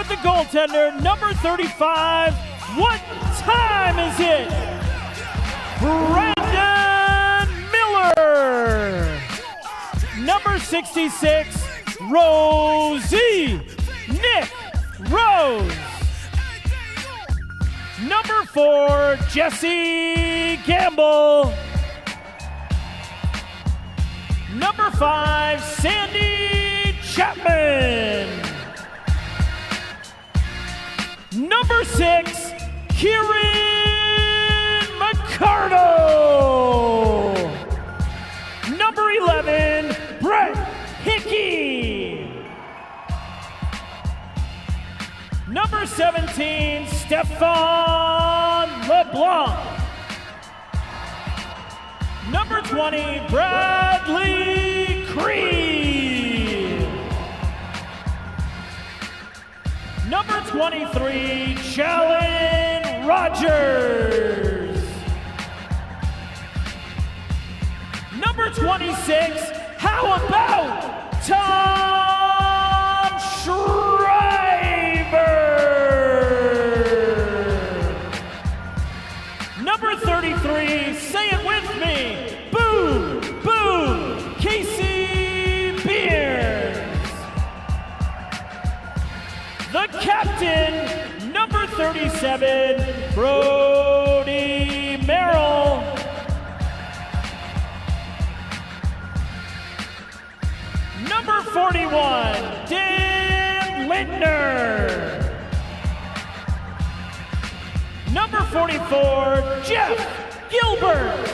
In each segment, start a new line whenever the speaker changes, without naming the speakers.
with the goaltender, number 35. What time is it? Brandon Miller. Number 66, Rosie Nick Rose. Number 4, Jesse Gamble. Number 5, Sandy Chapman. Number 6, Kieran McCardo. Number 11, Brett Hickey. Number 17, Stefan LeBlanc. Number 20, Bradley Creed. Number 23, Challen Rogers. Number 26, how about Tom Schreiber? Number 33, say it with me, boom, boom, Casey Beers. The captain, number 37, Brody Merrill. Number 41, Dan Lindner. Number 44, Jeff Gilbert.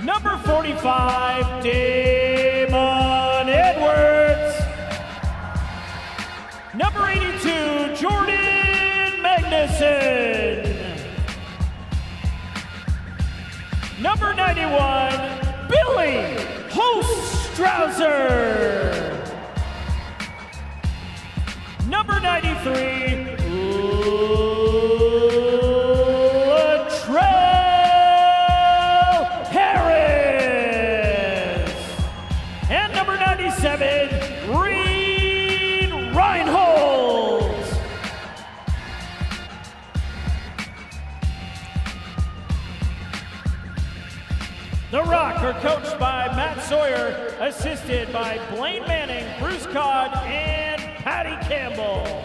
Number 45, Damon Edwards. Number 82, Jordan Magnuson. Number 91, Billy Host-Strauser. Number 93, Latrell Harris. And number 97, Reed Reinhold. The Rock are coached by Matt Sawyer, assisted by Blaine Manning, Bruce Codd, and Patty Campbell.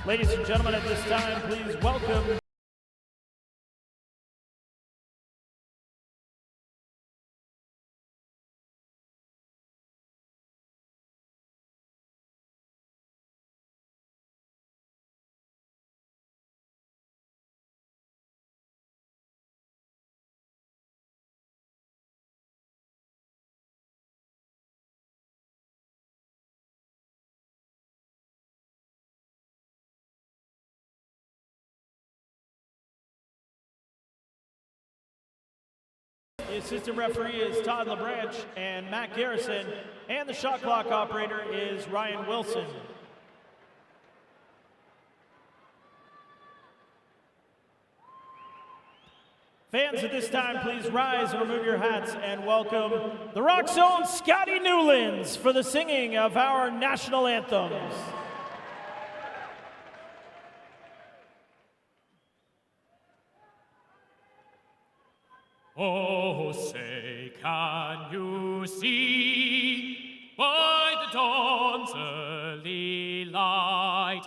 Ladies and gentlemen, at this time, please welcome the assistant referee is Todd LeBranch and Matt Garrison, and the shot clock operator is Ryan Wilson. Fans, at this time, please rise and remove your hats and welcome the Rock's own Scotty Newlands for the singing of our national anthems.
Oh, say, can you see by the dawn's early light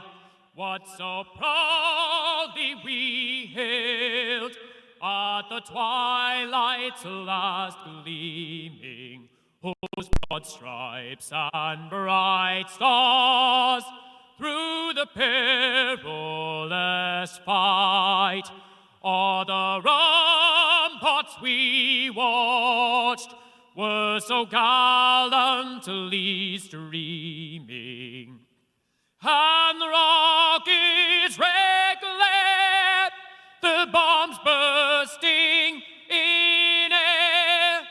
what so proudly we hailed at the twilight's last gleaming, whose broad stripes and bright stars through the perilous fight o'er the ramparts we watched were so gallantly streaming, and the rockets' red glare, the bombs bursting in air,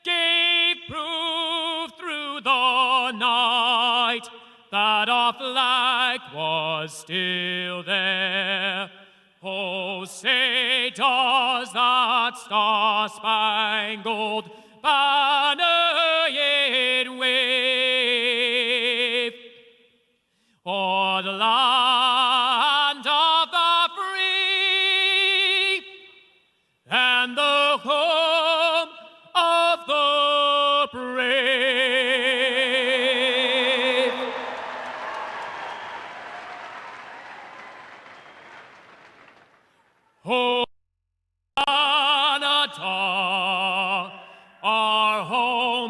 gave proof through the night that our flag was still there. Oh, say does that star-spangled banner yet wave?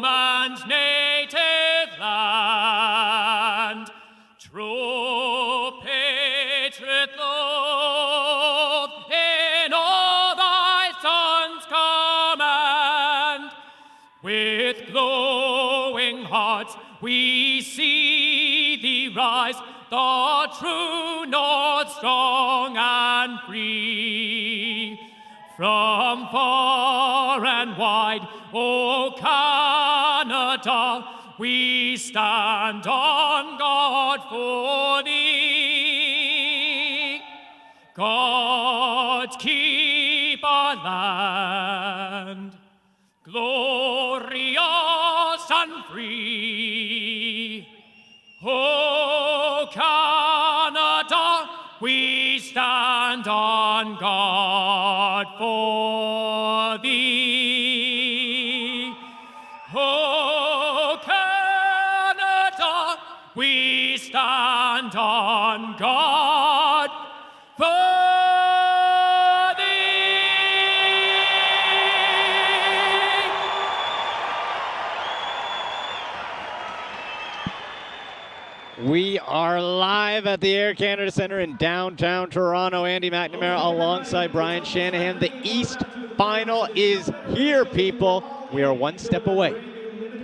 man's native land. True patriot love in all thy sons' command. With glowing hearts we see thee rise, the true North strong and free. From far and wide, O Canada, we stand on guard for thee. God keep our land glorious and free. O Canada, we stand on guard for thee. O Canada, we stand on guard for thee.
We are live at the Air Canada Centre in downtown Toronto. Andy McNamara alongside Brian Shanahan. The East Final is here, people. We are one step away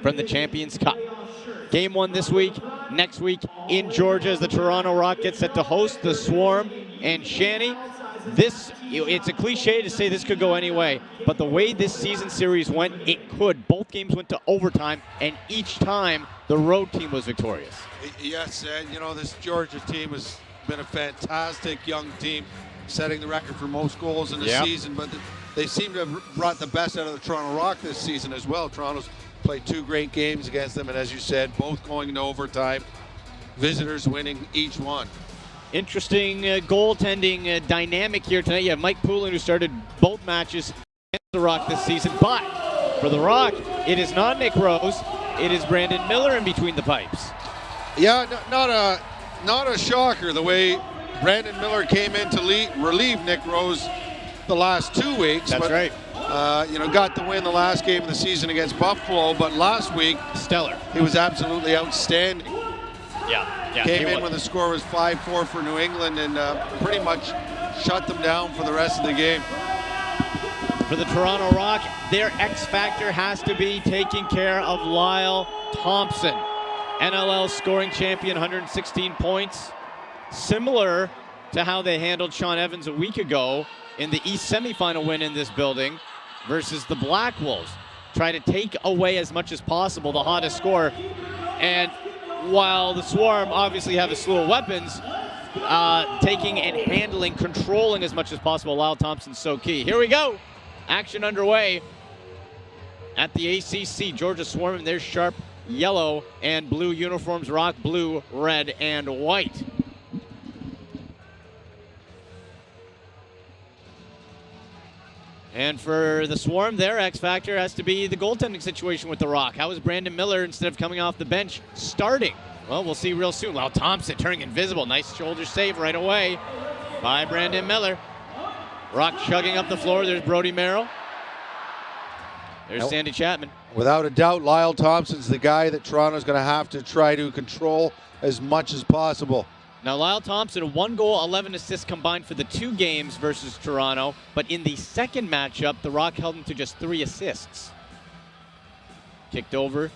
from the Champions Cup. Game 1 this week, next week in Georgia as the Toronto Rock gets set to host the Swarm. And Shanny, it's a cliche to say this could go any way, but the way this season series went, it could. Both games went to overtime, and each time the road team was victorious.
Yes, and this Georgia team has been a fantastic young team, setting the record for most goals in the season, but they seem to have brought the best out of the Toronto Rock this season as well. Toronto's played 2 great games against them, and as you said, both going into overtime, visitors winning each one.
Interesting goaltending dynamic here tonight. You have Mike Poulin, who started both matches against the Rock this season, but for the Rock, it is not Nick Rose, it is Brandon Miller in between the pipes.
Yeah, not a shocker the way Brandon Miller came in to relieve Nick Rose the last 2 weeks.
That's right.
Got the win the last game of the season against Buffalo, but last week,
stellar.
He was absolutely outstanding.
Yeah,
came in when the score was 5-4 for New England and pretty much shut them down for the rest of the game.
For the Toronto Rock, their X factor has to be taking care of Lyle Thompson. NLL scoring champion, 116 points. Similar to how they handled Sean Evans a week ago in the East semifinal win in this building versus the Black Wolves. Try to take away as much as possible the hottest scorer. And while the Swarm obviously have a slew of weapons, taking and handling, controlling as much as possible, Lyle Thompson's so key. Here we go. Action underway at the ACC. Georgia Swarm in their sharp yellow and blue uniforms. Rock blue, red, and white. And for the Swarm, their X factor has to be the goaltending situation with the Rock. How is Brandon Miller, instead of coming off the bench, starting? Well, we'll see real soon. Lyle Thompson turning invisible. Nice shoulder save right away by Brandon Miller. Rock chugging up the floor. There's Brody Merrill. There's Sandy Chapman.
Without a doubt, Lyle Thompson's the guy that Toronto's going to have to try to control as much as possible.
Now, Lyle Thompson, 1 goal, 11 assists combined for the 2 games versus Toronto. But in the second matchup, the Rock held him to just 3 assists. Kicked over.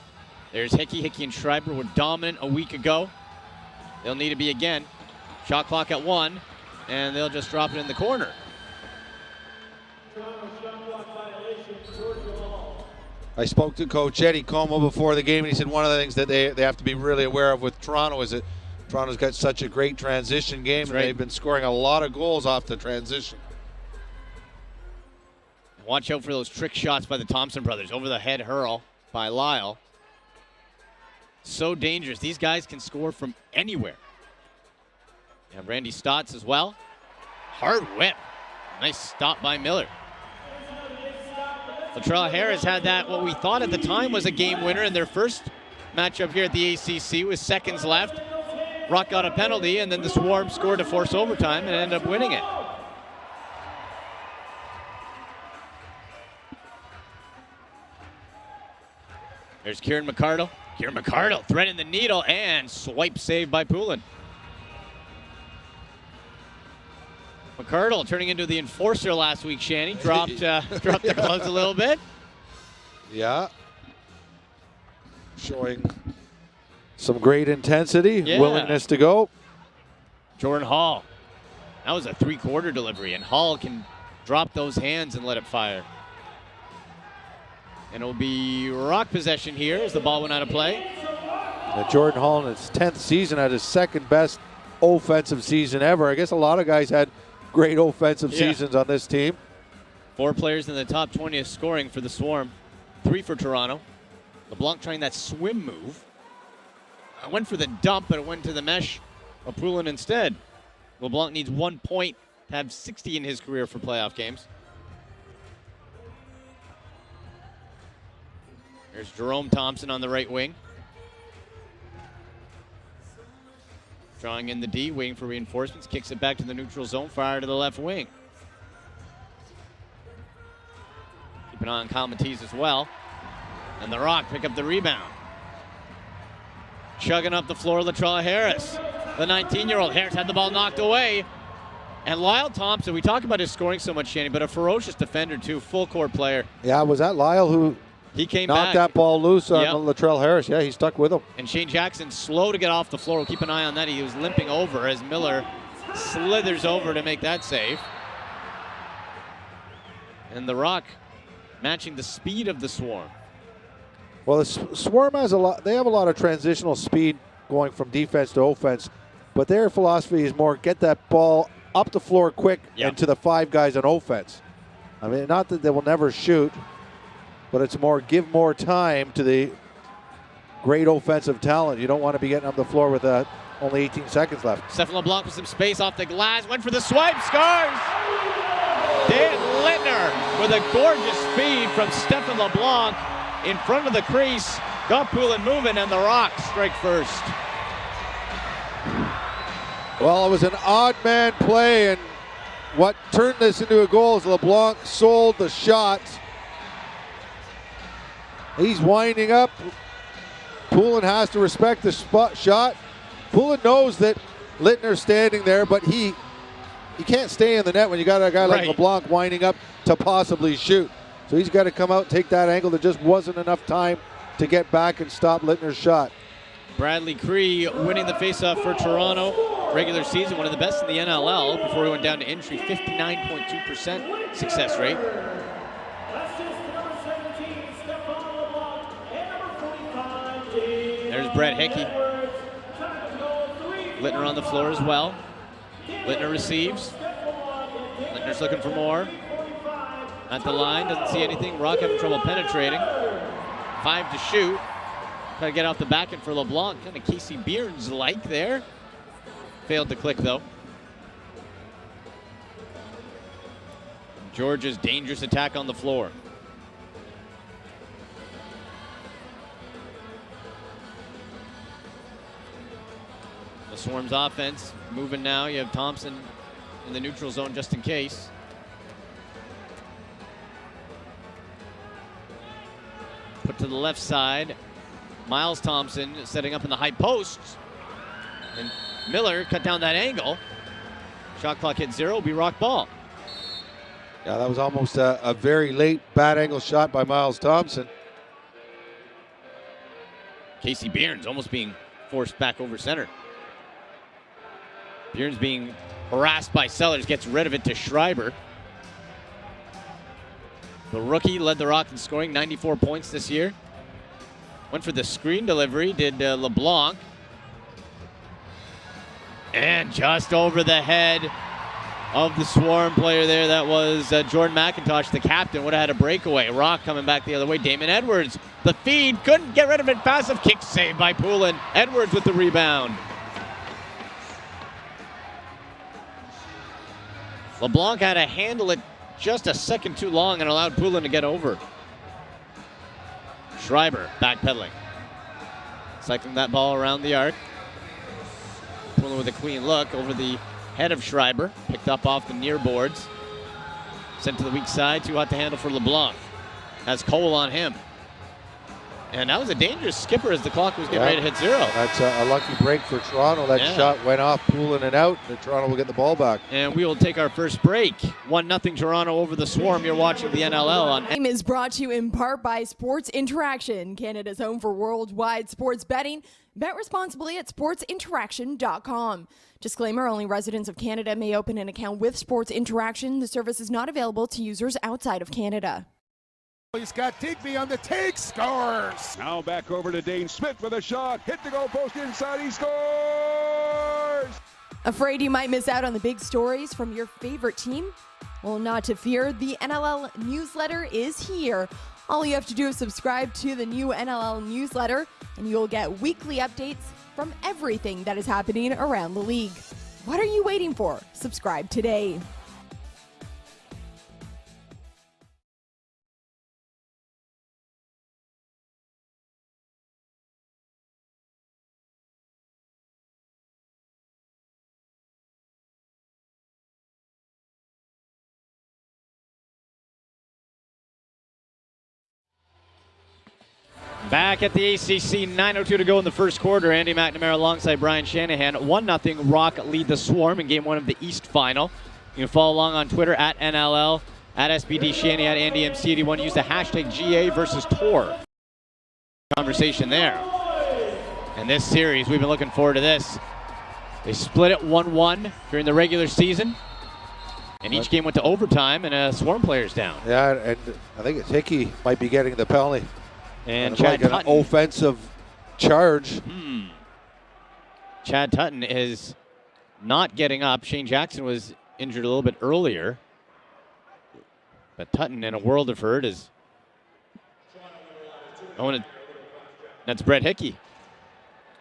There's Hickey. Hickey and Schreiber were dominant a week ago. They'll need to be again. Shot clock at 1, and they'll just drop it in the corner.
I spoke to Coach Eddie Como before the game, and he said one of the things that they have to be really aware of with Toronto is that Toronto's got such a great transition game, and they've been scoring a lot of goals off the transition.
Watch out for those trick shots by the Thompson brothers. Over the head hurl by Lyle. So dangerous. These guys can score from anywhere. And Randy Stotts as well. Hard whip. Nice stop by Miller. Latrell Harris had that, what we thought at the time was a game winner in their first matchup here at the ACC with seconds left. Rock got a penalty, and then the Swarm scored to force overtime and ended up winning it. There's Kieran McCardle. Kieran McCardle threading the needle and swipe saved by Poulin. McCardle turning into the enforcer last week, Shanny. Dropped the gloves a little bit.
Yeah. Showing some great intensity, willingness to go.
Jordan Hall. That was a three-quarter delivery, and Hall can drop those hands and let it fire. And it'll be Rock possession here as the ball went out of play.
Jordan Hall in his 10th season had his second best offensive season ever. I guess a lot of guys had great offensive seasons on this team.
4 players in the top 20 of scoring for the Swarm. 3 for Toronto. LeBlanc trying that swim move. Went for the dump, but it went to the mesh of Poulin instead. LeBlanc needs 1 point to have 60 in his career for playoff games. There's Jerome Thompson on the right wing. Drawing in the D, waiting for reinforcements. Kicks it back to the neutral zone, fire to the left wing. Keep an eye on Kyle Matisse as well. And the Rock pick up the rebound. Chugging up the floor, Latrell Harris. The 19-year-old Harris had the ball knocked away. And Lyle Thompson, we talk about his scoring so much, Shanny, but a ferocious defender too, full court player.
Yeah, was that Lyle who knocked that ball loose on Latrell Harris? Yeah, he stuck with him.
And Shane Jackson slow to get off the floor. We'll keep an eye on that. He was limping over as Miller slithers over to make that save. And the Rock matching the speed of the Swarm.
Well, the Swarm has they have a lot of transitional speed going from defense to offense, but their philosophy is more get that ball up the floor quick and to the 5 guys on offense. I mean, not that they will never shoot, but it's more give more time to the great offensive talent. You don't want to be getting up the floor with only 18 seconds left.
Stephen LeBlanc with some space off the glass, went for the swipe, scores! Dan Littner with a gorgeous feed from Stephen LeBlanc in front of the crease, got Poulin moving, and the Rock strike first.
Well, it was an odd man play, and what turned this into a goal is LeBlanc sold the shot. He's winding up. Poulin has to respect the shot. Poulin knows that Littner's standing there, but he can't stay in the net when you got a guy like LeBlanc winding up to possibly shoot. So he's got to come out and take that angle. There just wasn't enough time to get back and stop Littner's shot.
Bradley Cree winning the faceoff for Toronto. Regular season, one of the best in the NLL before we went down to injury. 59.2% success rate. There's Brett Hickey. Littner on the floor as well. Littner receives. Littner's looking for more. At the line, doesn't see anything. Rock having trouble penetrating. 5 to shoot. Try to get off the back end for LeBlanc. Kind of Casey Behrens-like there. Failed to click though. Georgia's dangerous attack on the floor. The Swarm's offense moving now. You have Thompson in the neutral zone just in case. Put to the left side. Miles Thompson setting up in the high post. And Miller cut down that angle. Shot clock hit 0, will be Rock ball.
Yeah, that was almost a very late bad angle shot by Miles Thompson.
Casey Behrens almost being forced back over center. Behrens being harassed by Sellers, gets rid of it to Schreiber. The rookie led the Rock in scoring, 94 points this year. Went for the screen delivery, did LeBlanc. And just over the head of the Swarm player there, that was Jordan McIntosh, the captain, would have had a breakaway. Rock coming back the other way. Damon Edwards, the feed, couldn't get rid of it. Passive kick save by Poulin. Edwards with the rebound. LeBlanc had to handle it just a second too long and allowed Poulin to get over. Schreiber backpedaling. Cycling that ball around the arc. Poulin with a clean look over the head of Schreiber. Picked up off the near boards. Sent to the weak side. Too hot to handle for LeBlanc. Has Cole on him. And that was a dangerous skipper as the clock was getting ready to hit 0.
That's a lucky break for Toronto. That shot went off, pulling it out, and Toronto will get the ball back.
And we will take our first break. 1-0 Toronto over the Swarm. You're watching the NLL on.
Game is brought to you in part by Sports Interaction, Canada's home for worldwide sports betting. Bet responsibly at sportsinteraction.com. Disclaimer, only residents of Canada may open an account with Sports Interaction. The service is not available to users outside of Canada.
He's got Digby on the take, scores!
Now back over to Dane Smith with a shot, hit the goal post inside, he scores!
Afraid you might miss out on the big stories from your favorite team? Well, not to fear, the NLL newsletter is here. All you have to do is subscribe to the new NLL newsletter, and you'll get weekly updates from everything that is happening around the league. What are you waiting for? Subscribe today.
Back at the ACC, 9:02 to go in the first quarter. Andy McNamara alongside Brian Shanahan. 1-0 Rock lead the Swarm in Game 1 of the East Final. You can follow along on Twitter at NLL, at SBD Shanny, at Andy MC81. Use the hashtag GA versus Tor. Conversation there. And this series, we've been looking forward to this. They split it 1-1 during the regular season. And each game went to overtime, and a Swarm player's down.
Yeah, and I think it's Hickey might be getting the penalty.
And
Chad
Chad
like
Tutton.
an offensive charge.
Chad Tutton is not getting up. Shane Jackson was injured a little bit earlier. But Tutton, in a world of hurt, is... That's Brett Hickey.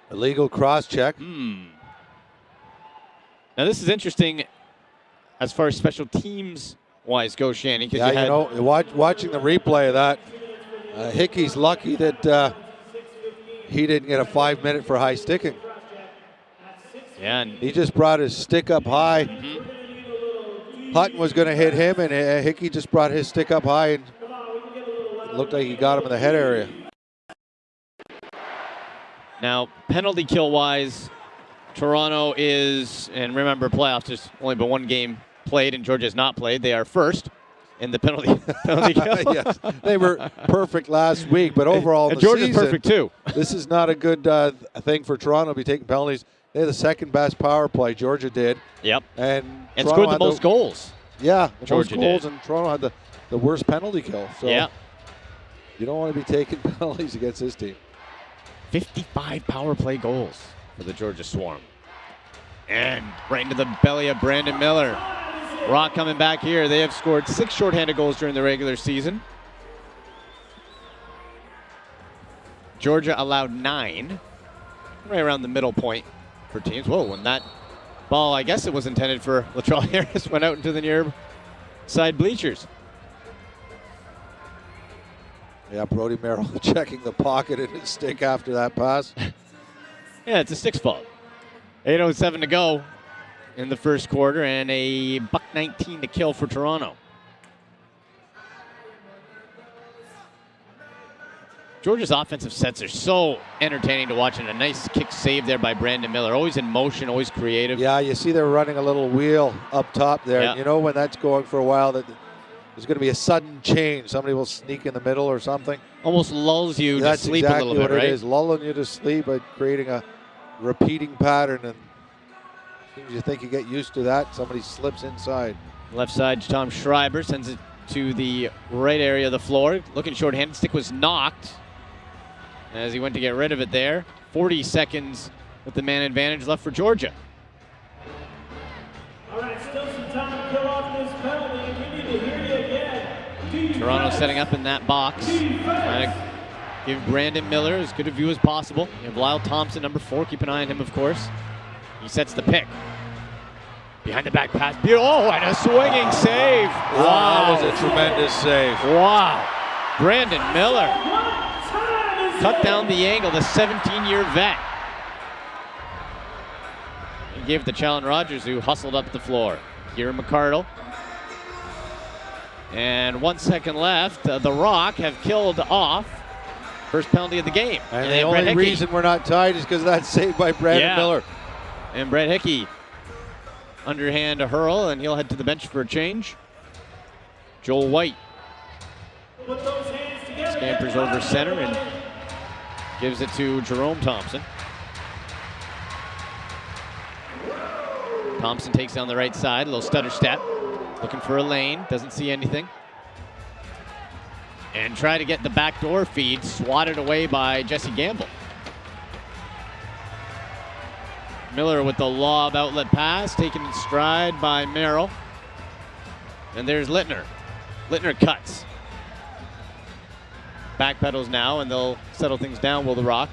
Illegal cross-check.
Now, this is interesting as far as special teams-wise goes, Shanny.
Yeah, you know, watching the replay of that, Hickey's lucky that he didn't get a 5-minute for high sticking.
Yeah, and
he just brought his stick up high. Hutton was going to hit him, and Hickey just brought his stick up high, and it looked like he got him in the head area.
now, penalty kill-wise, Toronto is, and remember, playoffs, there's only been one game played, and Georgia has not played. They are first in the penalty kill.
Yes, they were perfect last week, but overall in the
Georgia's
season,
perfect too.
This is not a good thing for Toronto to be taking penalties. They had the second best power play. Georgia did.
Yep.
And
scored the most goals.
Yeah, the
Georgia
most goals,
did.
and Toronto had the worst penalty kill. So
yeah.
You don't want to be taking penalties against this team.
55 power play goals for the Georgia Swarm. And right into the belly of Brandon Miller. Rock coming back here. They have scored 6 shorthanded goals during the regular season. Georgia allowed 9. Right around the middle point for teams. Whoa, and that ball, I guess it was intended for Latrell Harris, went out into the near side bleachers.
Yeah, Brody Merrill checking the pocket and his stick after that pass.
Yeah, it's a Sticks fault. 8:07 to go in the first quarter, and a $1.19 to kill for Toronto. Georgia's offensive sets are so entertaining to watch, and a nice kick save there by Brandon Miller. Always in motion, always creative.
Yeah, you see they're running a little wheel up top there.
Yeah.
You know when that's going for a while that there's going to be a sudden change. Somebody will sneak in the middle or something.
Almost lulls you
That's
to sleep
exactly
a little bit,
what
right?
it is, lulling you to sleep by creating a repeating pattern. And as soon as you think you get used to that, somebody slips inside.
Left side, Tom Schreiber sends it to the right area of the floor. Looking short-handed, stick was knocked as he went to get rid of it there. 40 seconds with the man advantage left for Georgia.
All right, still some time to kill off this penalty. We need to hear you again.
Toronto setting up in that box. Trying to give Brandon Miller as good a view as possible. You have Lyle Thompson, number 4. Keep an eye on him, of course. He sets the pick. Behind the back pass. Oh, and a swinging save. Wow.
That was a tremendous save.
Wow. Brandon Miller cut down the angle, the 17-year vet. He gave it to Challen Rogers, who hustled up the floor. Kieran McCardle. And 1 second left. The Rock have killed off First penalty of the game.
And the only reason we're not tied is because of that save by Brandon Miller.
And Brett Hickey, underhand a hurl, and he'll head to the bench for a change. Joel White scampers over center and gives it to Jerome Thompson. Thompson takes down the right side, a little stutter step, looking for a lane, doesn't see anything. And try to get the backdoor feed, swatted away by Jesse Gamble. Miller with the lob outlet pass, taken in stride by Merrill. And there's Littner. Littner cuts. Backpedals now, and they'll settle things down, will the Rock.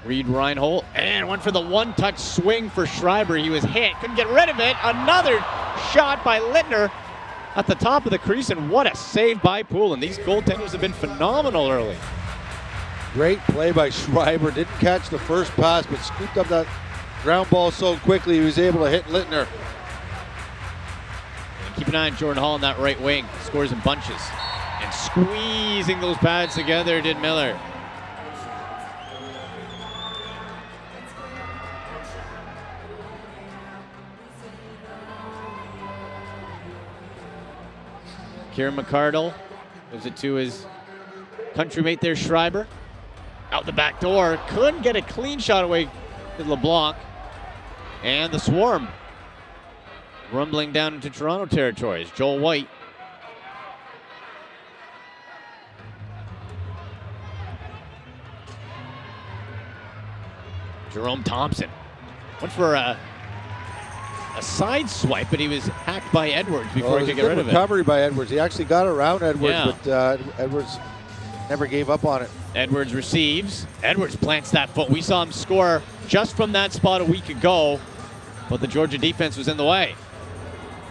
Reed Reinhold, and went for the one-touch swing for Schreiber. He was hit, couldn't get rid of it. Another shot by Littner at the top of the crease, and what a save by Poulin. These goaltenders have been phenomenal early.
Great play by Schreiber. Didn't catch the first pass, but scooped up that ground ball so quickly he was able to hit Littner.
And keep an eye on Jordan Hall in that right wing. Scores in bunches. And squeezing those pads together did Miller. Kieran McCardle gives it to his countrymate there, Schreiber. Out the back door, couldn't get a clean shot away with LeBlanc. And the Swarm rumbling down into Toronto territories. Joel White. Jerome Thompson went for a side swipe, but he was hacked by Edwards before he could get rid of it.
Recovery by Edwards. He actually got around Edwards, but Edwards never gave up on it.
Edwards receives. Edwards plants that foot. We saw him score just from that spot a week ago, but the Georgia defense was in the way.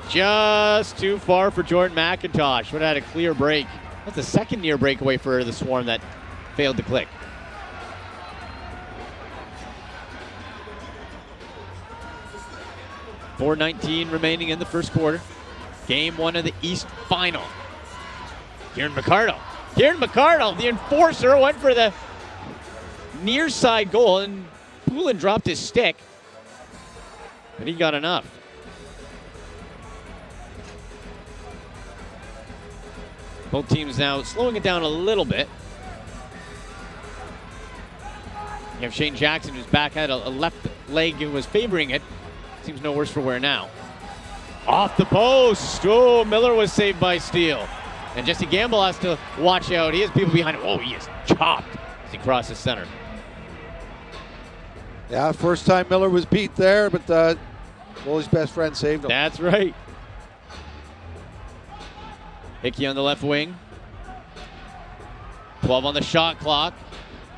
Just too far for Jordan McIntosh. Would have had a clear break. That's the second near breakaway for the Swarm that failed to click. .4:19 remaining in the first quarter. Game 1 of the East Final. Kieran McCardle. Kieran McCardle, the enforcer, went for the near side goal, and Poulin dropped his stick, but he got enough. Both teams now slowing it down a little bit. You have Shane Jackson, who's back, had a left leg and was favoring it. Seems no worse for wear now. Off the post. Oh, Miller was saved by Steele. And Jesse Gamble has to watch out. He has people behind him. Oh, he is chopped as he crosses center.
Yeah, first time Miller was beat there, but goalie's best friend saved him.
That's right. Hickey on the left wing. 12 on the shot clock.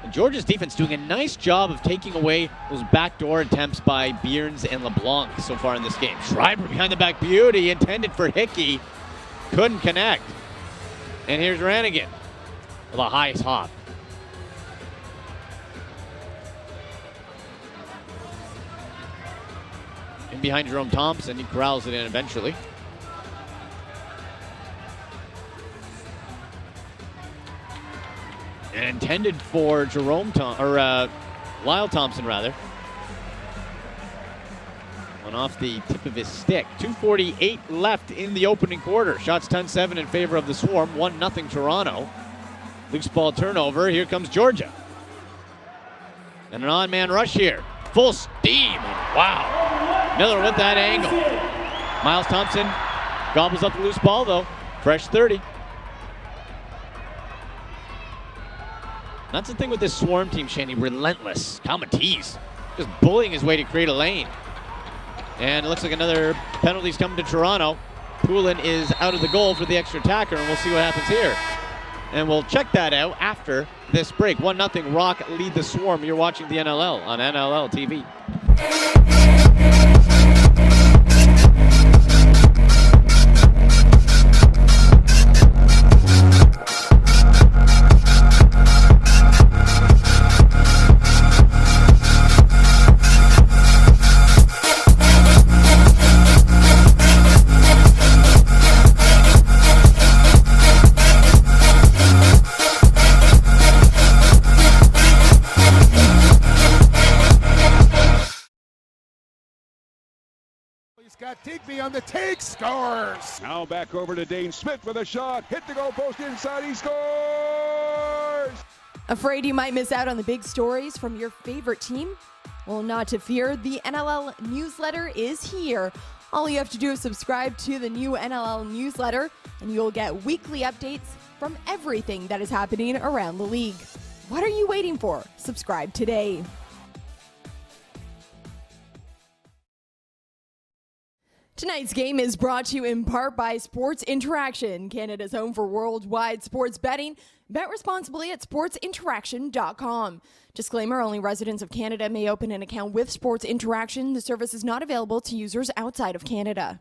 And Georgia's defense doing a nice job of taking away those backdoor attempts by Bierns and LeBlanc so far in this game. Schreiber behind the back beauty, intended for Hickey. Couldn't connect. And here's Rannigan with a high hop. In behind Jerome Thompson, he corrals it in eventually. And intended for Lyle Thompson rather. Went off the tip of his stick. 2:48 left in the opening quarter. Shots 10-7 in favor of the Swarm. 1-0 Toronto. Loose ball turnover. Here comes Georgia. And an on-man rush here. Full steam. Wow. Miller with that angle. Miles Thompson gobbles up the loose ball though. Fresh 30. That's the thing with this Swarm team, Shanny. Relentless. Calmatees just bullying his way to create a lane. And it looks like another penalty's coming to Toronto. Poulin is out of the goal for the extra attacker, and we'll see what happens here. And we'll check that out after this break. 1-0 Rock lead the Swarm. You're watching the NLL on NLL TV.
got Digby on the take, scores!
Now back over to Dane Smith with a shot. Hit the goal post inside, he scores!
Afraid you might miss out on the big stories from your favorite team? Well, not to fear, the NLL newsletter is here. All you have to do is subscribe to the new NLL newsletter, and you'll get weekly updates from everything that is happening around the league. What are you waiting for? Subscribe today. Tonight's game is brought to you in part by Sports Interaction, Canada's home for worldwide sports betting. Bet responsibly at sportsinteraction.com. Disclaimer, only residents of Canada may open an account with Sports Interaction. The service is not available to users outside of Canada.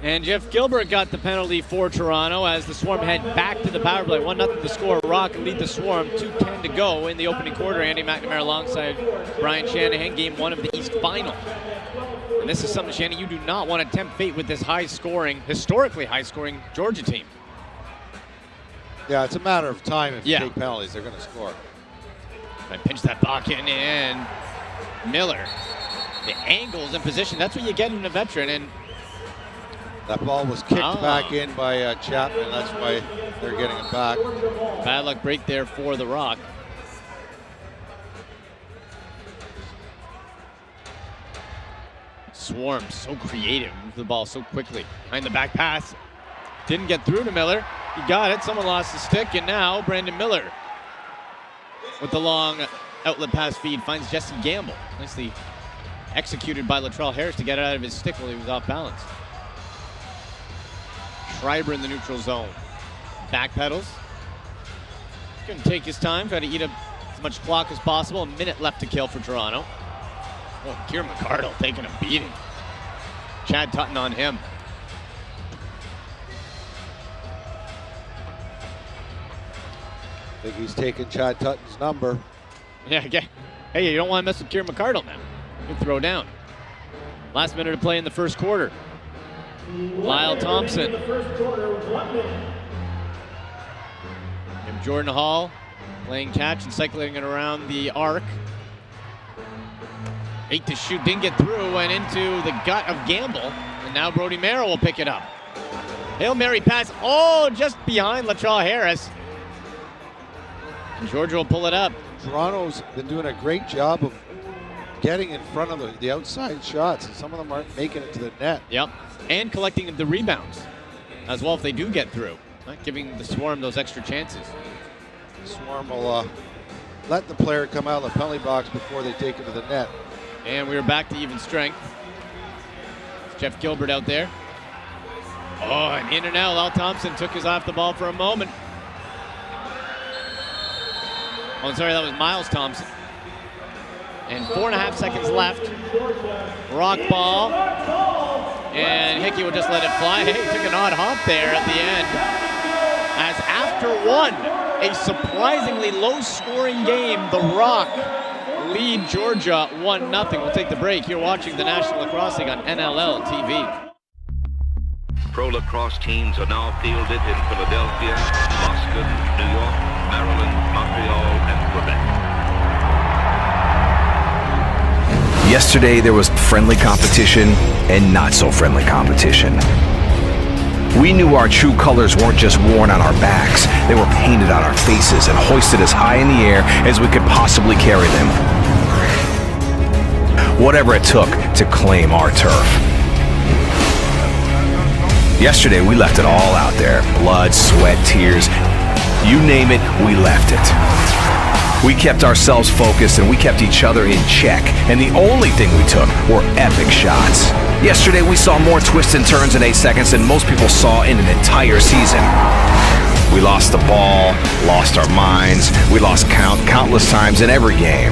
And Jeff Gilbert got the penalty for Toronto as the Swarm head back to the power play. 1-0 to score. Rock lead the Swarm. 2:10 to go in the opening quarter. Andy McNamara alongside Brian Shanahan. Game 1 of the East Final. And this is something, Shanahan, you do not want to tempt fate with this high-scoring, historically high-scoring Georgia team.
Yeah, it's a matter of time. If you take penalties, they're going to score.
I pinch that puck in, and Miller. The angles and position, that's what you get in a veteran. And
that ball was kicked back in by Chapman. That's why they're getting it back.
Bad luck break there for the Rock. Swarm so creative, moved the ball so quickly. Behind the back pass, didn't get through to Miller. He got it, someone lost the stick, and now Brandon Miller with the long outlet pass feed finds Jesse Gamble. Nicely executed by Latrell Harris to get it out of his stick while he was off balance. Schreiber in the neutral zone. Backpedals. Going to take his time, try to eat up as much clock as possible. A minute left to kill for Toronto. Oh, Kieran McArdle taking a beating. Chad Tutton on him.
I think he's taking Chad Tutton's number.
Yeah, okay. Hey, you don't want to mess with Kieran McArdle now. Good throw down. Last minute to play in the first quarter. Lyle Thompson. And Jordan Hall playing catch and cycling it around the arc. 8 to shoot, didn't get through, went into the gut of Gamble, and now Brody Merrill will pick it up. Hail Mary pass, just behind Latrell Harris. And Georgia will pull it up.
Toronto's been doing a great job of getting in front of the outside shots, and some of them aren't making it to the net.
Yep, and collecting the rebounds as well if they do get through. Not giving the Swarm those extra chances.
The Swarm will let the player come out of the penalty box before they take it to the net.
And we're back to even strength. It's Jeff Gilbert out there. And in and out, Lyle Thompson took his off the ball for a moment. Oh, sorry, that was Miles Thompson. And 4.5 seconds left. Rock ball. And Hickey will just let it fly. Hey, he took an odd hop there at the end. As after one, a surprisingly low-scoring game, the Rock lead Georgia 1-0. We'll take the break. You're watching the National Lacrosse League on NLL TV.
Pro lacrosse teams are now fielded in Philadelphia, Boston, New York, Maryland, Montreal, and Quebec.
Yesterday there was friendly competition and not so friendly competition. We knew our true colors weren't just worn on our backs, they were painted on our faces and hoisted as high in the air as we could possibly carry them. Whatever it took to claim our turf. Yesterday we left it all out there. Blood, sweat, tears. You name it, we left it. We kept ourselves focused and we kept each other in check. And the only thing we took were epic shots. Yesterday we saw more twists and turns in 8 seconds than most people saw in an entire season. We lost the ball, lost our minds. We lost count countless times in every game.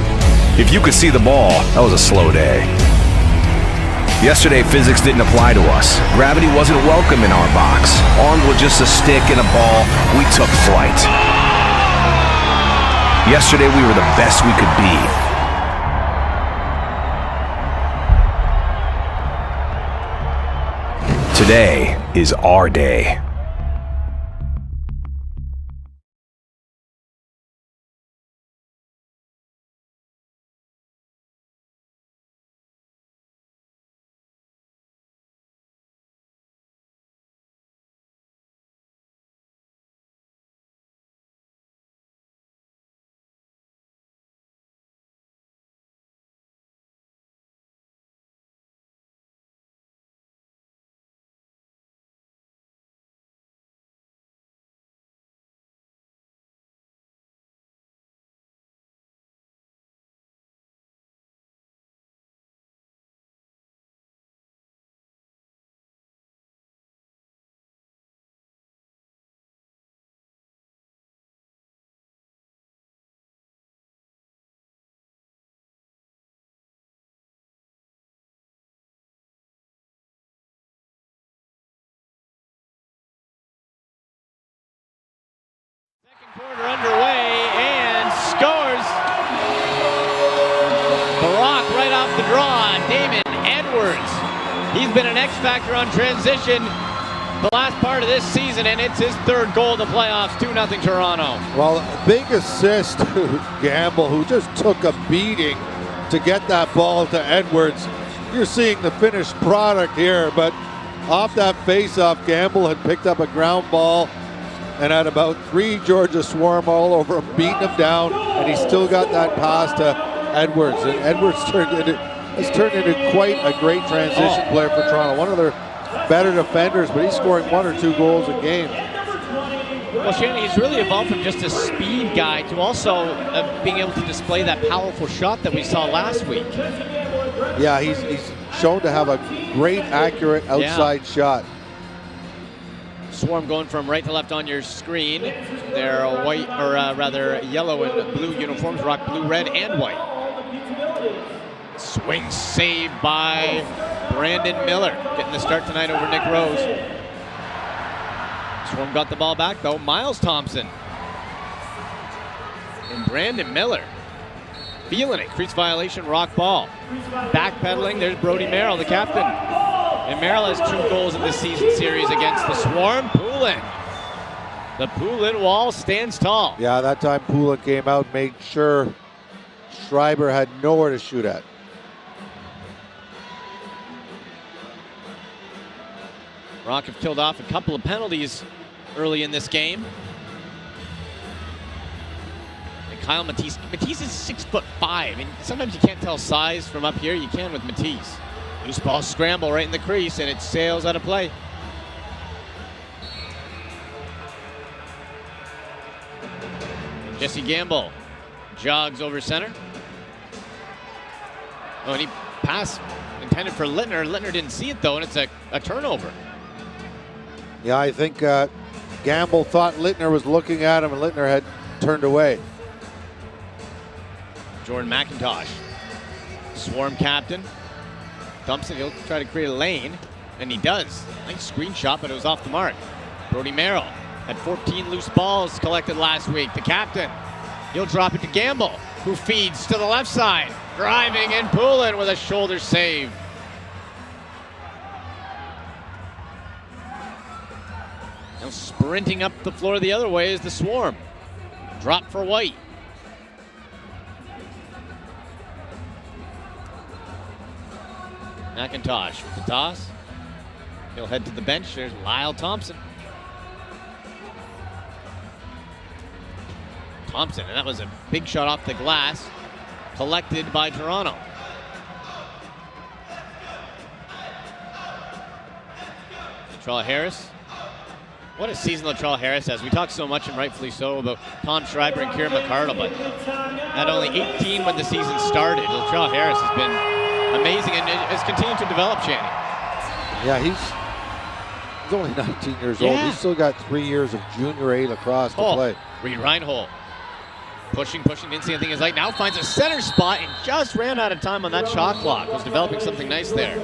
If you could see the ball, that was a slow day. Yesterday, physics didn't apply to us. Gravity wasn't welcome in our box. Armed with just a stick and a ball, we took flight. Yesterday, we were the best we could be. Today is our day.
Quarter underway and scores. The Rock right off the draw. Damon Edwards. He's been an X factor on transition the last part of this season, and it's his third goal of the playoffs. 2-0 Toronto.
Well, a big assist to Gamble, who just took a beating to get that ball to Edwards. You're seeing the finished product here, but off that face-off, Gamble had picked up a ground ball and had about 3 Georgia Swarm all over him, beating him down, and he still got that pass to Edwards. And Edwards has turned into quite a great transition player for Toronto. One of their better defenders, but he's scoring 1 or 2 goals a game.
Well, Shannon, he's really evolved from just a speed guy to also being able to display that powerful shot that we saw last week.
Yeah, he's shown to have a great, accurate outside shot.
Swarm going from right to left on your screen. They're white, or rather yellow and blue uniforms, rock blue, red, and white. Swing save by Brandon Miller, getting the start tonight over Nick Rose. Swarm got the ball back though. Miles Thompson and Brandon Miller feeling it. Crease violation, rock ball. Backpedaling, there's Brody Merrill, the captain. And Merrill has 2 goals in this season series against the Swarm. Poulin. The Poulin wall stands tall.
Yeah, that time Poulin came out, made sure Schreiber had nowhere to shoot at.
Rock have killed off a couple of penalties early in this game. And Kyle Matisse. Matisse is 6'5". And sometimes you can't tell size from up here. You can with Matisse. Loose ball scramble right in the crease, and it sails out of play. Jesse Gamble jogs over center. Oh, and he passed intended for Littner. Littner didn't see it though, and it's a turnover.
Yeah, I think Gamble thought Littner was looking at him, and Littner had turned away.
Jordan McIntosh, Swarm captain. Thompson, he'll try to create a lane, and he does. Nice screenshot, but it was off the mark. Brody Merrill had 14 loose balls collected last week. The captain, he'll drop it to Gamble, who feeds to the left side. Driving in Poulin with a shoulder save. Now sprinting up the floor the other way is the Swarm. Drop for White. McIntosh with the toss. He'll head to the bench. There's Lyle Thompson. Thompson, and that was a big shot off the glass, collected by Toronto. Latrell Harris What a season Latrell Harris has. We talk so much, and rightfully so, about Tom Schreiber and Kieran McArdle, but at only 18 when the season started, Latrell Harris has been amazing and has continued to develop, Channing.
Yeah, he's only 19 years old. He's still got 3 years of junior A lacrosse to play.
Reed Reinhold pushing, didn't see anything. His light now finds a center spot and just ran out of time on that shot clock. Was developing something nice there.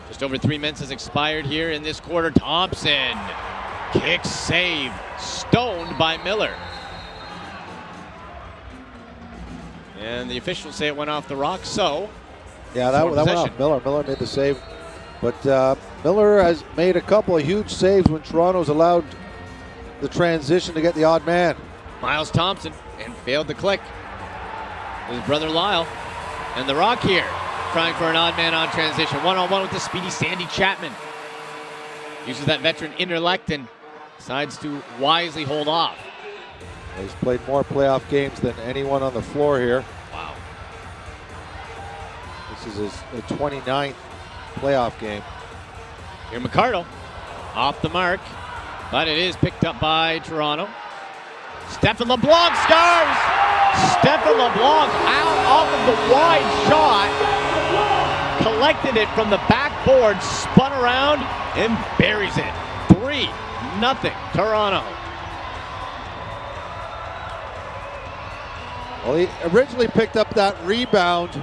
Just over 3 minutes has expired here in this quarter. Thompson, kick save, stoned by Miller. And the officials say it went off the rock, so
yeah, that went off Miller. Miller made the save. But Miller has made a couple of huge saves when Toronto's allowed the transition to get the odd man.
Miles Thompson, and failed the click. His brother Lyle. And the Rock here, trying for an odd man on transition. One-on-one with the speedy Sandy Chapman. Uses that veteran intellect and decides to wisely hold off.
He's played more playoff games than anyone on the floor here.
Wow.
This is his 29th playoff game.
Here McArdle, off the mark, but it is picked up by Toronto. Stephen LeBlanc scores! Stephen LeBlanc out off of the wide shot, collected it from the backboard, spun around, and buries it. 3-0 Toronto.
Well, he originally picked up that rebound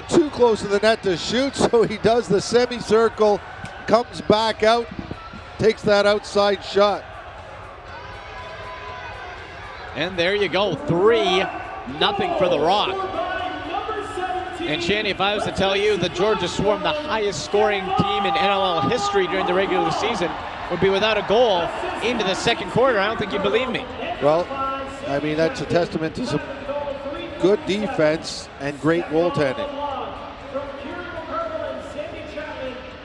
too close to the net to shoot, so he does the semicircle, comes back out, takes that outside shot.
And there you go, 3-0 for the Rock. And Shanny, if I was to tell you the Georgia Swarm, the highest scoring team in NLL history during the regular season, would be without a goal into the second quarter, I don't think you'd believe me.
Well, I mean, that's a testament to some good defense and great goaltending.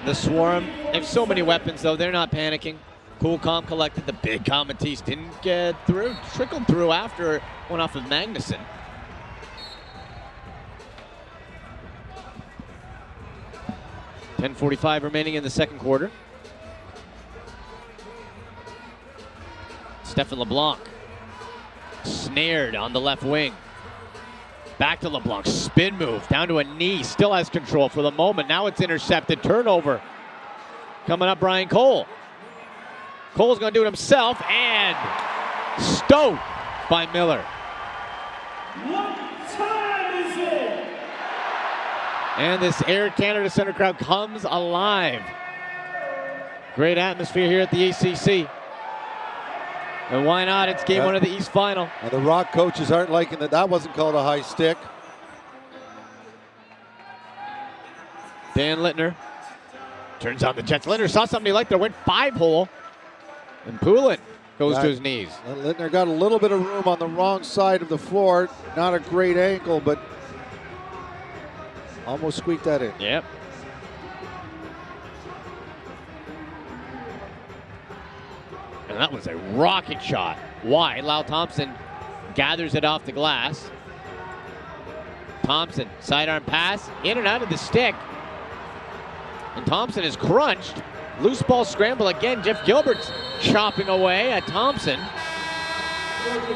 The Swarm, they have so many weapons, though. They're not panicking. Cool, calm, collected. The big Comatis didn't get through. Trickled through after one off of Magnuson. .45 remaining in the second quarter. Stephen LeBlanc snared on the left wing. Back to LeBlanc, spin move, down to a knee, still has control for the moment. Now it's intercepted, turnover. Coming up, Brian Cole. Cole's gonna do it himself, and stowed by Miller.
What time is it?
And this Air Canada Center crowd comes alive. Great atmosphere here at the ACC. And why not? It's game one of the East Final.
And the Rock coaches aren't liking that. That wasn't called a high stick.
Dan Littner turns on the Jets. Littner saw something he liked there, went 5-hole. And Poulin goes to his knees.
And Littner got a little bit of room on the wrong side of the floor. Not a great angle, but almost squeaked that in.
Yep. And that was a rocket shot. Wide. Lyle Thompson gathers it off the glass. Thompson, sidearm pass, in and out of the stick. And Thompson is crunched. Loose ball scramble again. Jeff Gilbert's chopping away at Thompson.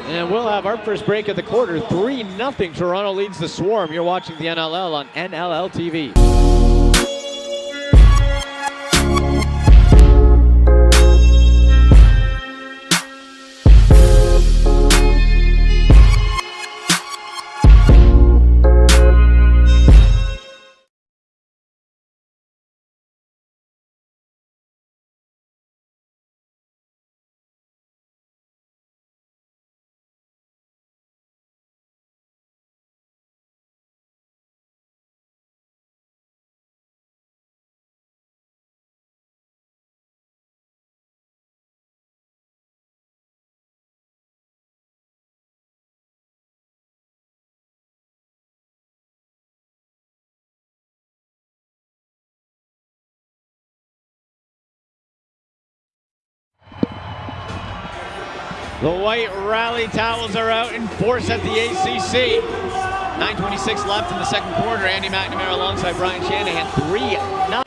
And we'll have our first break of the quarter. 3-0. Toronto leads the Swarm. You're watching the NLL on NLL TV. The white rally towels are out in force at the ACC. 9:26 left in the second quarter. Andy McNamara alongside Brian Shanahan. 3-0.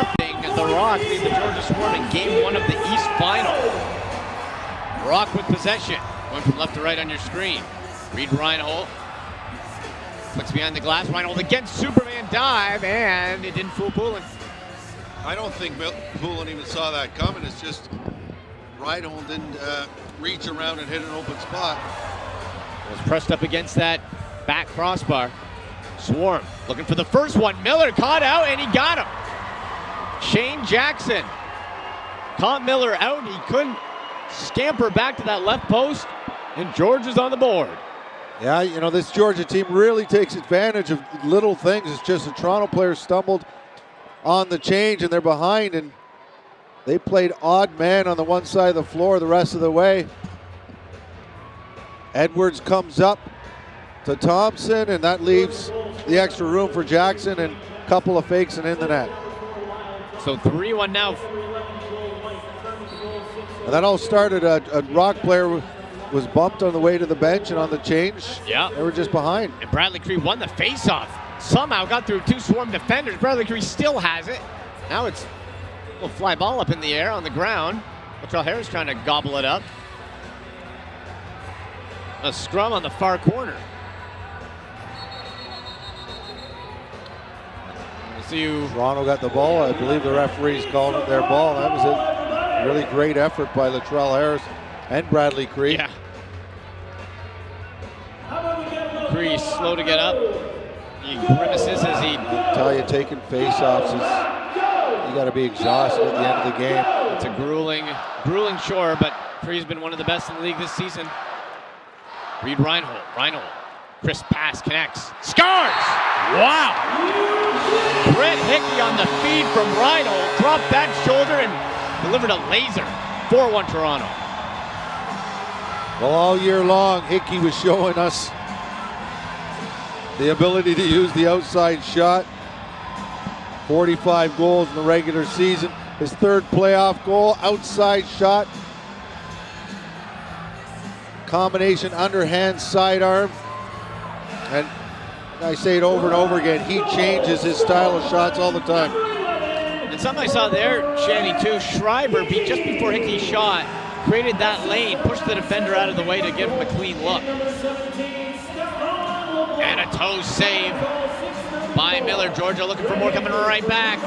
The Rock lead the Georgia Swarm in game one of the East Final. Rock with possession. Going from left to right on your screen. Reed Reinhold. Flicks behind the glass. Reinhold against Superman dive, and it didn't fool Poulin.
I don't think Poulin even saw that coming. It's just Reinhold didn't reach around and hit an open spot.
Was pressed up against that back crossbar. Swarm looking for the first one. Miller caught out, and he got him. Shane Jackson caught Miller out. He couldn't scamper back to that left post, and George is on the board.
Yeah, you know, this Georgia team really takes advantage of little things. It's just the Toronto players stumbled on the change, and they're behind, and they played odd man on the one side of the floor the rest of the way. Edwards comes up to Thompson, and that leaves the extra room for Jackson, and a couple of fakes and in the net.
So 3-1 now.
And that all started, a Rock player was bumped on the way to the bench, and on the change, they were just behind.
And Bradley Cree won the faceoff. Somehow got through two Swarm defenders. Bradley Cree still has it. Now it's a little fly ball up in the air on the ground. Latrell Harris trying to gobble it up. A scrum on the far corner. We'll see you.
Toronto got the ball. I believe the referees called it their ball. That was a really great effort by Latrell Harris and Bradley Cree.
Yeah. Cree slow to get up. He grimaces as he.
I tell you, taking face-offs is, you got to be exhausted at the end of the game.
It's a grueling chore, but Cree's been one of the best in the league this season. Reed Reinhold. Crisp pass connects. Scores! Wow! Brett Hickey on the feed from Reinhold. Dropped that shoulder and delivered a laser. 4-1 Toronto.
Well, all year long, Hickey was showing us the ability to use the outside shot. 45 goals in the regular season. His third playoff goal, outside shot. Combination underhand sidearm. And I say it over and over again, he changes his style of shots all the time.
And something I saw there, Shanny, too, Schreiber beat just before Hickey shot, created that lane, pushed the defender out of the way to give him a clean look. And a toe save by Miller. Georgia looking for more, coming right back.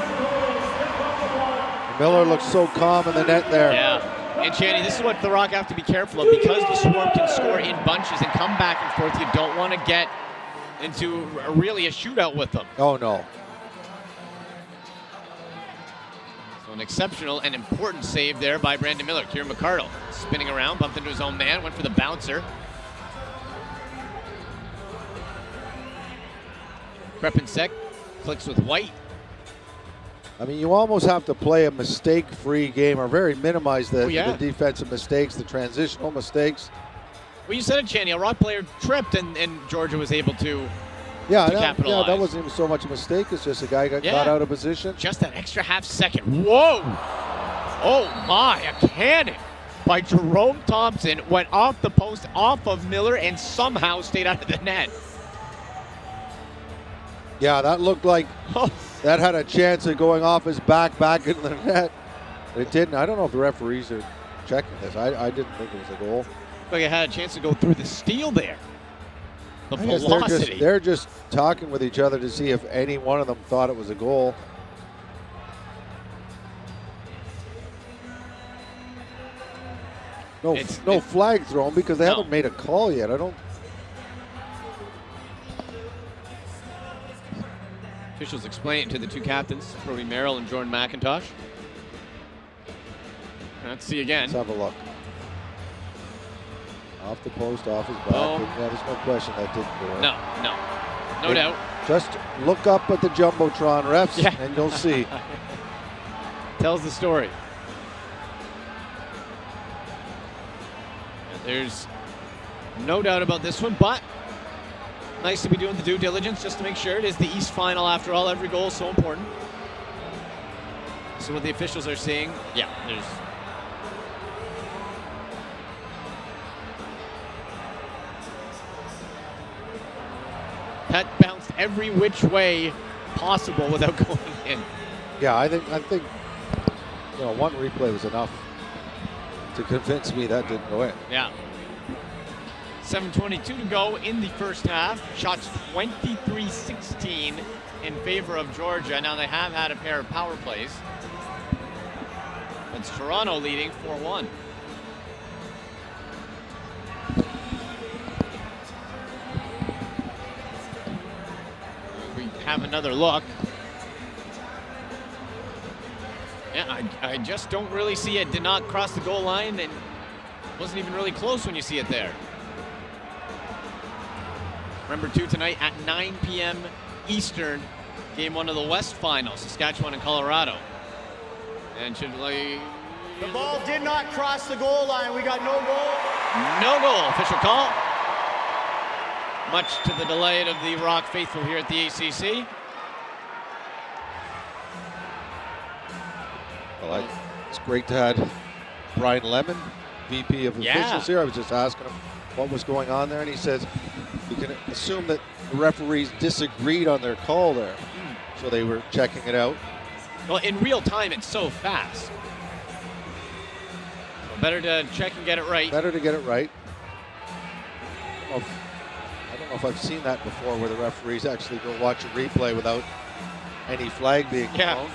Miller looks so calm in the net there.
Yeah. And Shanny, this is what the Rock have to be careful of. Because the Swarm can score in bunches and come back and forth, you don't want to get into really a shootout with them.
Oh, no.
So an exceptional and important save there by Brandon Miller. Kieran McCardle spinning around, bumped into his own man, went for the bouncer. Krepinski clicks with White.
I mean, you almost have to play a mistake-free game or very minimize the defensive mistakes, the transitional mistakes.
Well, you said it, Channy. A Rock player tripped, and Georgia was able to capitalize.
Yeah, that wasn't even so much a mistake. It's just a guy got caught out of position.
Just that extra half second. Whoa! Oh, my. A cannon by Jerome Thompson went off the post, off of Miller, and somehow stayed out of the net.
Yeah, that looked like that had a chance of going off his back into the net. It didn't. I don't know if the referees are checking this. I didn't think it was a goal.
Like it had a chance to go through the steel there. The
I guess
velocity.
they're just talking with each other to see if any one of them thought it was a goal. No flag thrown because they haven't made a call yet. I don't.
Officials explain it to the two captains, Brody Merrill and Jordan McIntosh. Let's see again.
Let's have a look. Off the post, off his back.
Oh.
Yeah, there's no question that didn't go in.
No doubt.
Just look up at the Jumbotron refs and you'll see.
Tells the story. And there's no doubt about this one, but nice to be doing the due diligence just to make sure. It is the East Final after all. Every goal is so important. So what the officials are seeing, there's... That bounced every which way possible without going in.
Yeah, I think one replay was enough. to convince me that didn't go in.
Yeah. 7:22 to go in the first half. Shots 23-16 in favor of Georgia. Now they have had a pair of power plays. It's Toronto leading 4-1. We have another look. Yeah, I just don't really see it. Did not cross the goal line and wasn't even really close when you see it there. Remember, too, tonight at 9 p.m. Eastern, game 1 of the West Finals, Saskatchewan and Colorado. And should like...
The ball did not cross the goal line. We got no goal.
No goal. Official call. Much to the delight of the Rock faithful here at the ACC.
Well, it's great to have Brian Lemon, VP of officials here. I was just asking him what was going on there, and he says you can assume that the referees disagreed on their call there, so they were checking it out.
Well, in real time, it's so fast. So better to check and get it right.
Better to get it right. I don't know if I've seen that before, where the referees actually go watch a replay without any flag being thrown.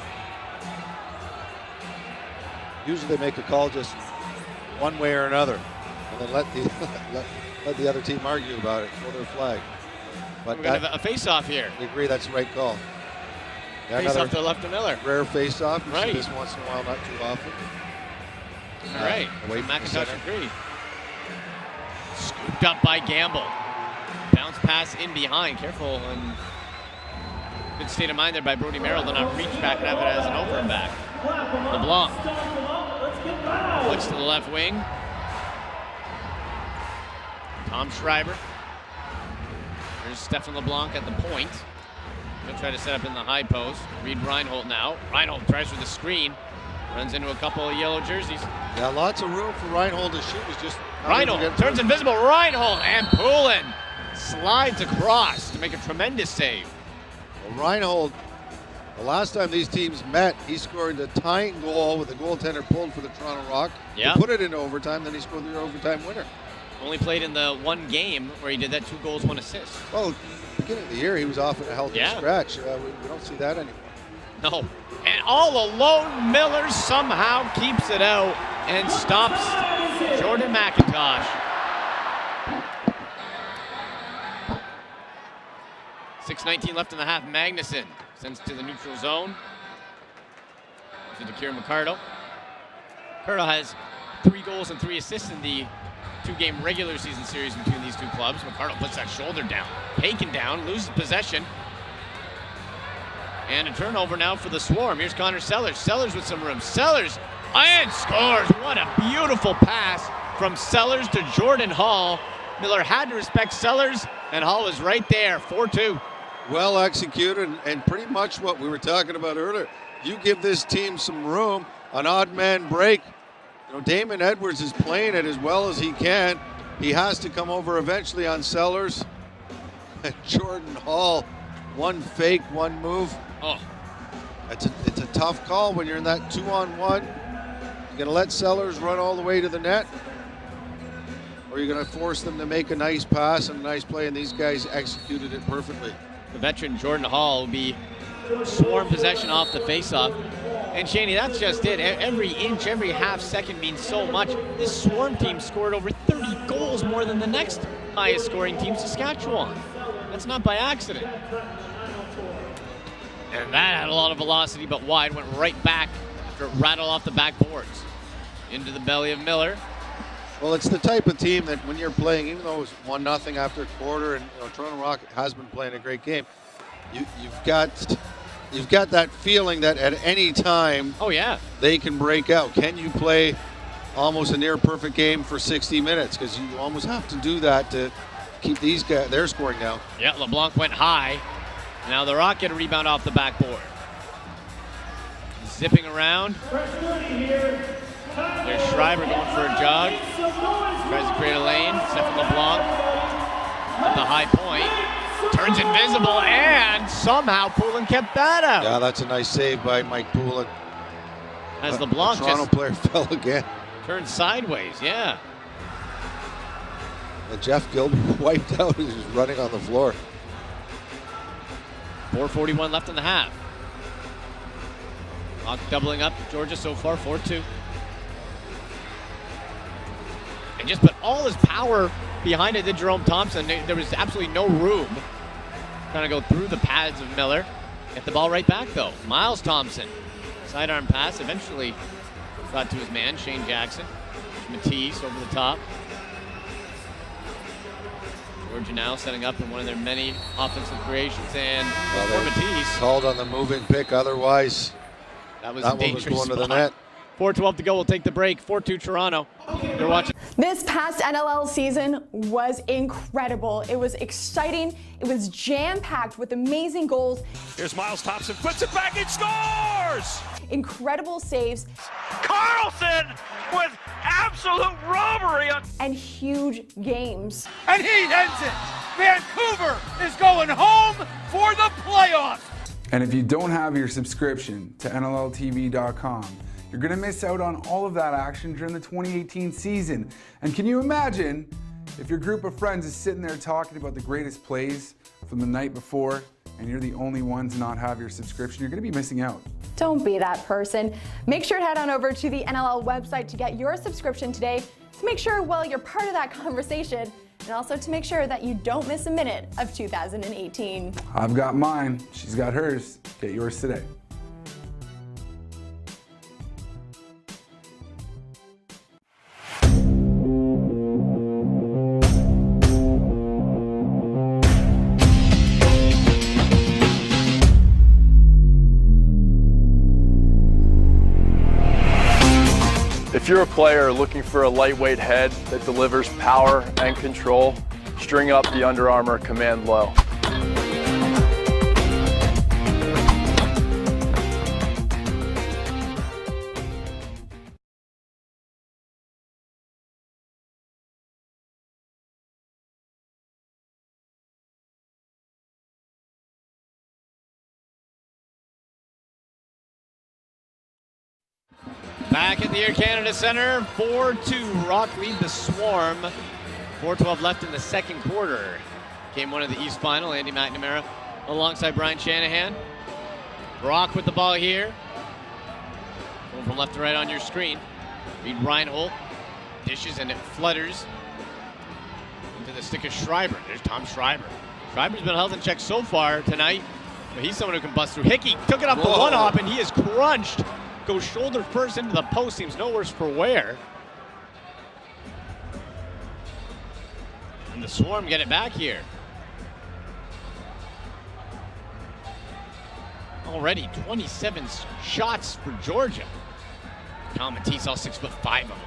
Usually they make a call just one way or another, and then let the other team argue about it for their flag. But
we're going to have a face-off here.
We agree that's the right call. Yeah,
face-off to left of Miller.
Rare face-off. You
right.
see this once in a while, not too often.
All right.
Away from
McIntosh agree. Scooped up by Gamble. Bounce pass in behind. Careful and good state of mind there by Brody Merrill to not reach back and have it as an over and back. LeBlanc looks to the left wing. Tom Schreiber. There's Stefan LeBlanc at the point. He'll try to set up in the high post. Reed Reinhold now. Reinhold tries for the screen. Runs into a couple of yellow jerseys.
Yeah, lots of room for Reinhold to shoot. It's just
Reinhold turns invisible. Reinhold and Poulin slides across to make a tremendous save.
Well, Reinhold, the last time these teams met, he scored a tying goal with the goaltender pulled for the Toronto Rock.
Yeah.
He put it into overtime, then he scored the overtime winner.
Only played in the one game where he did that, 2 goals, 1 assist.
Well, beginning of the year, he was off in a healthy scratch. We don't see that anymore.
No. And all alone, Miller somehow keeps it out and stops Jordan McIntosh. 6:19 left in the half. Magnuson sends to the neutral zone. To Kieran McCardle. McCardle has 3 goals and 3 assists in the 2-game regular season series between these 2 clubs. McCardle puts that shoulder down. Pakin down, loses possession. And a turnover now for the Swarm. Here's Connor Sellers. Sellers with some room. Sellers and scores. What a beautiful pass from Sellers to Jordan Hall. Miller had to respect Sellers, and Hall was right there. 4-2.
Well executed, and pretty much what we were talking about earlier. You give this team some room, an odd man break. You know, Damon Edwards is playing it as well as he can. He has to come over eventually on Sellers. And Jordan Hall, one fake, one move.
Oh,
it's a tough call when you're in that 2-on-1. You're gonna let Sellers run all the way to the net, or you're gonna force them to make a nice pass and a nice play, and these guys executed it perfectly.
The veteran Jordan Hall will be Swarm possession off the faceoff. And Shaney, that's just it. Every inch, every half second means so much. This Swarm team scored over 30 goals more than the next highest scoring team, Saskatchewan. That's not by accident. And that had a lot of velocity, but wide, went right back after it rattled off the backboards. Into the belly of Miller.
Well, it's the type of team that when you're playing, even though it was 1-0 after a quarter, and Toronto Rock has been playing a great game, you've got that feeling that at any time, they can break out. Can you play almost a near perfect game for 60 minutes? Because you almost have to do that to keep these guys, they're scoring now.
Yeah, LeBlanc went high. Now the Rock get a rebound off the backboard. Zipping around. There's Schreiber going for a jog. Tries to create a lane. Stefan LeBlanc at the high point. Turns invisible, and somehow Poulin kept that out.
Yeah, that's a nice save by Mike Poulin.
As LeBlanc
Toronto player fell again.
Turned sideways, yeah.
And Jeff Gilbert wiped out as he was running on the floor.
4:41 left in the half. Rock doubling up Georgia so far, 4-2. And just put all his power behind it, did Jerome Thompson. There was absolutely no room. Trying to go through the pads of Miller. Get the ball right back, though. Miles Thompson. Sidearm pass, eventually got to his man, Shane Jackson. Matisse over the top. Georgia now setting up in one of their many offensive creations, and Matisse.
Called on the moving pick, otherwise
that was
that
a
one
dangerous
was going to the
spot.
net.
4:12 to go, we'll take the break. 4-2 Toronto. You're watching.
This past NLL season was incredible. It was exciting. It was jam-packed with amazing goals.
Here's Miles Thompson, puts it back and scores!
Incredible saves.
Carlson with absolute robbery on.
And huge games.
And he ends it. Vancouver is going home for the playoffs.
And if you don't have your subscription to NLLTV.com, you're going to miss out on all of that action during the 2018 season. And can you imagine if your group of friends is sitting there talking about the greatest plays from the night before and you're the only one to not have your subscription? You're going to be missing out.
Don't be that person. Make sure to head on over to the NLL website to get your subscription today to make sure, well, you're part of that conversation and also to make sure that you don't miss a minute of 2018.
I've got mine. She's got hers. Get yours today.
If you're a player looking for a lightweight head that delivers power and control, string up the Under Armour Command Low.
Back at the Air Canada Centre, 4-2. Rock lead the Swarm. 4:12 left in the second quarter. Game one of the East Final. Andy McNamara alongside Brian Shanahan. Rock with the ball here. Going from left to right on your screen. Reed Reinhold dishes and it flutters into the stick of Schreiber. There's Tom Schreiber. Schreiber's been held in check so far tonight, but he's someone who can bust through. Hickey took it off the one-hop and he is crunched. Goes shoulder first into the post, seems no worse for wear. And the Swarm get it back here. Already 27 shots for Georgia. Cal Matisse, all 6'5" of them.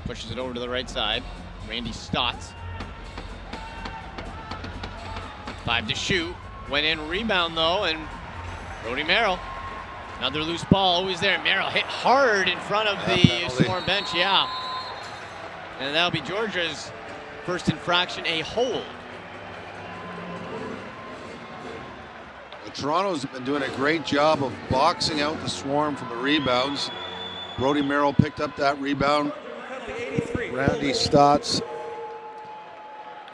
Pushes it over to the right side. Randy Stotts. 5 to shoot. Went in, rebound though, and Brody Merrill. Another loose ball, always there. Merrill hit hard in front of the Swarm bench, yeah. And that'll be Georgia's first infraction, a hold.
Toronto's been doing a great job of boxing out the Swarm from the rebounds. Brody Merrill picked up that rebound.
Randy Stotts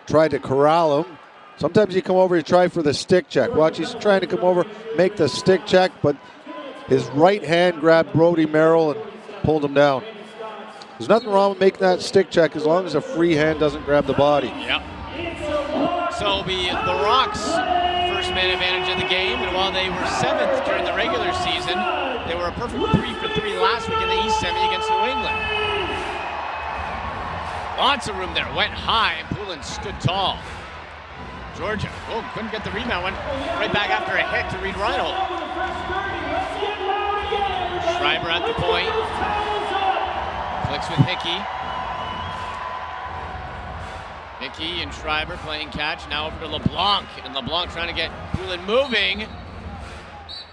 tried to corral him. Sometimes you come over to try for the stick check. Watch, he's trying to come over, make the stick check, but his right hand grabbed Brody Merrill and pulled him down. There's nothing wrong with making that stick check as long as a free hand doesn't grab the body.
Yep. So it'll be the Rocks' first man advantage of the game, and while they were 7th during the regular season, they were a perfect 3 for 3 last week in the East Semi against New England. Lots of room there, went high, and Poulin stood tall. Georgia, couldn't get the rebound, went right back after a hit to Reed Reinhold. Schreiber at the point. Flicks with Hickey. Hickey and Schreiber playing catch. Now over to LeBlanc. And LeBlanc trying to get Poulin moving.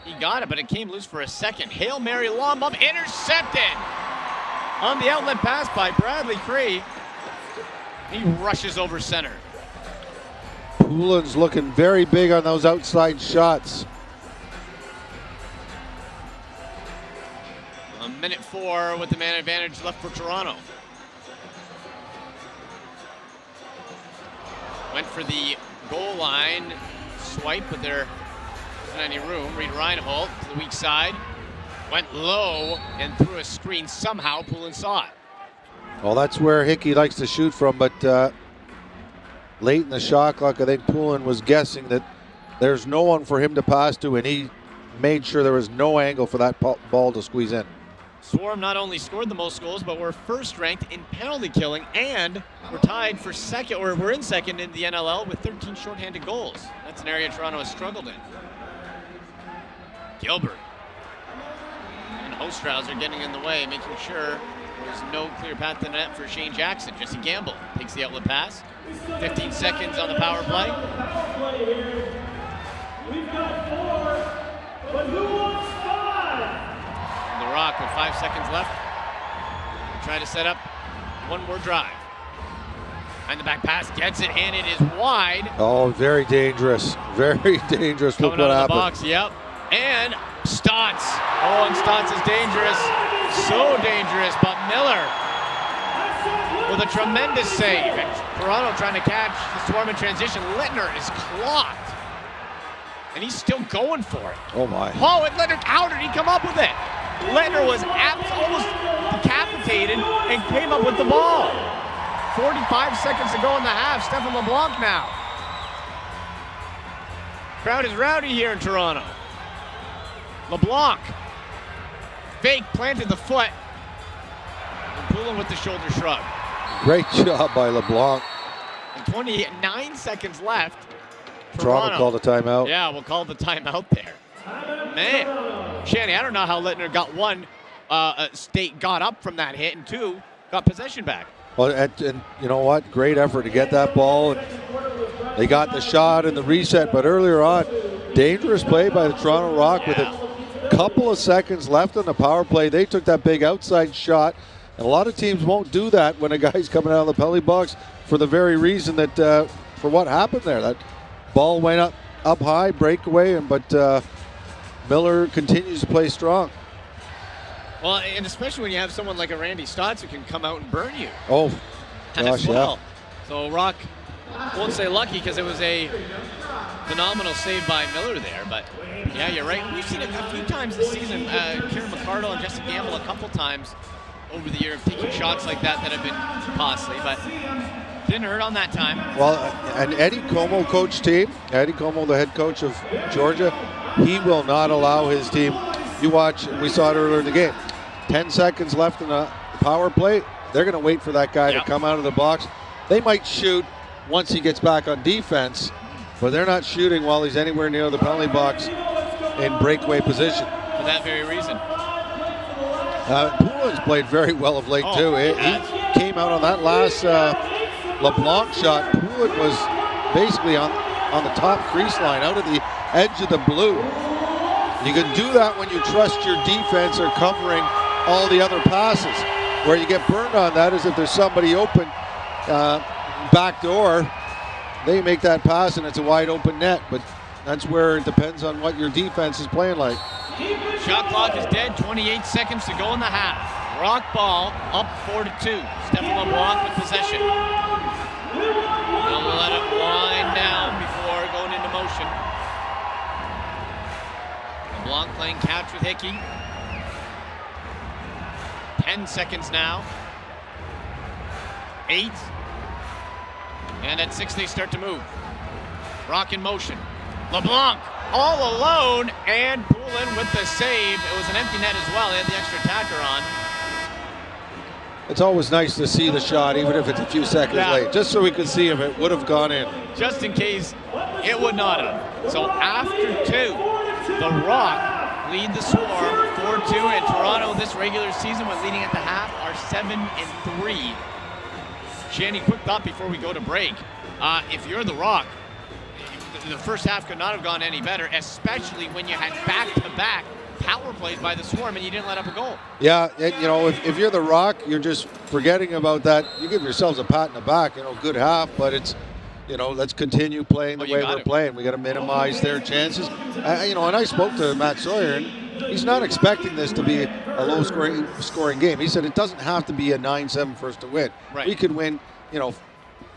He got it, but it came loose for a second. Hail Mary long bump intercepted. On the outlet pass by Bradley Cree. He rushes over center.
Poulin's looking very big on those outside shots.
minute 4 with the man advantage left for Toronto. Went for the goal line swipe, but there isn't any room. Reed Reinhold to the weak side. Went low and threw a screen. Somehow Poulin saw it.
Well, that's where Hickey likes to shoot from, but late in the shot clock, I think Poulin was guessing that there's no one for him to pass to, and he made sure there was no angle for that ball to squeeze in.
Swarm not only scored the most goals, but we're first ranked in penalty killing, and we're tied for second, or we're in second in the NLL with 13 shorthanded goals. That's an area Toronto has struggled in. Gilbert and Ostrowser getting in the way, making sure there's no clear path to the net for Shane Jackson. Jesse Gamble takes the outlet pass. 15 seconds on the power play.
We've got 4, but who wants 5?
The Rock with 5 seconds left. Try to set up one more drive. And the back pass gets it, and it is wide.
Oh, very dangerous. Very dangerous. Look
Coming
what
out of the
happened.
box, yep. And Stotts. Oh, and Stotts is dangerous. So dangerous, but Miller with a tremendous save. And Toronto trying to catch the Swarm in transition. Littner is clocked. And he's still going for it.
Oh, my.
Oh, and Littner, how did he come up with it? Littner was almost decapitated and came up with the ball. 45 seconds to go in the half. Stefan LeBlanc now. Crowd is rowdy here in Toronto. LeBlanc. Fake, planted the foot. And Poulin with the shoulder shrug.
Great job by LeBlanc.
And 29 seconds left.
Toronto called a timeout.
Yeah, we'll call the timeout there. Man, Shanny, I don't know how Littner got one, State got up from that hit, and 2, got possession back.
Well, and you know what? Great effort to get that ball. And they got the shot and the reset, but earlier on, dangerous play by the Toronto Rock with a couple of seconds left on the power play. They took that big outside shot, and a lot of teams won't do that when a guy's coming out of the penalty box for the very reason that for what happened there. That ball went up high, breakaway, but Miller continues to play strong.
Well, and especially when you have someone like a Randy Stotts who can come out and burn you.
Oh,
as
gosh,
well. So Rock, won't say lucky because it was a phenomenal save by Miller there, but yeah, you're right. We've seen it a few times this season. Kieran McCardle and Jesse Gamble a couple times over the year of taking shots like that have been costly, but didn't hurt on that time.
Well, and Eddie Como coach team, Eddie Como, the head coach of Georgia, he will not allow his team. You watch, we saw it earlier in the game. 10 seconds left in the power play. They're going to wait for that guy to come out of the box. They might shoot once he gets back on defense, but they're not shooting while he's anywhere near the penalty box in breakaway position.
For that very reason.
Poulin's played very well of late, too. He came out on that last LeBlanc shot. Poulin was basically on the top crease line, out of the edge of the blue. You can do that when you trust your defense are covering all the other passes. Where you get burned on that is if there's somebody open back door, they make that pass and it's a wide open net. But that's where it depends on what your defense is playing like.
Shot clock is dead, 28 seconds to go in the half. Rock ball up 4-2. Stefan LeBlanc with possession. They'll let it wind down before going into motion. LeBlanc playing catch with Hickey. 10 seconds now. 8. And at 6 they start to move. Rock in motion. LeBlanc all alone, and Poulin with the save. It was an empty net as well. They had the extra attacker on.
It's always nice to see the shot, even if it's a few seconds late, just so we could see if it would have gone in.
Just in case it would not have. So after 2, the Rock lead the Swarm 4-2, and Toronto this regular season when leading at the half are 7-3. Shanny, quick thought before we go to break. If you're the Rock, the first half could not have gone any better, especially when you had back-to-back power plays by the Swarm and you didn't let up a goal.
Yeah, and, you know, if you're the Rock, you're just forgetting about that. You give yourselves a pat in the back, you know, good half, but it's, you know, let's continue playing the way we're playing. We got to minimize their chances. You know, and I spoke to Matt Sawyer, and he's not expecting this to be
a low-scoring game. He said it doesn't have to be a 9-7 for us to win.
Right.
We could win,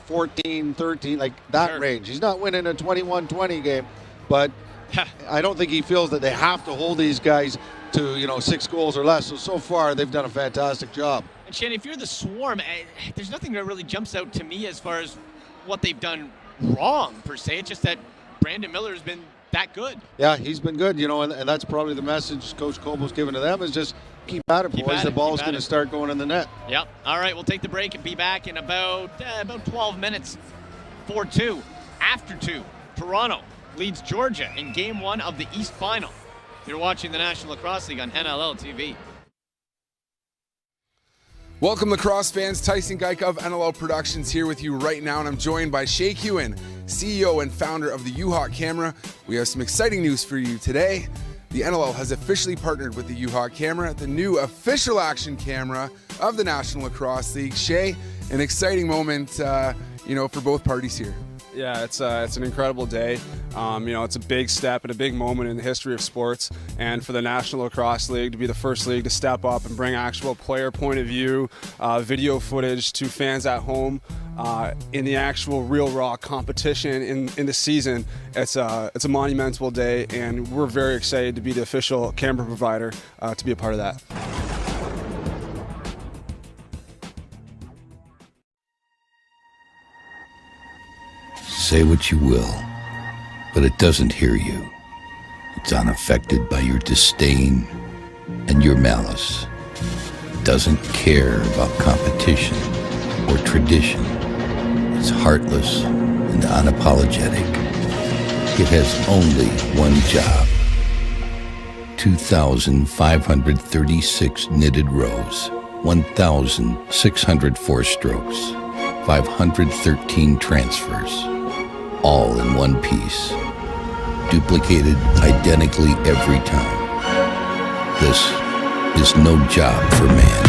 14, 13, like that range. He's not winning a 21-20 game, but I don't think he feels that they have to hold these guys to 6 goals or less. So far they've done a fantastic job.
And Shannon, if you're the Swarm, there's nothing that really jumps out to me as far as what they've done wrong per se. It's just that Brandon Miller has been that good.
Yeah, he's been good, and that's probably the message Coach Cobo's given to them is just keep at it, boys. The ball's going to start going in the net.
Yep. All right, we'll take the break and be back in about 12 minutes. 4-2. After 2, Toronto leads Georgia in Game 1 of the East Final. You're watching the National Lacrosse League on NLL TV.
Welcome, lacrosse fans. Tyson Geik of NLL Productions here with you right now, and I'm joined by Shea Hewen, CEO and founder of the U-Hawk Camera. We have some exciting news for you today. The NLL has officially partnered with the U-Hawk Camera, the new official action camera of the National Lacrosse League. Shea, an exciting moment, for both parties here.
Yeah, it's an incredible day. It's a big step and a big moment in the history of sports, and for the National Lacrosse League to be the first league to step up and bring actual player point of view, video footage to fans at home in the actual real raw competition in the season. It's a monumental day, and we're very excited to be the official camera provider to be a part of that.
Say what you will, but it doesn't hear you. It's unaffected by your disdain and your malice. It doesn't care about competition or tradition. It's heartless and unapologetic. It has only one job. 2,536 knitted rows, 1,604 strokes, 513 transfers. All in one piece, duplicated identically every time. This is no job for man.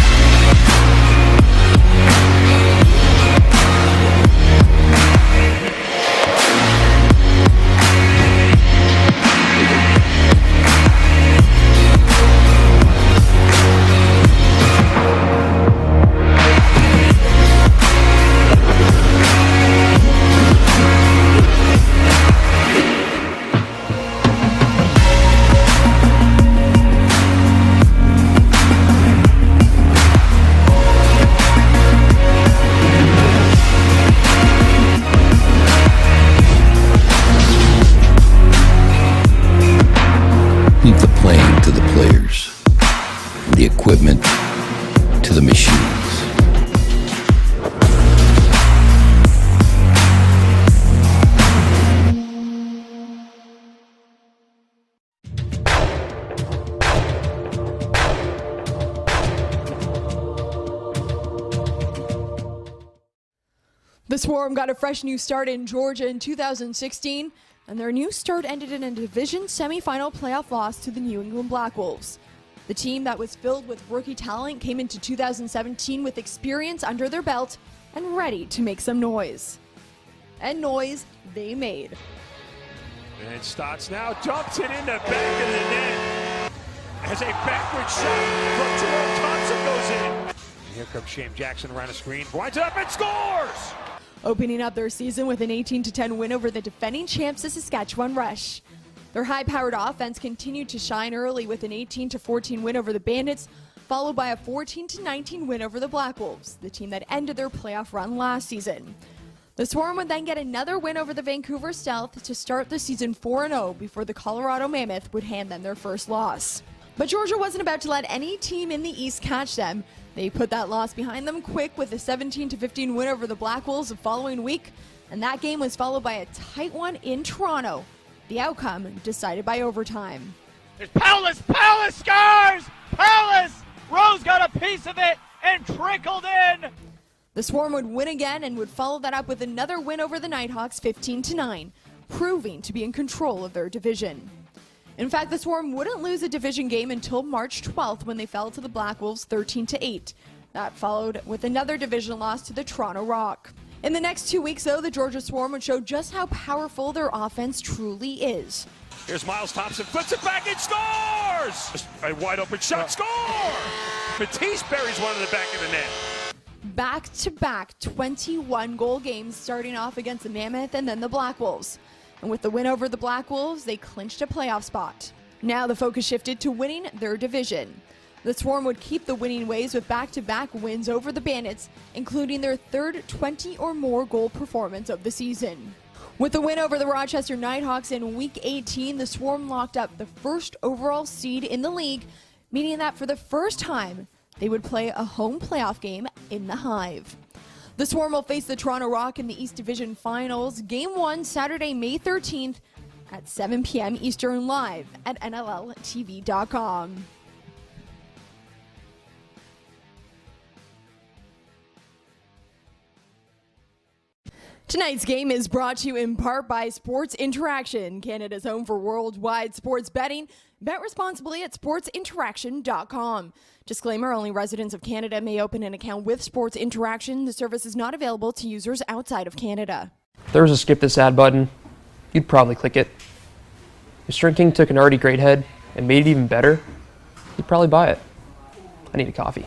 Leave the playing to the players, the equipment to the machines.
The Swarm got a fresh new start in Georgia in 2016, and their new start ended in a division semifinal playoff loss to the New England Black Wolves. The team that was filled with rookie talent came into 2017 with experience under their belt and ready to make some noise. And noise they made.
And Stotts now dumps it in the back of the net as a backward shot from Jerome Thompson goes in. And here comes Shane Jackson around the screen, winds up and scores!
Opening up their season with an 18-10 win over the defending champs, the Saskatchewan Rush. Their high-powered offense continued to shine early with an 18-14 win over the Bandits, followed by a 14-19 win over the Black Wolves, the team that ended their playoff run last season. The Swarm would then get another win over the Vancouver Stealth to start the season 4-0 before the Colorado Mammoth would hand them their first loss. But Georgia wasn't about to let any team in the East catch them. They put that loss behind them quick with a 17-15 win over the Black Wolves the following week, and that game was followed by a tight one in Toronto. The outcome decided by overtime.
There's Palace scores! Palace! Rose got a piece of it and trickled in!
The Swarm would win again and would follow that up with another win over the Nighthawks 15-9, proving to be in control of their division. In fact, the Swarm wouldn't lose a division game until March 12th when they fell to the Black Wolves 13-8. That followed with another division loss to the Toronto Rock. In the next 2 weeks, though, the Georgia Swarm would show just how powerful their offense truly is.
Here's Miles Thompson, puts it back and scores! scores! A wide open shot, score! Matisse buries one in the back of the net.
Back-to-back 21-goal games starting off against the Mammoth and then the Black Wolves. And with the win over the Black Wolves, they clinched a playoff spot. Now the focus shifted to winning their division. The Swarm would keep the winning ways with back-to-back wins over the Bandits, including their third 20 or more goal performance of the season. With the win over the Rochester Nighthawks in Week 18, the Swarm locked up the first overall seed in the league, meaning that for the first time, they would play a home playoff game in the Hive. The Swarm will face the Toronto Rock in the East Division Finals, Game 1 Saturday, May 13th at 7 p.m. Eastern, live at NLLTV.com. Tonight's game is brought to you in part by Sports Interaction, Canada's home for worldwide sports betting. Bet responsibly at sportsinteraction.com. Disclaimer, only residents of Canada may open an account with Sports Interaction. The service is not available to users outside of Canada.
If there was a skip this ad button, you'd probably click it. If String King took an already great head and made it even better, you'd probably buy it. I need a coffee.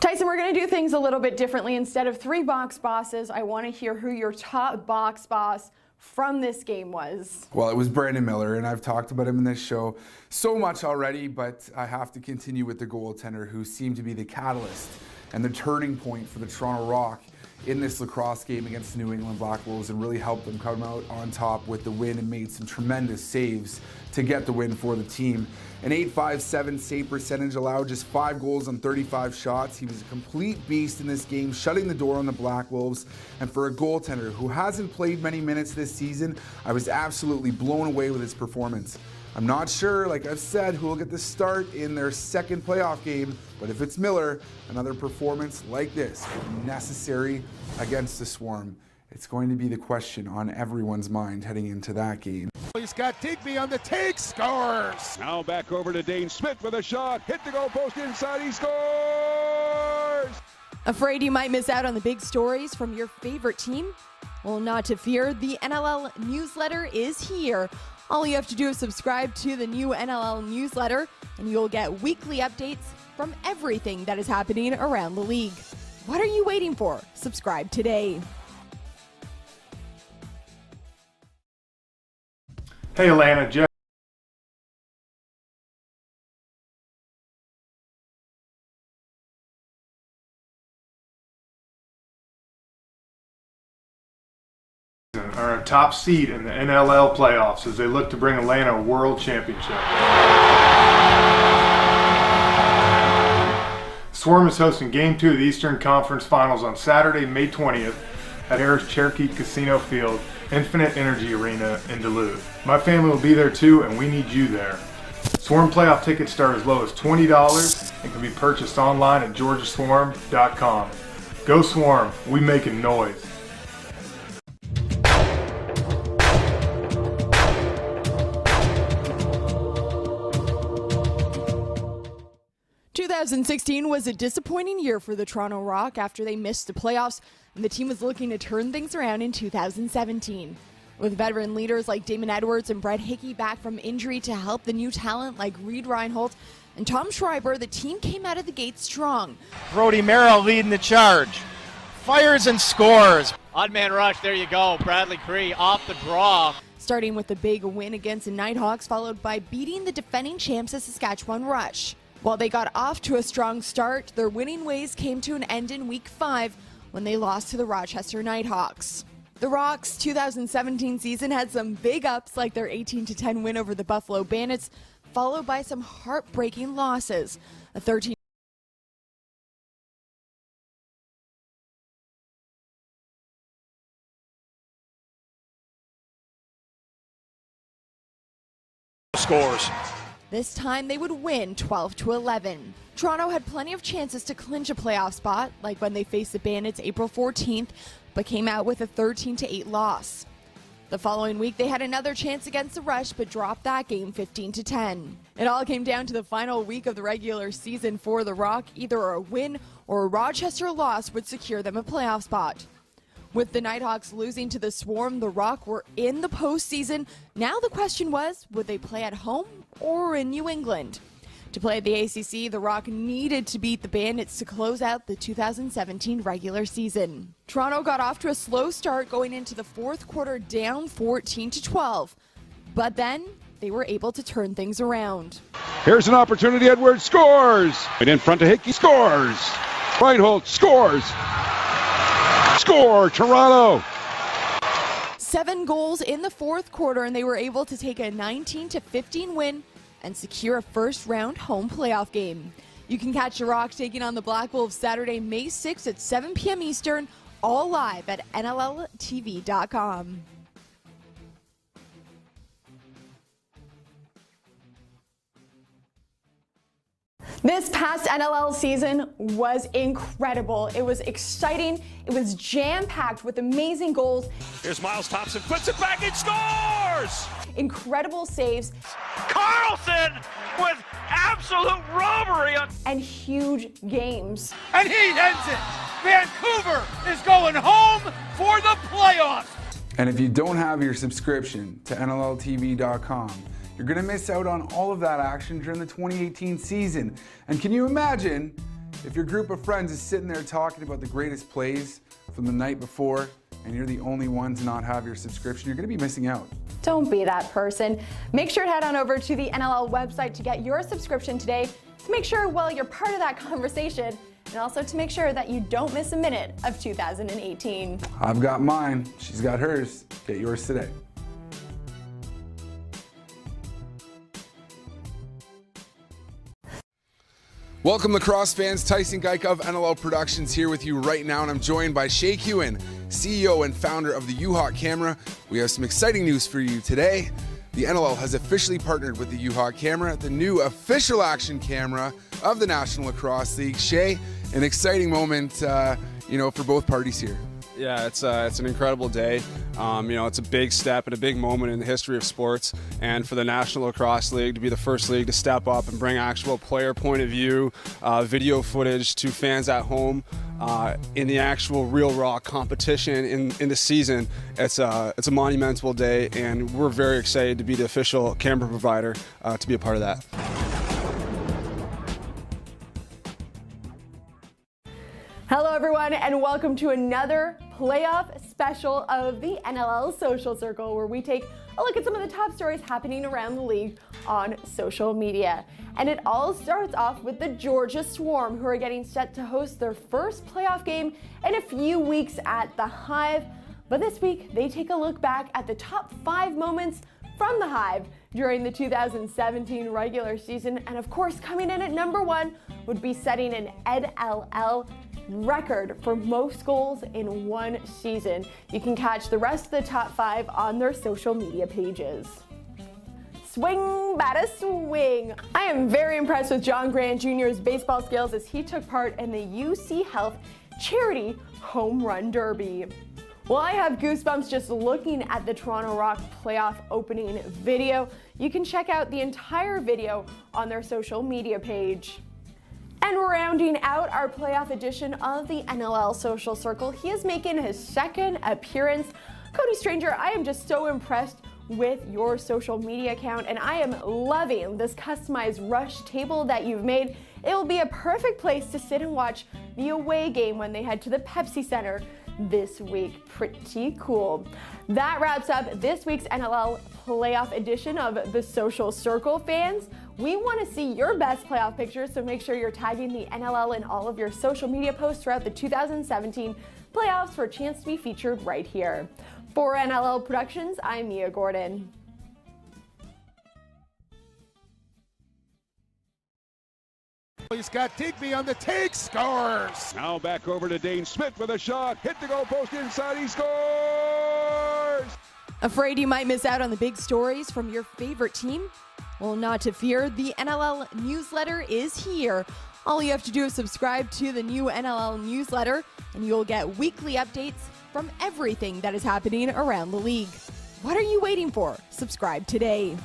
Tyson, we're going to do things a little bit differently. Instead of 3 box bosses, I want to hear who your top box boss from this game was.
Well, it was Brandon Miller, and I've talked about him in this show so much already, but I have to continue with the goaltender who seemed to be the catalyst and the turning point for the Toronto Rock in this lacrosse game against the New England Black Wolves, and really helped them come out on top with the win and made some tremendous saves to get the win for the team. An .857 save percentage, allowed just 5 goals on 35 shots. He was a complete beast in this game, shutting the door on the Black Wolves. And for a goaltender who hasn't played many minutes this season, I was absolutely blown away with his performance. I'm not sure, like I've said, who will get the start in their second playoff game, but if it's Miller, another performance like this will be necessary against the Swarm. It's going to be the question on everyone's mind heading into that game.
He's got Digby on the take, scores! Now back over to Dane Smith with a shot, hit the goal post inside, he scores!
Afraid you might miss out on the big stories from your favorite team? Well, not to fear, the NLL newsletter is here. All you have to do is subscribe to the new NLL newsletter, and you'll get weekly updates from everything that is happening around the league. What are you waiting for? Subscribe today.
Hey, Atlanta, Jeff. Are a top seed in the NLL playoffs as they look to bring Atlanta a world championship. Swarm is hosting Game 2 of the Eastern Conference Finals on Saturday, May 20th at Harris Cherokee Casino Field, Infinite Energy Arena in Duluth. My family will be there too, and we need you there. Swarm playoff tickets start as low as $20 and can be purchased online at georgiaswarm.com. Go Swarm, we making noise.
2016 was a disappointing year for the Toronto Rock after they missed the playoffs, and the team was looking to turn things around in 2017. With veteran leaders like Damon Edwards and Brett Hickey back from injury to help the new talent like Reed Reinholdt and Tom Schreiber, the team came out of the gate strong.
Brody Merrill leading the charge. Fires and scores.
Odd man rush, there you go. Bradley Cree off the draw.
Starting with a big win against the Nighthawks, followed by beating the defending champs, the Saskatchewan Rush. While they got off to a strong start, their winning ways came to an end in Week 5 when they lost to the Rochester Nighthawks. The Rock's 2017 season had some big ups like their 18-10 win over the Buffalo Bandits, followed by some heartbreaking losses. A 13
scores.
This time they would win 12-11. Toronto had plenty of chances to clinch a playoff spot, like when they faced the Bandits April 14th, but came out with a 13-8 loss. The following week they had another chance against the Rush, but dropped that game 15-10. It all came down to the final week of the regular season for the Rock. Either a win or a Rochester loss would secure them a playoff spot. With the Nighthawks losing to the Swarm, the Rock were in the postseason. Now the question was, would they play at home or in New England? To play at the ACC, the Rock needed to beat the Bandits to close out the 2017 regular season. Toronto got off to a slow start going into the fourth quarter, down 14-12. But then they were able to turn things around.
Here's an opportunity. Edwards scores. And in front to Hickey, scores. Reinholdt scores. Score, Toronto.
7 goals in the fourth quarter, and they were able to take a 19-15 win and secure a first-round home playoff game. You can catch the Rock taking on the Black Wolves Saturday, May 6th at 7 p.m. Eastern, all live at NLLTV.com.
This past NLL season was incredible. It was exciting. It was jam-packed with amazing goals.
Here's Miles Thompson, puts it back and scores!
Incredible saves.
Carlson with absolute robbery on.
And huge games.
And he ends it. Vancouver is going home for the playoffs.
And if you don't have your subscription to NLLTV.com, you're going to miss out on all of that action during the 2018 season. And can you imagine if your group of friends is sitting there talking about the greatest plays from the night before and you're the only one to not have your subscription? You're going to be missing out.
Don't be that person. Make sure to head on over to the NLL website to get your subscription today to make sure, well, you're part of that conversation and also to make sure that you don't miss a minute of 2018.
I've got mine. She's got hers. Get yours today. Welcome lacrosse fans, Tyson Geik of NLL Productions here with you right now, and I'm joined by Shay Hewen, CEO and founder of the U-Hawk Camera. We have some exciting news for you today. The NLL has officially partnered with the U-Hawk Camera, the new official action camera of the National Lacrosse League. Shay, an exciting moment, for both parties here.
Yeah, it's an incredible day. It's a big step and a big moment in the history of sports, and for the National Lacrosse League to be the first league to step up and bring actual player point of view, video footage to fans at home in the actual real raw competition in the season. It's a monumental day, and we're very excited to be the official camera provider to be a part of that.
Hello everyone, and welcome to another playoff special of the NLL Social Circle, where we take a look at some of the top stories happening around the league on social media. And it all starts off with the Georgia Swarm, who are getting set to host their first playoff game in a few weeks at the Hive. But this week, they take a look back at the top 5 moments from the Hive during the 2017 regular season. And of course, coming in at number 1 would be setting an NLL record for most goals in one season. You can catch the rest of the top 5 on their social media pages. Swing, batta swing. I am very impressed with John Grant Jr.'s baseball skills as he took part in the UC Health Charity Home Run Derby. Well, I have goosebumps just looking at the Toronto Rock playoff opening video. You can check out the entire video on their social media page. And rounding out our playoff edition of the NLL Social Circle, he is making his second appearance. Cody Stranger, I am just so impressed with your social media account, and I am loving this customized rush table that you've made. It will be a perfect place to sit and watch the away game when they head to the Pepsi Center this week. Pretty cool. That wraps up this week's NLL playoff edition of the Social Circle. Fans, we want to see your best playoff pictures, so make sure you're tagging the NLL in all of your social media posts throughout the 2017 playoffs for a chance to be featured right here. For NLL Productions, I'm Mia Gordon.
He's got Digby on the take, scores! Now back over to Dane Smith with a shot, hit the goal post inside, he scores!
Afraid you might miss out on the big stories from your favorite team? Well, not to fear, the NLL newsletter is here. All you have to do is subscribe to the new NLL newsletter, and you'll get weekly updates from everything that is happening around the league. What are you waiting for? Subscribe today.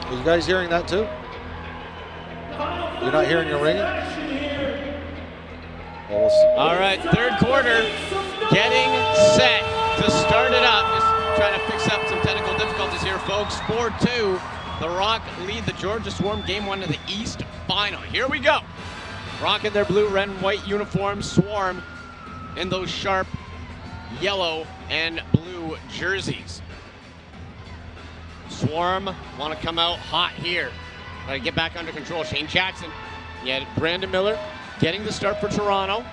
You guys hearing that too? You're not hearing the ringing?
All right, third quarter, getting set to start it up. Just trying to fix up some technical difficulties here, folks. 4-2, the Rock lead the Georgia Swarm, game 1 of the East Final. Here we go. Rock in their blue, red, and white uniforms, Swarm in those sharp yellow and blue jerseys. Swarm want to come out hot here. Got to get back under control. Shane Jackson, yeah, Brandon Miller getting the start for Toronto.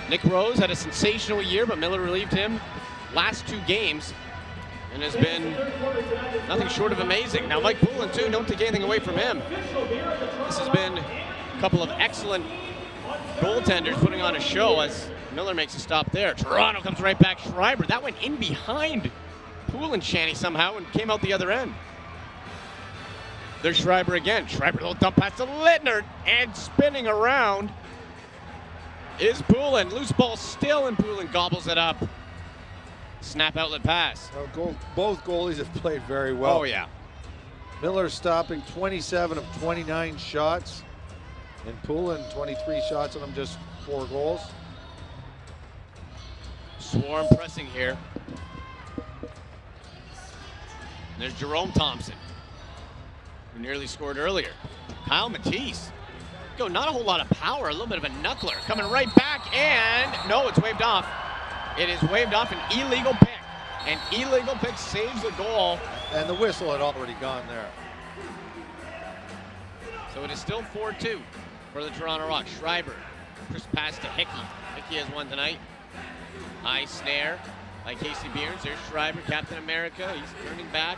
Nick Rose had a sensational year, but Miller relieved him last 2 games and has been nothing short of amazing. Now Mike Poulin too, don't take anything away from him. This has been a couple of excellent goaltenders putting on a show as Miller makes a stop there. Toronto comes right back. Schreiber, that went in behind Poulin Shanny somehow and came out the other end. There's Schreiber again. Schreiber, little dump pass to Littner, and spinning around is Poulin. Loose ball still, and Poulin gobbles it up. Snap outlet pass.
Both goalies have played very well.
Oh, yeah.
Miller stopping 27 of 29 shots, and Poulin 23 shots on them, just 4 goals.
Swarm pressing here. There's Jerome Thompson, who nearly scored earlier. Kyle Matisse. Go, not a whole lot of power, a little bit of a knuckler. Coming right back, and no, it's waved off. It is waved off, an illegal pick. An illegal pick saves the goal.
And the whistle had already gone there.
So it is still 4-2 for the Toronto Rock. Schreiber, crisp pass to Hickey. Hickey has one tonight. High snare by Casey Beers. There's Schreiber, Captain America. He's turning back.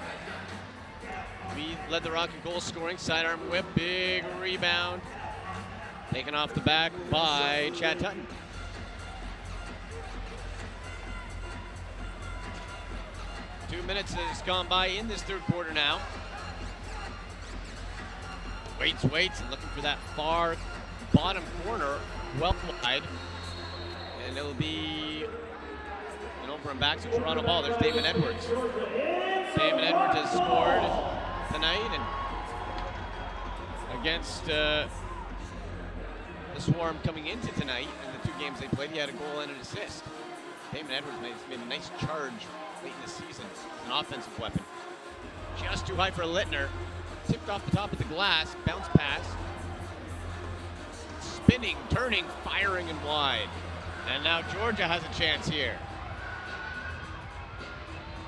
We led the Rock in goal scoring. Sidearm whip, big rebound. Taken off the back by Chad Tutton. Two minutes has gone by in this third quarter now. Waits, and looking for that far bottom corner, well wide. And it'll be an over and back to Toronto ball. There's Damon Edwards. Damon Edwards has scored tonight, and against the Swarm coming into tonight, in the 2 games they played, he had a goal and an assist. Damon Edwards made a nice charge late in the season. An offensive weapon. Just too high for Littner. Tipped off the top of the glass, bounce pass. Spinning, turning, firing, and wide. And now Georgia has a chance here.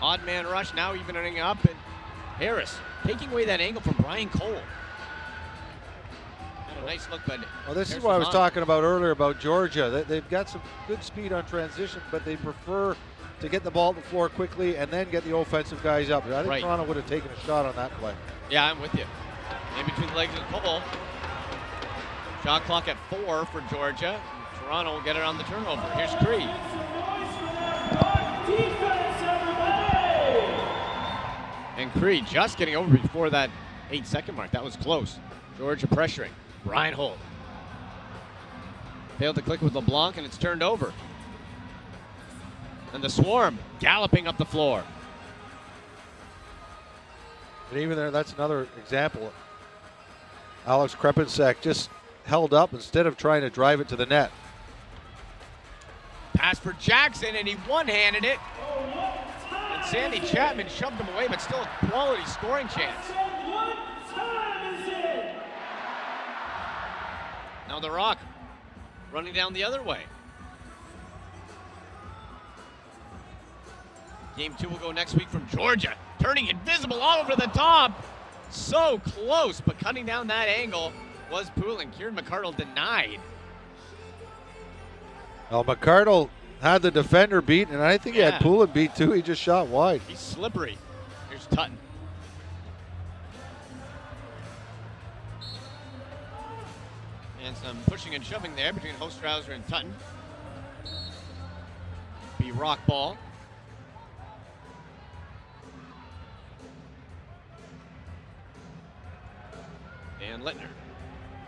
Odd man rush, now evening up, and Harris taking away that angle from Brian Cole. Had a nice look, but
well, this
Harris
is what I was
on.
talking about earlier about Georgia. They've got some good speed on transition, but they prefer to get the ball to the floor quickly and then get the offensive guys up. I think Toronto would have taken a shot on that play.
Yeah, I'm with you. In between the legs of Cole. Shot clock at 4 for Georgia. Toronto will get it on the turnover. Here's Cree. And Cree just getting over before that 8-second mark. That was close. Georgia pressuring. Reinhold. Failed to click with LeBlanc, and it's turned over. And the Swarm galloping up the floor.
And even there, that's another example. Alex Krepinsak just held up instead of trying to drive it to the net.
Pass for Jackson, and he one-handed it. And Sandy Chapman shoved him away, but still a quality scoring chance. Now the Rock running down the other way. Game 2 will go next week from Georgia. Turning invisible all over the top. So close, but cutting down that angle was Poulin. Kieran McCardle denied.
Well, McCardle had the defender beat, and I think he had Poulin beat too. He just shot wide.
He's slippery. Here's Tutton. And some pushing and shoving there between Hostrauser and Tutton. Be rock ball. And Littner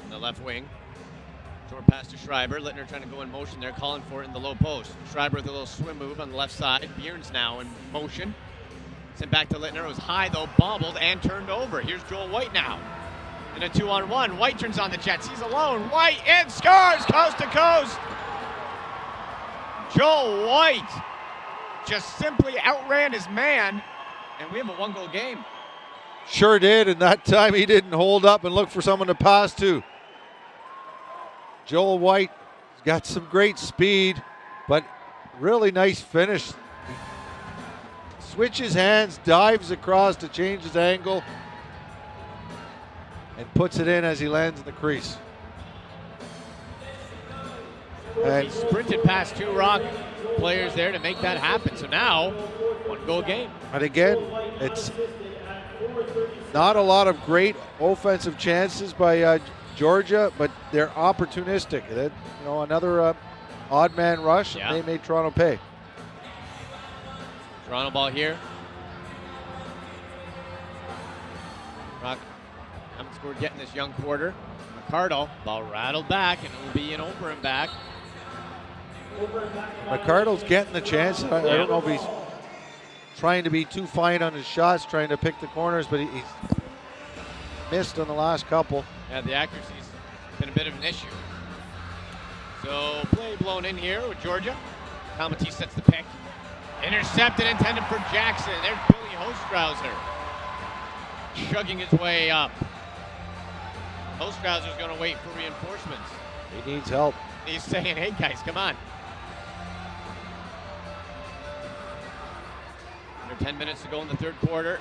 in the left wing. Short pass to Schreiber. Littner trying to go in motion there, calling for it in the low post. Schreiber with a little swim move on the left side. Bjorn's now in motion. Sent back to Littner. It was high though, bobbled and turned over. Here's Joel White now. In a 2-on-1. White turns on the Jets. He's alone. White and scores coast to coast. Joel White just simply outran his man, and we have a 1-goal game.
Sure did, and that time he didn't hold up and look for someone to pass to. Joel White has got some great speed, but really nice finish. Switches hands, dives across to change his angle, and puts it in as he lands in the crease.
And he sprinted past 2 Rock players there to make that happen. So now, 1-goal game.
And again, it's not a lot of great offensive chances by Georgia, but they're opportunistic. Another odd man rush, and they made Toronto pay.
Toronto ball here. Rock haven't scored yet in this young quarter. McCardle, ball rattled back, and it will be an over and back.
McCardle's getting the chance. I don't know if he's trying to be too fine on his shots, trying to pick the corners, but he's missed on the last couple.
Yeah, the accuracy's been a bit of an issue. So play blown in here with Georgia. Comity sets the pick. Intercepted, intended for Jackson. There's Billy Hostrauser chugging his way up. Hostrauser's going to wait for reinforcements.
He needs help.
He's saying, hey guys, come on. Under 10 minutes to go in the third quarter.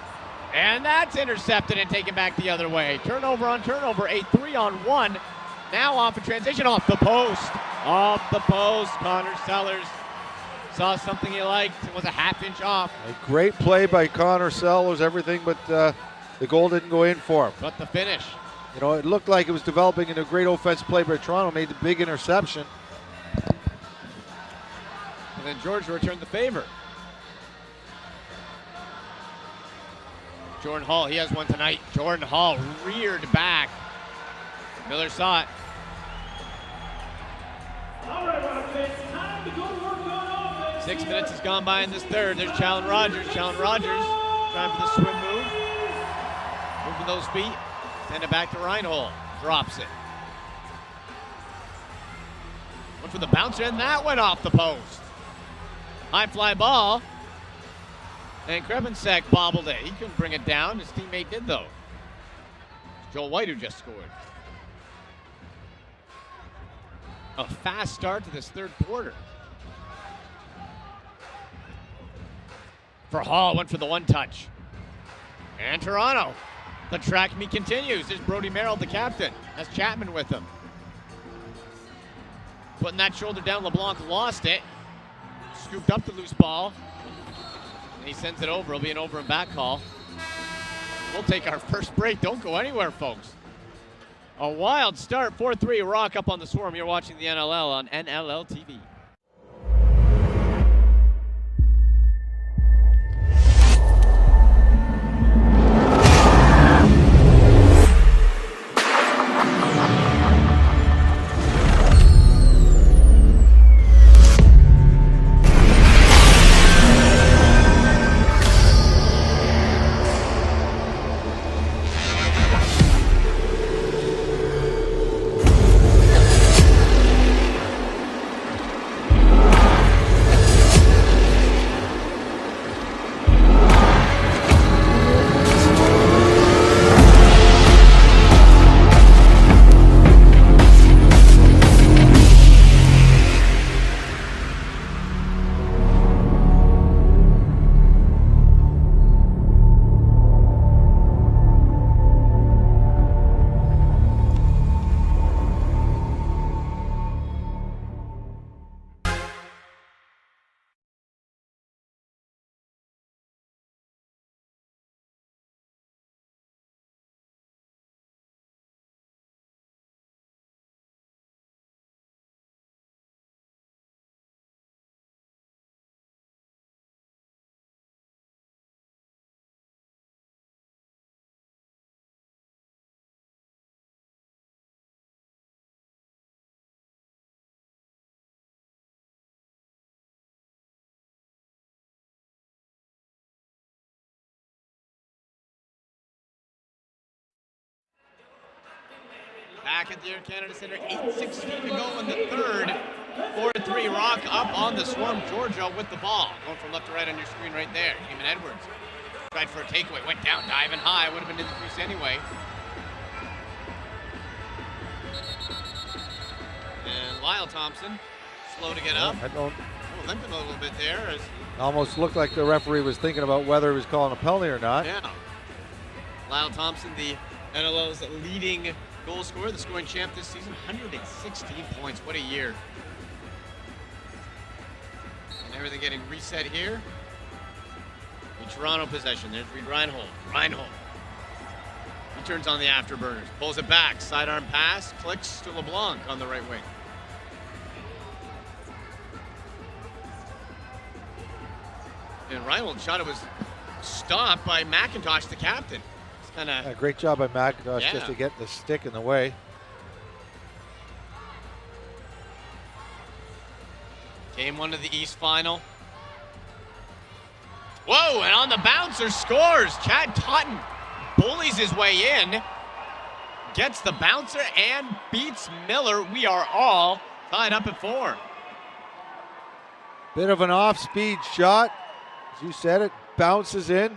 And that's intercepted and taken back the other way. Turnover on turnover, a 3-on-1. Now off a transition, off the post. Off the post, Connor Sellers saw something he liked. It was a half-inch off.
A great play by Connor Sellers, everything, but the goal didn't go in for him.
But the finish.
It looked like it was developing into a great offensive play by Toronto, made the big interception.
And then Georgia returned the favor. Jordan Hall, he has one tonight. Jordan Hall reared back. Miller saw it. 6 minutes has gone by in this third. There's Challen Rogers. Challen Rogers trying for the swim move. Moving those feet. Send it back to Reinhold. Drops it. Went for the bouncer, and that went off the post. High fly ball. And Krepinsak bobbled it. He couldn't bring it down. His teammate did, though. It's Joel White who just scored. A fast start to this third quarter. For Hall, went for the one-touch. And Toronto. The track meet continues. There's Brody Merrill, the captain. That's Chapman with him. Putting that shoulder down, LeBlanc lost it. Scooped up the loose ball. And he sends it over. It'll be an over and back call. We'll take our first break. Don't go anywhere, folks. A wild start. 4-3 Rock up on the Swarm. You're watching the NLL on NLL TV. Back at the Air Canada Centre, 8:16 to go in the third. 4-3 Rock up on the Swarm. Georgia with the ball. Going from left to right on your screen right there. Eamon Edwards tried for a takeaway. Went down, diving high. Would have been in the crease anyway. And Lyle Thompson, slow to get up. Limping a little bit there.
Almost looked like the referee was thinking about whether he was calling a penalty or not.
Yeah. Lyle Thompson, the NLL's leading goal scorer, the scoring champ this season, 116 points. What a year. And everything getting reset here. In Toronto possession. There's Reed Reinhold. Reinhold. He turns on the afterburners. Pulls it back. Sidearm pass. Clicks to LeBlanc on the right wing. And Reinhold's shot was stopped by McIntosh, the captain. It's kind of
great job by McIntosh just to get the stick in the way.
Game 1 of the East Final. Whoa, and on the bouncer scores. Chad Totten bullies his way in, gets the bouncer and beats Miller. We are all tied up at 4.
Bit of an off-speed shot. As you said, it bounces in.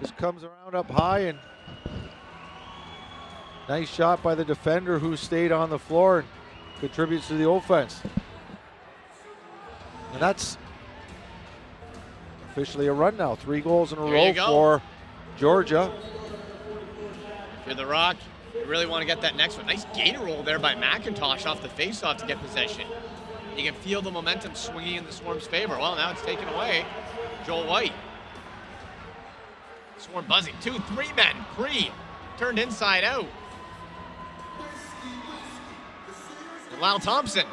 Just comes around up high, and nice shot by the defender who stayed on the floor and contributes to the offense. And that's officially a run now. 3 goals in a row for Georgia.
If you're the Rock, you really want to get that next one. Nice gator roll there by McIntosh off the faceoff to get possession. You can feel the momentum swinging in the Swarm's favor. Well, now it's taken away. Joel White. Swarm buzzing. 2-3 men. Cree turned inside out. And Lyle Thompson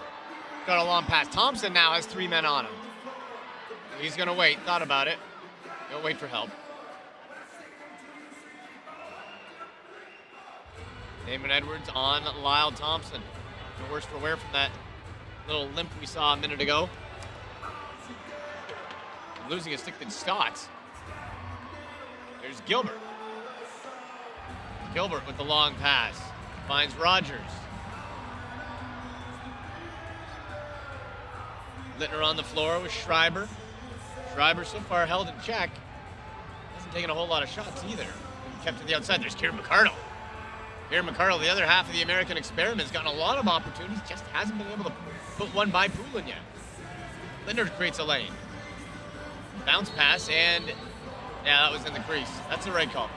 got a long pass. Thompson now has 3 men on him. He's going to wait. Thought about it. He'll wait for help. Eamon Edwards on Lyle Thompson. No worse for wear from that little limp we saw a minute ago. Losing a stick that Stotts. There's Gilbert. Gilbert with the long pass. Finds Rogers. Littner on the floor with Schreiber. Schreiber so far held in check. Hasn't taken a whole lot of shots either. Kept to the outside. There's Kieran McArdle. Kieran McArdle, the other half of the American experiment, has gotten a lot of opportunities, just hasn't been able to put one by Poulin yet. Linder creates a lane. Bounce pass, and yeah, that was in the crease. That's the right call.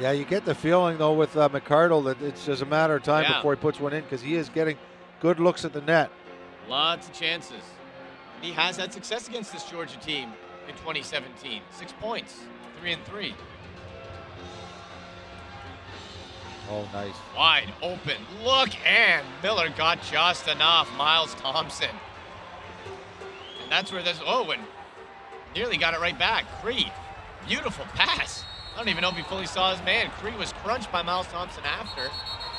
Yeah, you get the feeling, though, with McArdle that it's just a matter of time before he puts one in, because he is getting good looks at the net.
Lots of chances. And he has had success against this Georgia team in 2017. 6 points, 3-3.
Oh, nice.
Wide open look, and Miller got just enough. Miles Thompson. And that's where this, and nearly got it right back. Cree, beautiful pass. I don't even know if he fully saw his man. Cree was crunched by Miles Thompson after,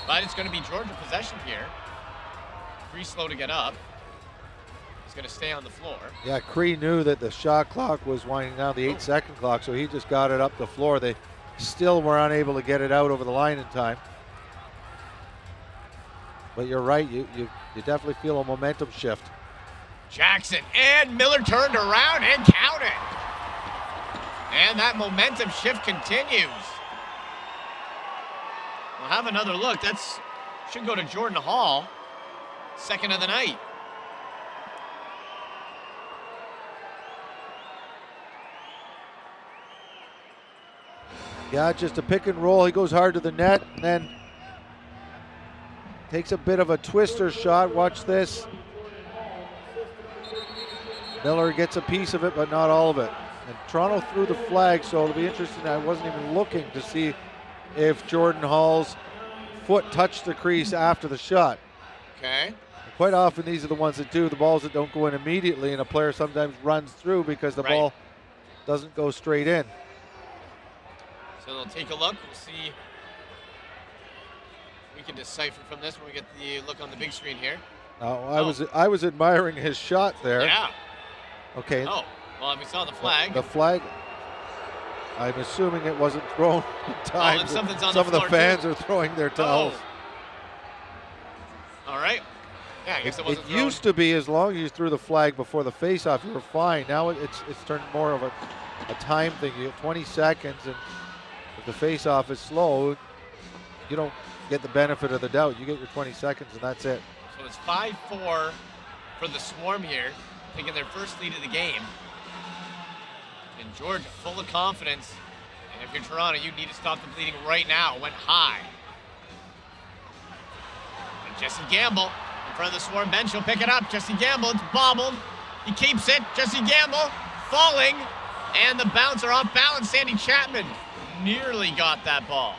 but it's going to be Georgia possession here. Cree slow to get up. He's going to stay on the floor.
Yeah, Cree knew that the shot clock was winding down, the 8-second clock, so he just got it up the floor. They still were unable to get it out over the line in time. But you're right, you definitely feel a momentum shift.
Jackson and Miller turned around and counted. And that momentum shift continues. We'll have another look. That's should go to Jordan Hall, second of the night.
Yeah, just a pick and roll. He goes hard to the net and then takes a bit of a twister shot. Watch this. Miller gets a piece of it, but not all of it. And Toronto threw the flag, so it'll be interesting. I wasn't even looking to see if Jordan Hall's foot touched the crease after the shot.
Okay.
And quite often, these are the ones that do, the balls that don't go in immediately, and a player sometimes runs through because the ball doesn't go straight in.
So they'll take a look. We'll see. We can decipher from this when we get the look on the big screen here.
I was admiring his shot there.
Yeah.
Okay.
Oh, well, we saw the flag.
The flag. I'm assuming it wasn't thrown in time.
and something's on
Some
the
of the
floor,
fans
too.
are throwing their towels.
All right. Yeah, I guess it wasn't
It
thrown.
used to be as long as you threw the flag before the face-off, you were fine. Now it's turned more of a time thing. You get 20 seconds, and if the face-off is slow, you don't get the benefit of the doubt. You get your 20 seconds, and that's it.
So it's 5-4 for the Swarm here, taking their first lead of the game. And Georgia full of confidence. And if you're Toronto, you need to stop the bleeding right now. Went high. And Jesse Gamble in front of the Swarm bench. He'll pick it up. Jesse Gamble, it's bobbled. He keeps it. Jesse Gamble falling. And the bouncer off balance. Sandy Chapman nearly got that ball.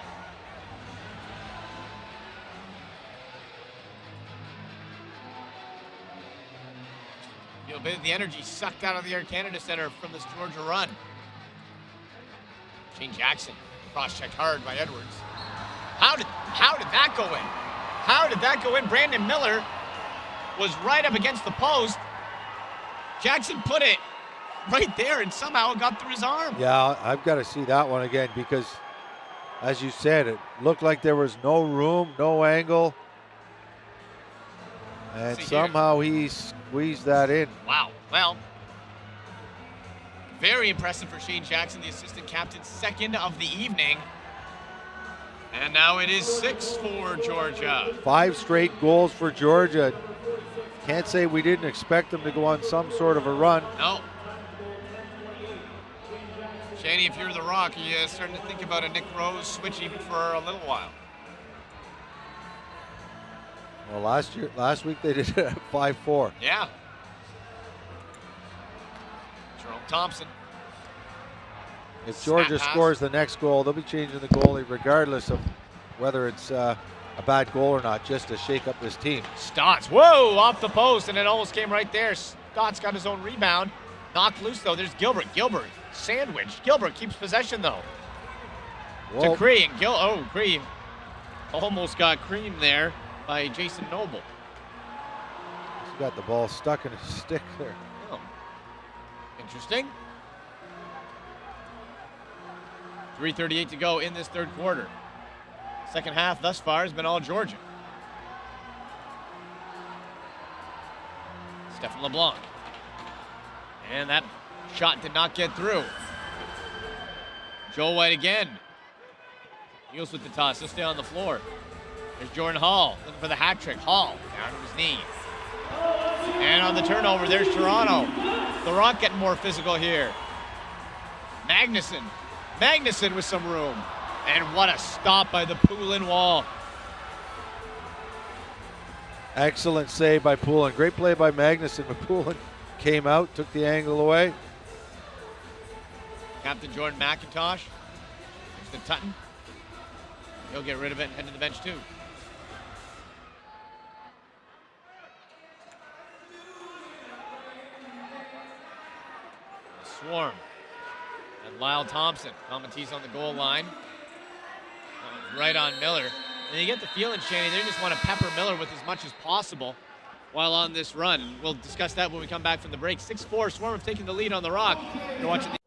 A bit of the energy sucked out of the Air Canada Centre from this Georgia run. Shane Jackson cross-checked hard by Edwards. How did that go in? How did that go in? Brandon Miller was right up against the post. Jackson put it right there and somehow it got through his arm.
Yeah, I've got to see that one again because, as you said, it looked like there was no room, no angle. And somehow he squeezed that in.
Wow. Well, very impressive for Shane Jackson, the assistant captain, second of the evening. And now it is 6 for Georgia.
5 straight goals for Georgia. Can't say we didn't expect them to go on some sort of a run.
No. Shaney, if you're the Rock, are you starting to think about a Nick Rose switch even for a little while?
Well, last week they did it at 5-4.
Yeah. Jerome Thompson.
If Georgia scores the next goal, they'll be changing the goalie regardless of whether it's a bad goal or not, just to shake up this team.
Stotts, whoa, off the post, and it almost came right there. Stotts got his own rebound. Knocked loose, though. There's Gilbert. Gilbert, sandwich. Gilbert keeps possession, though.
Whoa.
To Cree, and Cree almost got creamed there by Jason Noble.
He's got the ball stuck in his stick there.
Oh, interesting. 3:38 to go in this third quarter. Second half thus far has been all Georgia. Stephen LeBlanc. And that shot did not get through. Joel White again. Heels with the toss. He'll stay on the floor. There's Jordan Hall looking for the hat trick. Hall down to his knee. And on the turnover, there's Toronto. The Rock getting more physical here. Magnuson with some room. And what a stop by the Poulin wall.
Excellent save by Poulin. Great play by Magnuson, but Poulin came out, took the angle away.
Captain Jordan McIntosh. Next to Tutton. He'll get rid of it and head to the bench too. Swarm. And Lyle Thompson. Commentees on the goal line. Right on Miller. And you get the feeling, Shaney, they just want to pepper Miller with as much as possible while on this run. We'll discuss that when we come back from the break. 6-4, Swarm have taken the lead on the Rock. You're watching the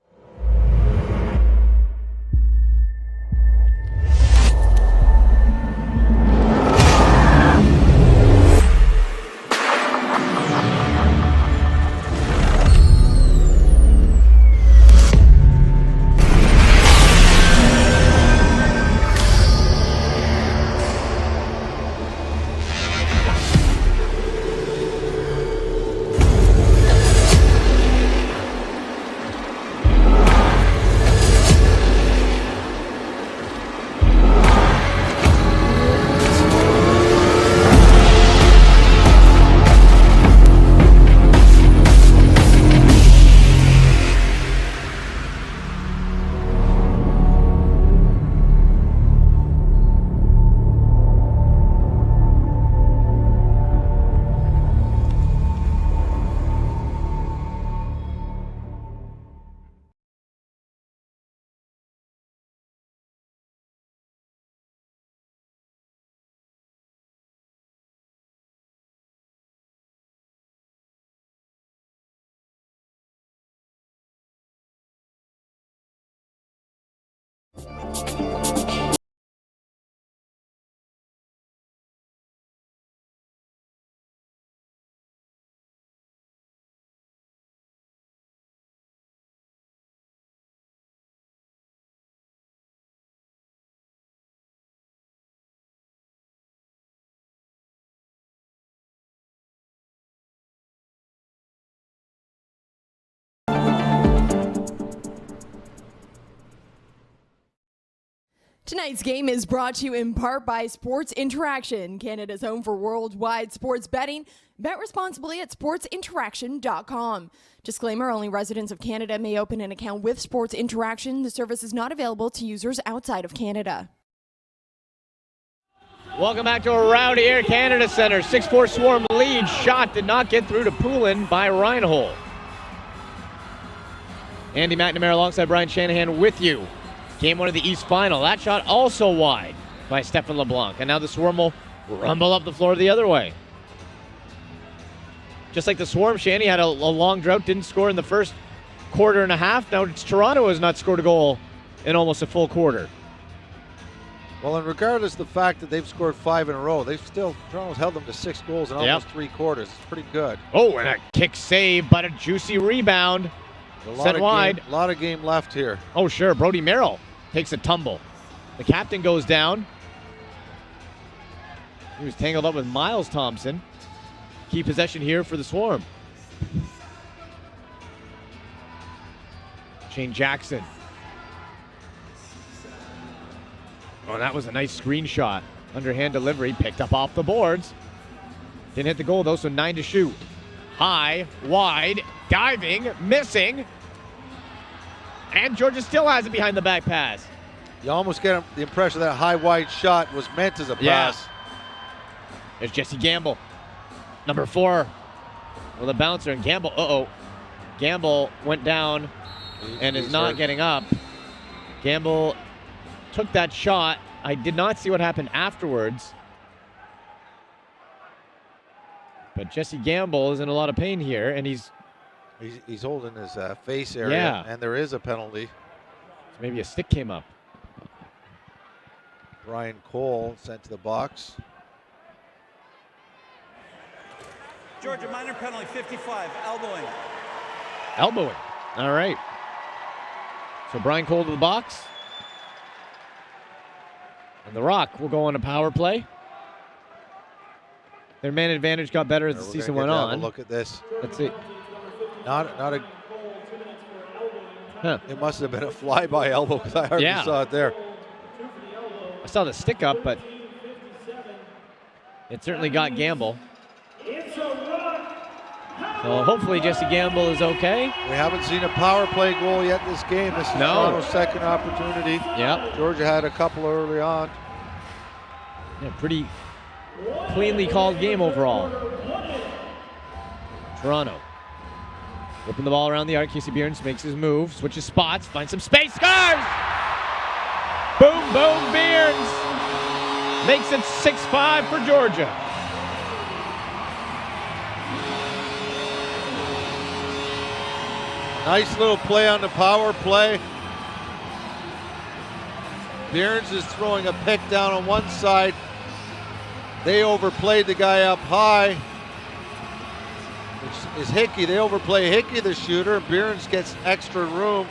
Tonight's game is brought to you in part by Sports Interaction, Canada's home for worldwide sports betting. Bet responsibly at sportsinteraction.com. Disclaimer, only residents of Canada may open an account with Sports Interaction. The service is not available to users outside of Canada.
Welcome back to a rowdy Air Canada Center. 6-4 Swarm lead. Shot did not get through to Poulin by Reinhold. Andy McNamara alongside Brian Shanahan with you. Game 1 of the East Final. That shot also wide by Stefan LeBlanc. And now the Swarm will rumble up the floor the other way. Just like the Swarm, Shanny had a long drought, didn't score in the first quarter and a half. Now Toronto has not scored a goal in almost a full quarter.
Well, and regardless of the fact that they've scored 5 in a row, Toronto's held them to 6 goals in almost 3 quarters. It's pretty good.
Oh, and a kick save, but a juicy rebound. Set wide.
A lot of game left here.
Oh, sure. Brody Merrill takes a tumble. The captain goes down. He was tangled up with Miles Thompson. Key possession here for the Swarm. Shane Jackson. Oh, that was a nice screenshot. Underhand delivery, picked up off the boards. Didn't hit the goal though, so 9 to shoot. High, wide, diving, missing. And Georgia still has it behind the back pass.
You almost get the impression that high, wide shot was meant as a pass.
There's Jesse Gamble. Number 4 with a bouncer, and Gamble, Gamble went down and is not getting up. Gamble took that shot. I did not see what happened afterwards. But Jesse Gamble is in a lot of pain here, and he's
holding his face area, and there is a penalty.
So maybe a stick came up.
Brian Cole sent to the box.
Georgia minor penalty 55, elbowing.
Elbowing. All right. So Brian Cole to the box. And the Rock will go on a power play. Their man advantage got better as the season went on.
Look at this.
Let's see.
Not a. Huh. It must have been a flyby elbow because I hardly saw it there.
I saw the stick up, but it certainly got Gamble. So hopefully Jesse Gamble is okay.
We haven't seen a power play goal yet this game. This is Toronto's second opportunity.
Yep.
Georgia had a couple early on.
Yeah, pretty cleanly called game overall. Toronto. Whipping the ball around the arc. Casey Bierns makes his move, switches spots, finds some space, scores! Boom, boom, Bierns makes it 6-5 for Georgia.
Nice little play on the power play. Bierns is throwing a pick down on one side. They overplayed the guy up high, which is Hickey. They overplay Hickey, the shooter. Bierns gets extra room.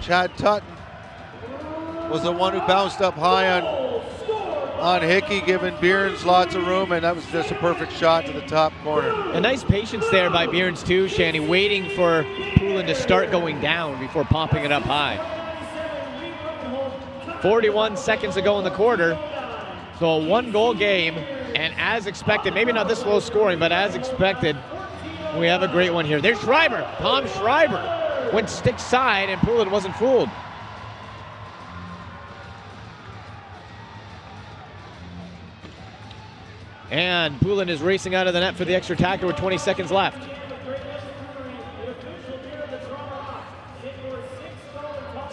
Chad Tutton was the one who bounced up high on Hickey, giving Bierns lots of room, and that was just a perfect shot to the top corner.
A nice patience there by Bierns too, Shanny, waiting for Poulin to start going down before popping it up high. 41 seconds to go in the quarter, so a 1-goal game, and as expected, maybe not this low scoring, but as expected, we have a great one here. There's Schreiber. Tom Schreiber went stick side, and Poulin wasn't fooled. And Poulin is racing out of the net for the extra attacker with 20 seconds left.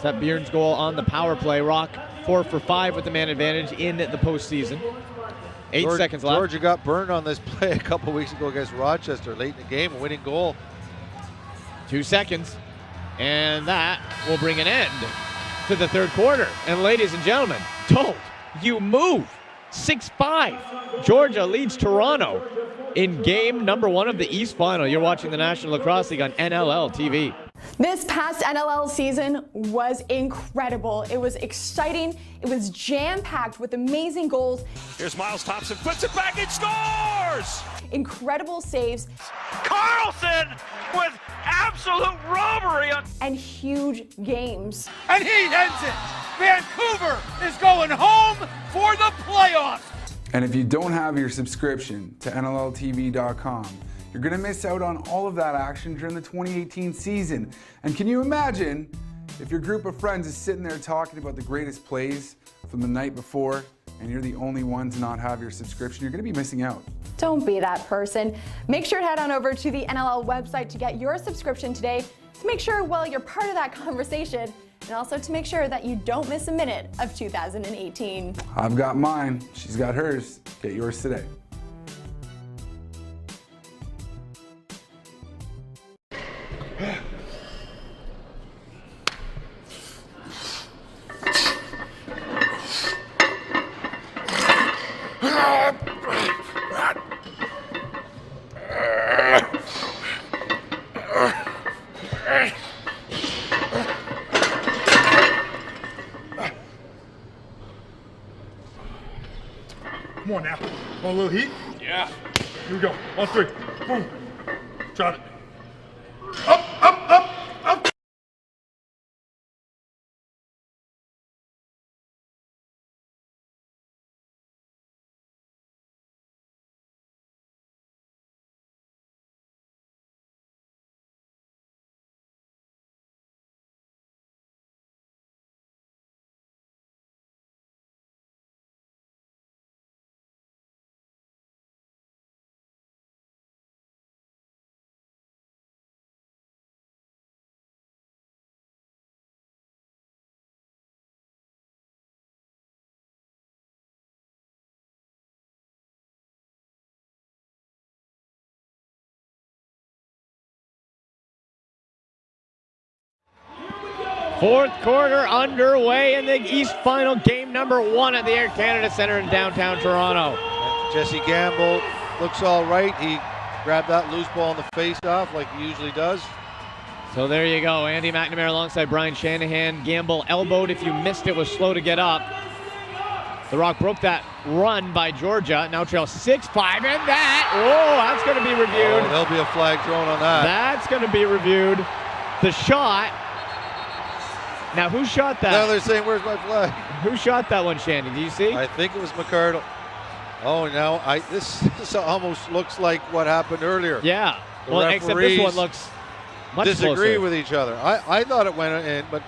That Bierns goal on the power play. Rock 4 for 5 with the man advantage in the postseason. 8 seconds left.
Georgia got burned on this play a couple weeks ago against Rochester late in the game, a winning goal.
2 seconds, and that will bring an end to the third quarter. And ladies and gentlemen, don't you move. 6-5. Georgia leads Toronto in game number 1 of the East Final. You're watching the National Lacrosse League on NLL TV.
This past NLL season was incredible. It was exciting. It was jam-packed with amazing goals.
Here's Miles Thompson, puts it back and scores!
Incredible saves.
Carlson with absolute robbery.
And huge games.
And he ends it. Vancouver is going home for the playoffs.
And if you don't have your subscription to NLLTV.com, you're going to miss out on all of that action during the 2018 season. And can you imagine if your group of friends is sitting there talking about the greatest plays from the night before, and you're the only one to not have your subscription? You're going to be missing out.
Don't be that person. Make sure to head on over to the NLL website to get your subscription today to make sure, well, you're part of that conversation, and also to make sure that you don't miss a minute of 2018.
I've got mine. She's got hers. Get yours today.
Come on now. Want a little heat?
Yeah.
Here we go. On 3. Boom. Shot it.
Fourth quarter underway in the East Final, game number 1 at the Air Canada Centre in downtown Toronto.
Jesse Gamble looks all right. He grabbed that loose ball in the face-off like he usually does.
So there you go. Andy McNamara alongside Brian Shanahan. Gamble elbowed. If you missed it, was slow to get up. The Rock broke that run by Georgia. Now trail 6-5, and that, that's going to be reviewed.
Oh, there'll be a flag thrown on that.
That's going to be reviewed. The shot. Now, who shot that?
Now they're saying, where's my flag?
Who shot that one, Shandy? Do you see?
I think it was McCardle. Oh, now this almost looks like what happened earlier.
Yeah.
The
well, except this one looks much
disagree
closer.
with each other. I thought it went in, but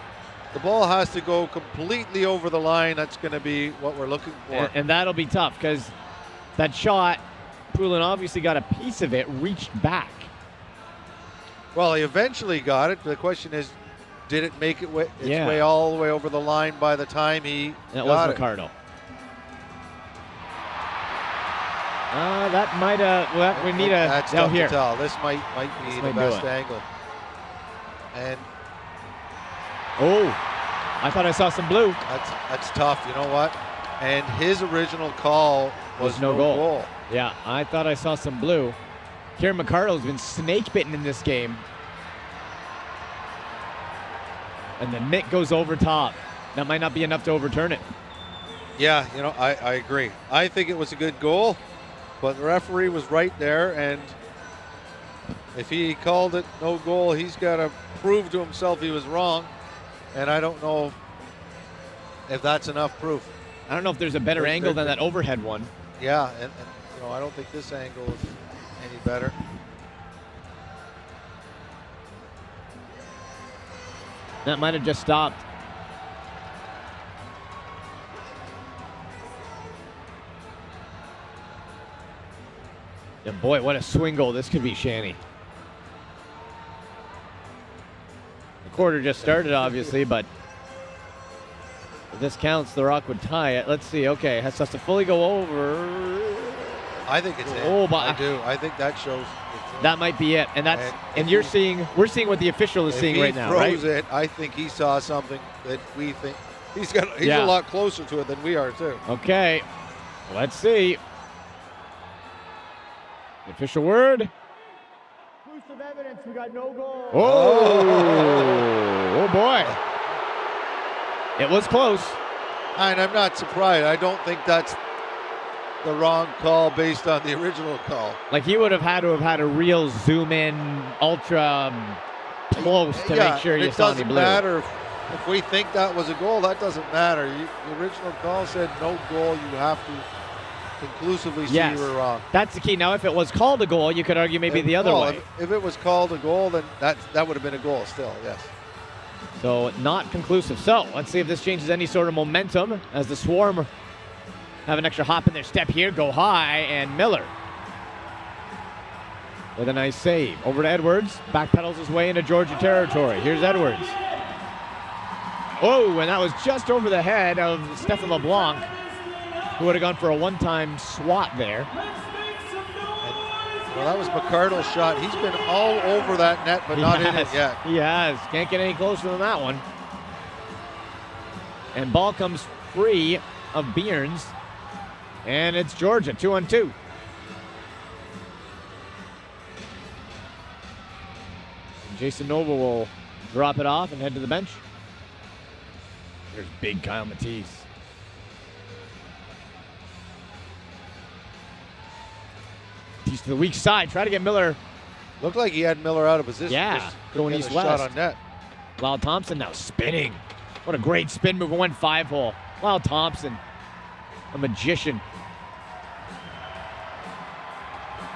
the ball has to go completely over the line. That's going to be what we're looking for.
And that'll be tough because that shot, Poulin obviously got a piece of it, reached back.
Well, he eventually got it. The question is, did it make its way all the way over the line by the time he got it?
McCardle. That might have. We need a.
That's tough to tell. This might be the best angle. And
I thought I saw some blue.
That's tough. You know what? And his original call was no goal.
Yeah, I thought I saw some blue. Kieran McCardle's been snake bitten in this game. And the mitt goes over top. That might not be enough to overturn it.
Yeah, you know, I agree. I think it was a good goal, but the referee was right there, and if he called it no goal, he's got to prove to himself he was wrong, and I don't know if that's enough proof.
I don't know if there's a better angle than that overhead one.
Yeah, and you know, I don't think this angle is any better.
That might have just stopped. And boy, what a swing goal this could be, Shanny. The quarter just started, obviously, but if this counts, the Rock would tie it. Let's see. Okay, has to fully go over.
I think it's
Oh,
in.
but
I do. I think that shows.
That might be it, and we're seeing what the official is seeing right now, right?
If he throws it, I think he saw something that we think he's
Yeah.
a lot closer to it than we are too.
Okay, let's see. The official word.
Conclusive evidence, we got no goal.
Oh boy. It was close.
And I'm not surprised. I don't think that's the wrong call based on the original call.
Like he would have had to have had a real zoom in, ultra close to make sure you
it
saw any
doesn't
blue.
matter if we think that was a goal. That doesn't matter. The original call said no goal. You have to conclusively see
Yes.
you were wrong.
That's the key. Now, if it was called a goal, you could argue maybe the other way.
If it was called a goal, then that would have been a goal still. Yes.
So not conclusive. So let's see if this changes any sort of momentum as the Swarm have an extra hop in their step here. Go high, and Miller with a nice save. Over to Edwards. Backpedals his way into Georgia territory. Here's Edwards. Oh, and that was just over the head of Stephen LeBlanc, who would have gone for a one-time swat there.
Well, that was McCardle's shot. He's been all over that net, but not in it yet.
He has. Can't get any closer than that one. And ball comes free of Bierns. And it's Georgia, 2-on-2. Jason Nova will drop it off and head to the bench. There's big Kyle Matisse. He's to the weak side. Try to get Miller.
Looked like he had Miller out of position.
Yeah,
Just
going
couldn't get a
east-west.
shot on net.
Lyle Thompson now spinning. What a great spin move. Went 5-hole. Lyle Thompson, a magician.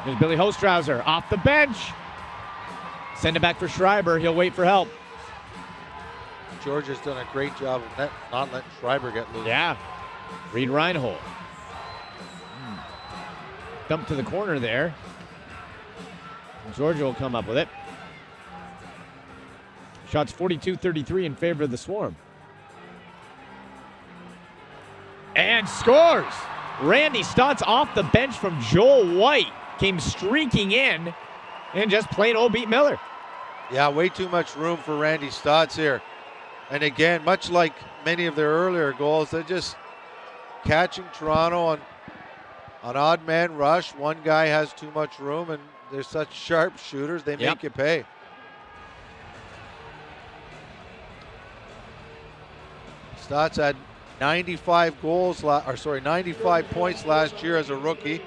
There's Billy Hostrauser off the bench. Send it back for Schreiber. He'll wait for help.
Georgia's done a great job of not letting Schreiber get loose.
Yeah. Reed Reinhold. Dump to the corner there. Georgia will come up with it. Shots 42-33 in favor of the Swarm. And scores! Randy Stotts off the bench from Joel White. Came streaking in and just plain old beat Miller.
Yeah, way too much room for Randy Stotts here. And again, much like many of their earlier goals, they're just catching Toronto on odd man rush. One guy has too much room, and they're such sharp shooters, they make you pay. Stotts had 95 points last year as a rookie.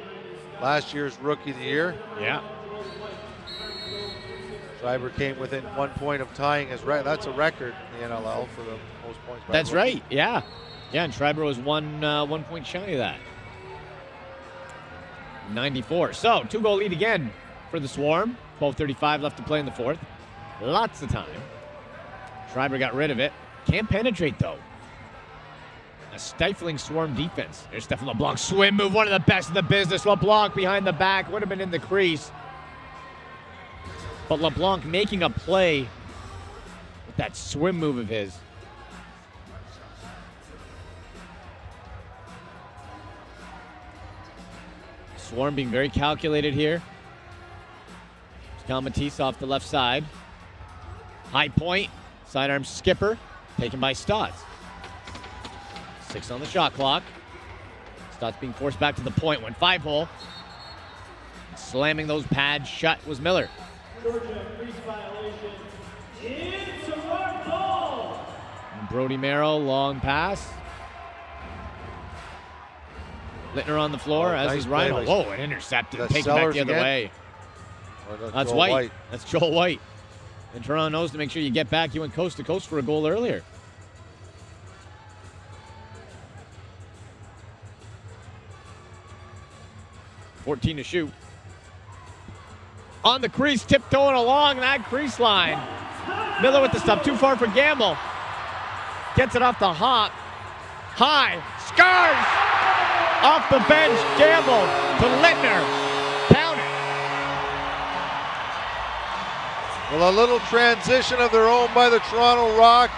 Last year's Rookie of the Year.
Yeah.
Schreiber came within 1 point of tying his record. That's a record in the NLL for the most points. by a
That's
rookie.
right. Yeah. Yeah, and Schreiber was 1 point shy of that. 94. So, 2-goal lead again for the Swarm. 12:35 left to play in the fourth. Lots of time. Schreiber got rid of it. Can't penetrate, though. A stifling Swarm defense. There's Stephen LeBlanc. Swim move, one of the best in the business. LeBlanc behind the back. Would have been in the crease. But LeBlanc making a play with that swim move of his. Swarm being very calculated here. Kyle Matisse off the left side. High point. Sidearm skipper. Taken by Stotts. 6 on the shot clock. Stotts being forced back to the point. Went 5-hole. Slamming those pads shut was Miller.
Georgia crease violation. It's a rock ball.
And Brody Merrill, long pass. Littner on the floor, as
nice
is Reinhold.
play.
Oh, an intercepted.
That's
Taken back
Sellers
the other
again?
way. That's
Joel
White.
White.
That's Joel White. And Toronto knows to make sure you get back. You went coast to coast for a goal earlier. .14 to shoot. On the crease, tiptoeing along that crease line. Miller with the stop, too far for Gamble. Gets it off the hop. High, scars! Off the bench, Gamble to Littner. Pound it.
Well, a little transition of their own by the Toronto Rock.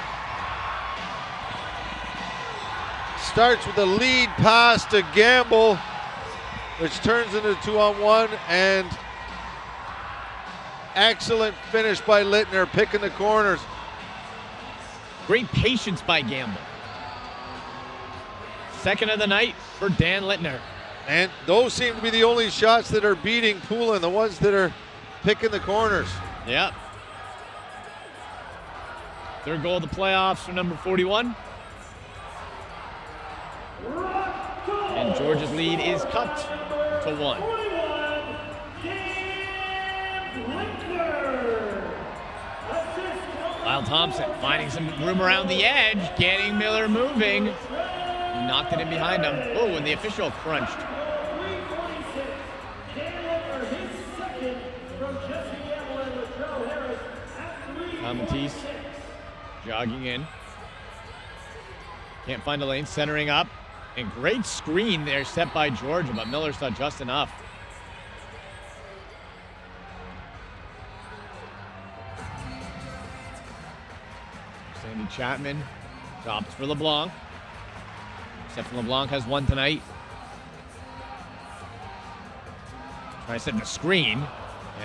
Starts with a lead pass to Gamble. which turns into 2-on-1, and excellent finish by Littner, picking the corners.
Great patience by Gamble. Second of the night for Dan Littner.
And those seem to be the only shots that are beating Poulin, the ones that are picking the corners.
Yep. Third goal of the playoffs for number 41. And Georgia's lead is cut to 1. Lyle Thompson finding some room around the edge, getting Miller moving. He knocked it in behind him. Oh, and the official crunched. Matisse jogging in. Can't find a lane, centering up. And great screen there set by Georgia, but Miller's not just enough. Sandy Chapman drops for LeBlanc. Except for LeBlanc has one tonight. Trying to set the screen.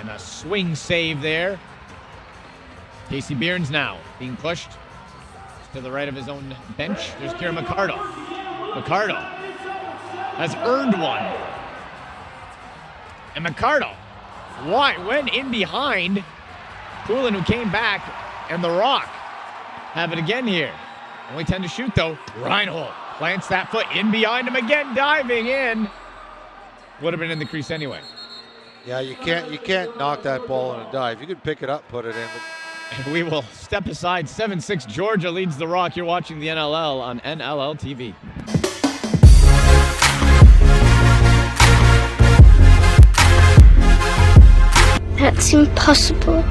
And a swing save there. Casey Behrens now being pushed to the right of his own bench. There's Kieran McArdle. McArdle has earned one. And McArdle went in behind Poulin, who came back, and the Rock have it again here. Only 10 to shoot, though. Reinhold plants that foot in behind him again, diving in. Would have been in the crease anyway.
Yeah, you can't knock that ball on a dive. You can pick it up, put it in.
And we will step aside. 7-6 Georgia leads the Rock. You're watching the NLL on NLL TV.
That's impossible.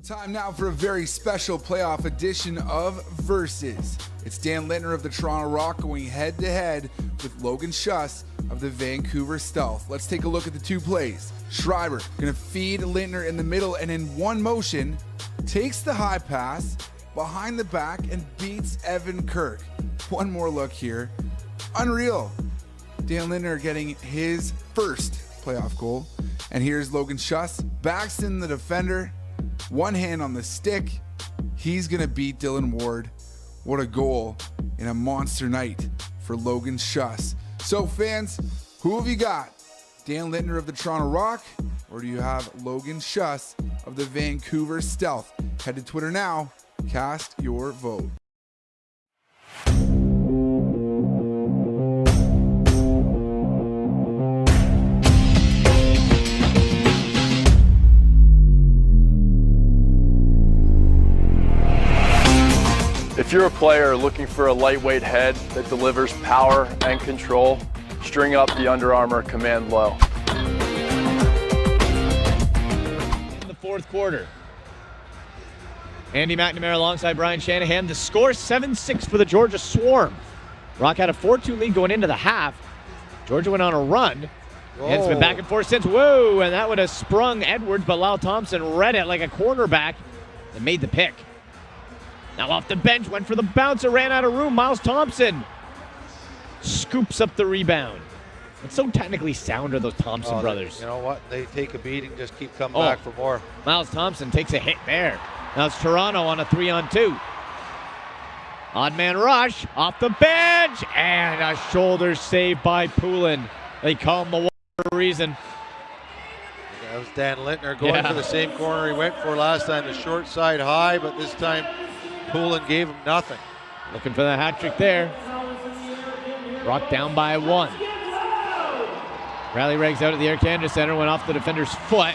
Time now for a very special playoff edition of Versus. It's Dan Littner of the Toronto Rock going head-to-head with Logan Schuss of the Vancouver Stealth. Let's take a look at the two plays. Schreiber going to feed Littner in the middle, and in one motion, takes the high pass behind the back and beats Evan Kirk. One more look here. Unreal. Dan Littner getting his first playoff goal. And here's Logan Schuss, backs in the defender, one hand on the stick. He's going to beat Dylan Ward. What a goal in a monster night for Logan Schuss. So fans, who have you got? Dan Littner of the Toronto Rock, or do you have Logan Schuss of the Vancouver Stealth? Head to Twitter now, cast your vote.
If you're a player looking for a lightweight head that delivers power and control, string up the Under Armour Command Low.
In the fourth quarter, Andy McNamara alongside Brian Shanahan. The score 7-6 for the Georgia Swarm. Rock had a 4-2 lead going into the half. Georgia went on a run. And it's been back and forth since. Whoa, and that would have sprung Edwards, but Lyle Thompson read it like a cornerback and made the pick. Now off the bench, went for the bouncer, ran out of room. Miles Thompson scoops up the rebound. It's so technically sound are those Thompson brothers.
You know what? They take a beating, just keep coming back for more.
Miles Thompson takes a hit there. Now it's Toronto on a 3-on-2. Odd man rush off the bench, and a shoulder save by Poulin. They call him the one for a reason.
That was Dan Littner going for the same corner he went for last time, the short side high, but this time Poulin gave him nothing.
Looking for the hat trick there. Rock down by 1. Rally Regs out at the Air Canada Center, went off the defender's foot.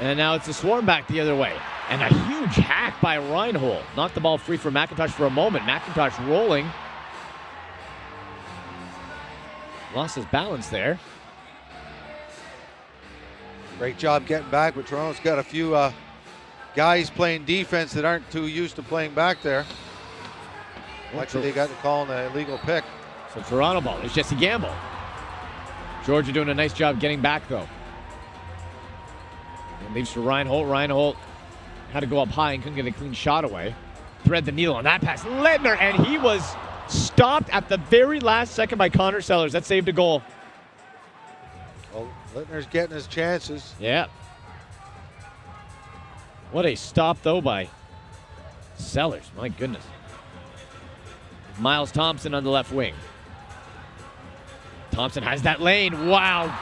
And now it's the Swarm back the other way. And a huge hack by Reinhold. Knocked the ball free for McIntosh for a moment. McIntosh rolling. Lost his balance there.
Great job getting back, but Toronto's got a few guys playing defense that aren't too used to playing back there. Actually, they got the call on the illegal pick.
So Toronto ball. There's Jesse Gamble. Georgia doing a nice job getting back, though. And leaves for Reinhold. Reinhold had to go up high and couldn't get a clean shot away. Thread the needle on that pass. Littner, and he was stopped at the very last second by Connor Sellers. That saved a goal.
Well, Littner's getting his chances.
Yeah. What a stop, though, by Sellers. My goodness. Miles Thompson on the left wing. Thompson has that lane. Wow.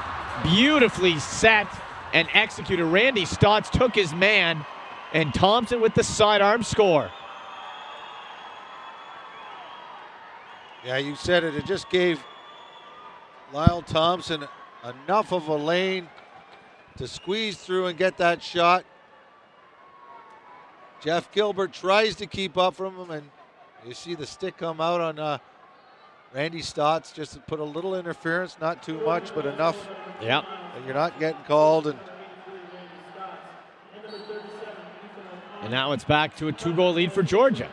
Beautifully set and executed. Randy Stotts took his man, and Thompson with the sidearm score.
Yeah, you said it. It just gave Lyle Thompson enough of a lane to squeeze through and get that shot. Jeff Gilbert tries to keep up from him, and you see the stick come out on Randy Stotts, just to put a little interference, not too much, but enough
that
you're not getting called. And
now it's back to a 2-goal lead for Georgia.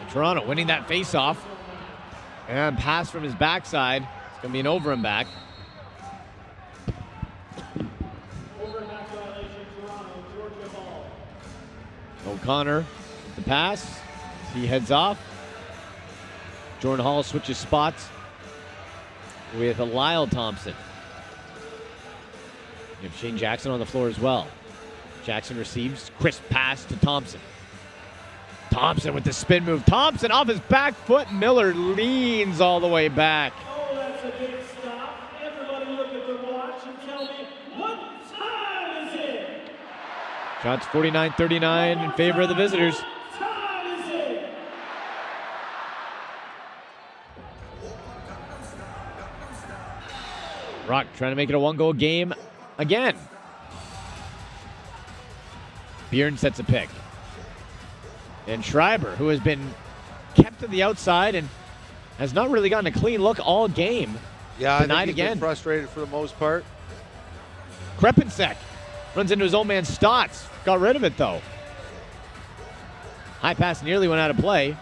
And Toronto winning that faceoff. And pass from his backside. It's going to be an over and back. O'Connor with the pass. He heads off. Jordan Hall switches spots with Lyle Thompson. You have Shane Jackson on the floor as well. Jackson receives. Crisp pass to Thompson. Thompson with the spin move. Thompson off his back foot. Miller leans all the way back.
Oh, that's a big stop. Everybody look at the watch and tell me, what time is it?
Shots 49-39 in favor of the visitors.
What time is it?
Rock trying to make it a 1-goal game again. Bjorn sets a pick. And Schreiber, who has been kept to the outside and has not really gotten a clean look all game.
yeah, I
denied
think he's
again.
been frustrated for the most part.
Krepensek runs into his own man Stotts. Got rid of it, though. High pass nearly went out of play.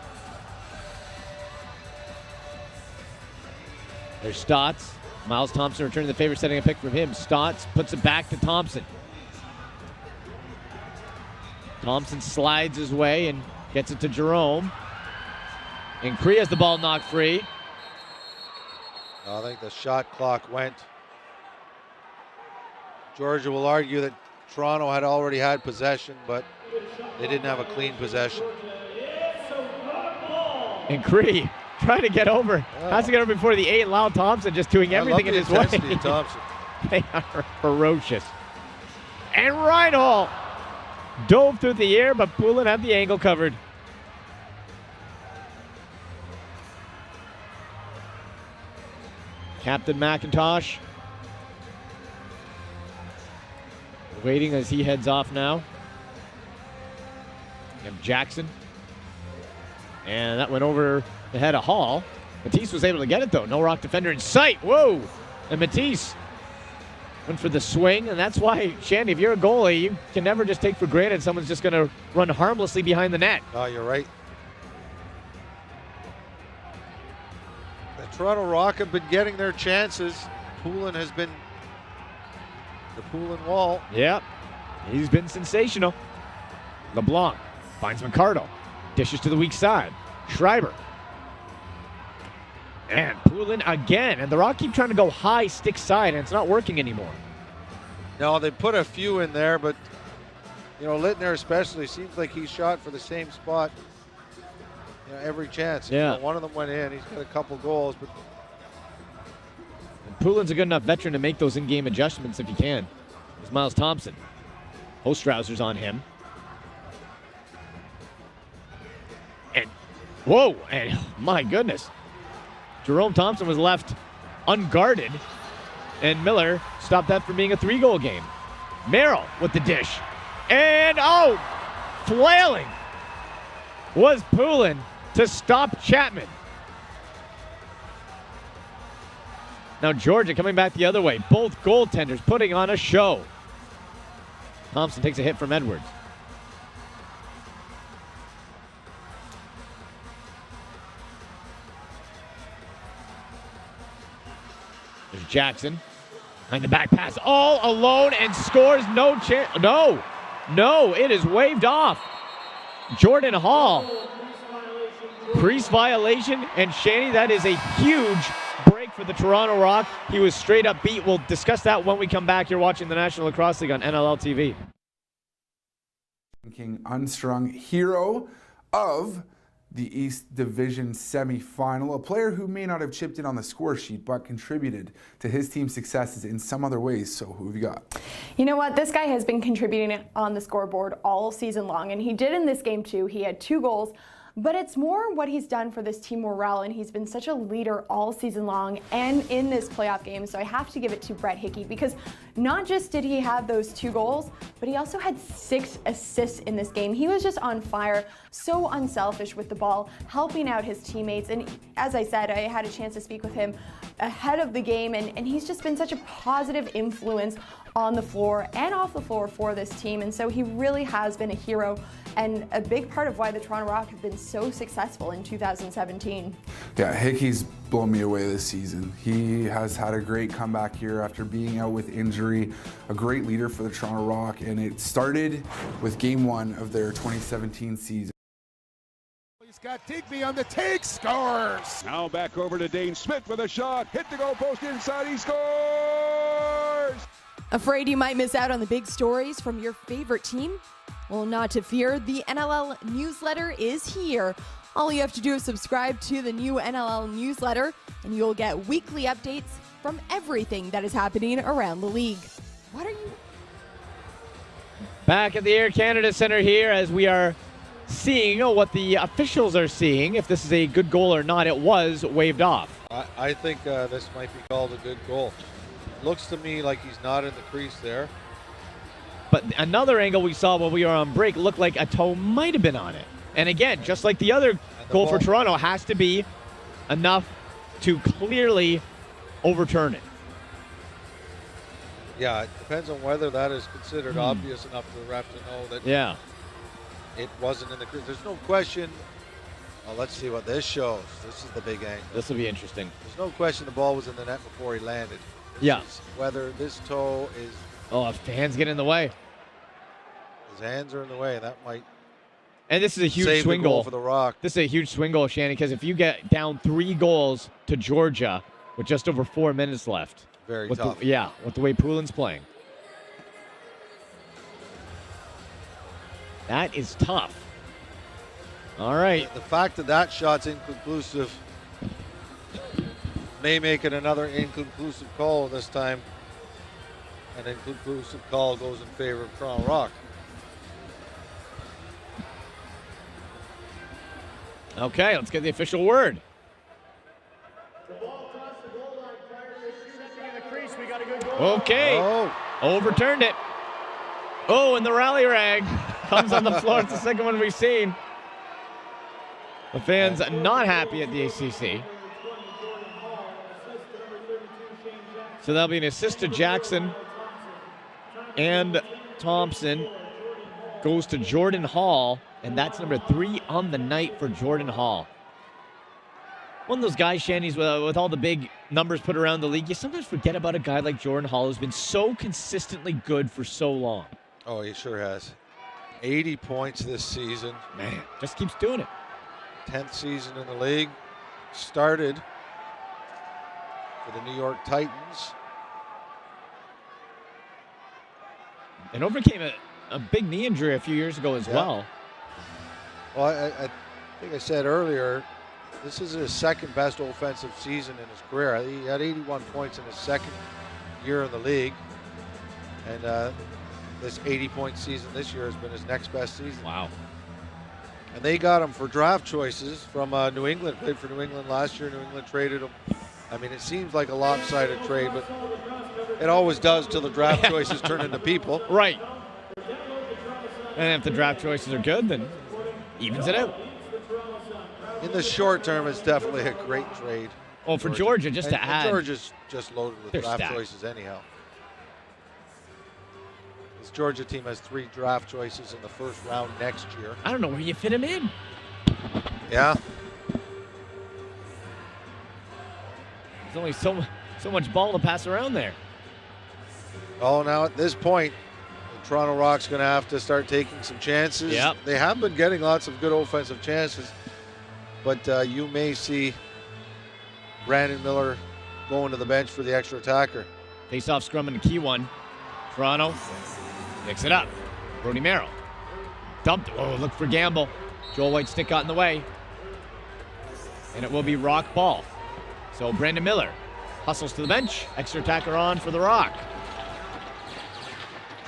There's Stotts. Miles Thompson returning the favor, setting a pick from him. Stotts puts it back to Thompson. Thompson slides his way and gets it to Jerome. And Cree has the ball knocked free.
I think the shot clock went. Georgia will argue that Toronto had already had possession, but they didn't have a clean possession.
And Cree trying to get over. Has to get over before the 8. And Lyle Thompson just doing everything in his way.
Thompson.
They are ferocious. And Reinhold dove through the air, but Poulin had the angle covered. Captain McIntosh waiting as he heads off now. You have Jackson. And that went over the head of Hall. Matisse was able to get it, though. No Rock defender in sight. Whoa! And Matisse went for the swing, and that's why, Shandy, if you're a goalie, you can never just take for granted someone's just going to run harmlessly behind the net.
Oh, you're right. The Toronto Rock have been getting their chances. Poulin has been the Poulin wall.
Yep, he's been sensational. LeBlanc finds McCardle. Dishes to the weak side. Schreiber. And Poulin again. And the Rock keep trying to go high stick side, and it's not working anymore.
No, they put a few in there, but, you know, Littner especially seems like he shot for the same spot, you know, every chance.
Yeah.
You know, one of them went in. He's got a couple goals, but
And Poulin's a good enough veteran to make those in-game adjustments if he can. There's Miles Thompson. Ostrauser's on him. And, whoa, and my goodness. Jerome Thompson was left unguarded, and Miller stopped that from being a 3-goal game. Merrill with the dish. And, oh, flailing was Poulin to stop Chapman. Now Georgia coming back the other way. Both goaltenders putting on a show. Thompson takes a hit from Edwards. Jackson. And the back pass all alone and scores. No chance. No, it is waved off. Jordan Hall. Crease violation. And Shanny, that is a huge break for the Toronto Rock. He was straight up beat. We'll discuss that when we come back. You're watching the National Lacrosse League on NLL TV.
King unstrung hero of the East Division semifinal, a player who may not have chipped in on the score sheet but contributed to his team's successes in some other ways. So who have you got?
You know what? This guy has been contributing on the scoreboard all season long, and he did in this game too. He had 2 goals. But it's more what he's done for this team morale, and he's been such a leader all season long and in this playoff game. So I have to give it to Brett Hickey, because not just did he have those 2 goals, but he also had 6 assists in this game. He was just on fire, so unselfish with the ball, helping out his teammates. And as I said, I had a chance to speak with him ahead of the game, and he's just been such a positive influence on the floor and off the floor for this team. And so he really has been a hero and a big part of why the Toronto Rock have been so successful in 2017.
Yeah, Hickey's blown me away this season. He has had a great comeback here after being out with injury, a great leader for the Toronto Rock, and it started with Game 1 of their 2017 season.
He's got Digby on the take, scores! Now back over to Dane Smith with a shot, hit the goal post inside, he scores!
Afraid you might miss out on the big stories from your favorite team? Well, not to fear, the NLL newsletter is here. All you have to do is subscribe to the new NLL newsletter, and you'll get weekly updates from everything that is happening around the league. What are you...
Back at the Air Canada Centre here as we are seeing what the officials are seeing. If this is a good goal or not, it was waved off.
I think this might be called a good goal. Looks to me like he's not in the crease there.
But another angle we saw when we were on break looked like a toe might have been on it. And again, just like the other goal for Toronto, has to be enough to clearly overturn it.
Yeah, it depends on whether that is considered obvious enough for the ref to know that it wasn't in the crease. There's no question. Well, let's see what this shows. This is the big angle.
This will be interesting.
There's no question the ball was in the net before he landed.
Yeah.
Whether this toe is...
Oh, if the hands get in the way.
His hands are in the way, and that might...
And this is a huge
save
swing
the goal
goal
for the Rock.
This is a huge swing goal, Shannon, because if you get down 3 goals to Georgia with just over 4 minutes left.
Very
with
tough.
With the way Poulin's playing. That is tough. All right.
The fact that that shot's inconclusive may make it another inconclusive call this time. An inconclusive call goes in favor of Toronto Rock.
Okay, let's get the official word. Okay. Overturned it. Oh, and the rally rag comes on the floor. It's the second one we've seen. The fans not happy at the ACC. So that'll be an assist to Jackson. And Thompson goes to Jordan Hall, and that's number 3 on the night for Jordan Hall. One of those guys, Shanny's, with all the big numbers put around the league, you sometimes forget about a guy like Jordan Hall who's been so consistently good for so long.
Oh, he sure has. 80 points this season.
Man, just keeps doing it.
10th season in the league. Started for the New York Titans.
And overcame a big knee injury a few years ago as well.
Well, I think I said earlier, this is his second best offensive season in his career. He had 81 points in his second year in the league. And this 80-point season this year has been his next best season.
Wow.
And they got him for draft choices from New England. Played for New England last year. New England traded him. I mean, it seems like a lopsided trade, but it always does till the draft choices turn into people.
Right. And if the draft choices are good, then evens it out.
In the short term, it's definitely a great trade.
Oh, for Georgia, just to add.
Georgia's just loaded with draft choices anyhow. This Georgia team has 3 draft choices in the first round next year.
I don't know where you fit him in.
Yeah.
There's only So much ball to pass around there.
Oh, now at this point, the Toronto Rock's going to have to start taking some chances.
Yep.
They have been getting lots of good offensive chances, but you may see Brandon Miller going to the bench for the extra attacker.
Face-off scrum and a key one. Toronto picks it up. Brody Merrill dumped. Oh, look for Gamble. Joel White's stick got in the way. And it will be Rock ball. So Brandon Miller hustles to the bench. Extra attacker on for the Rock.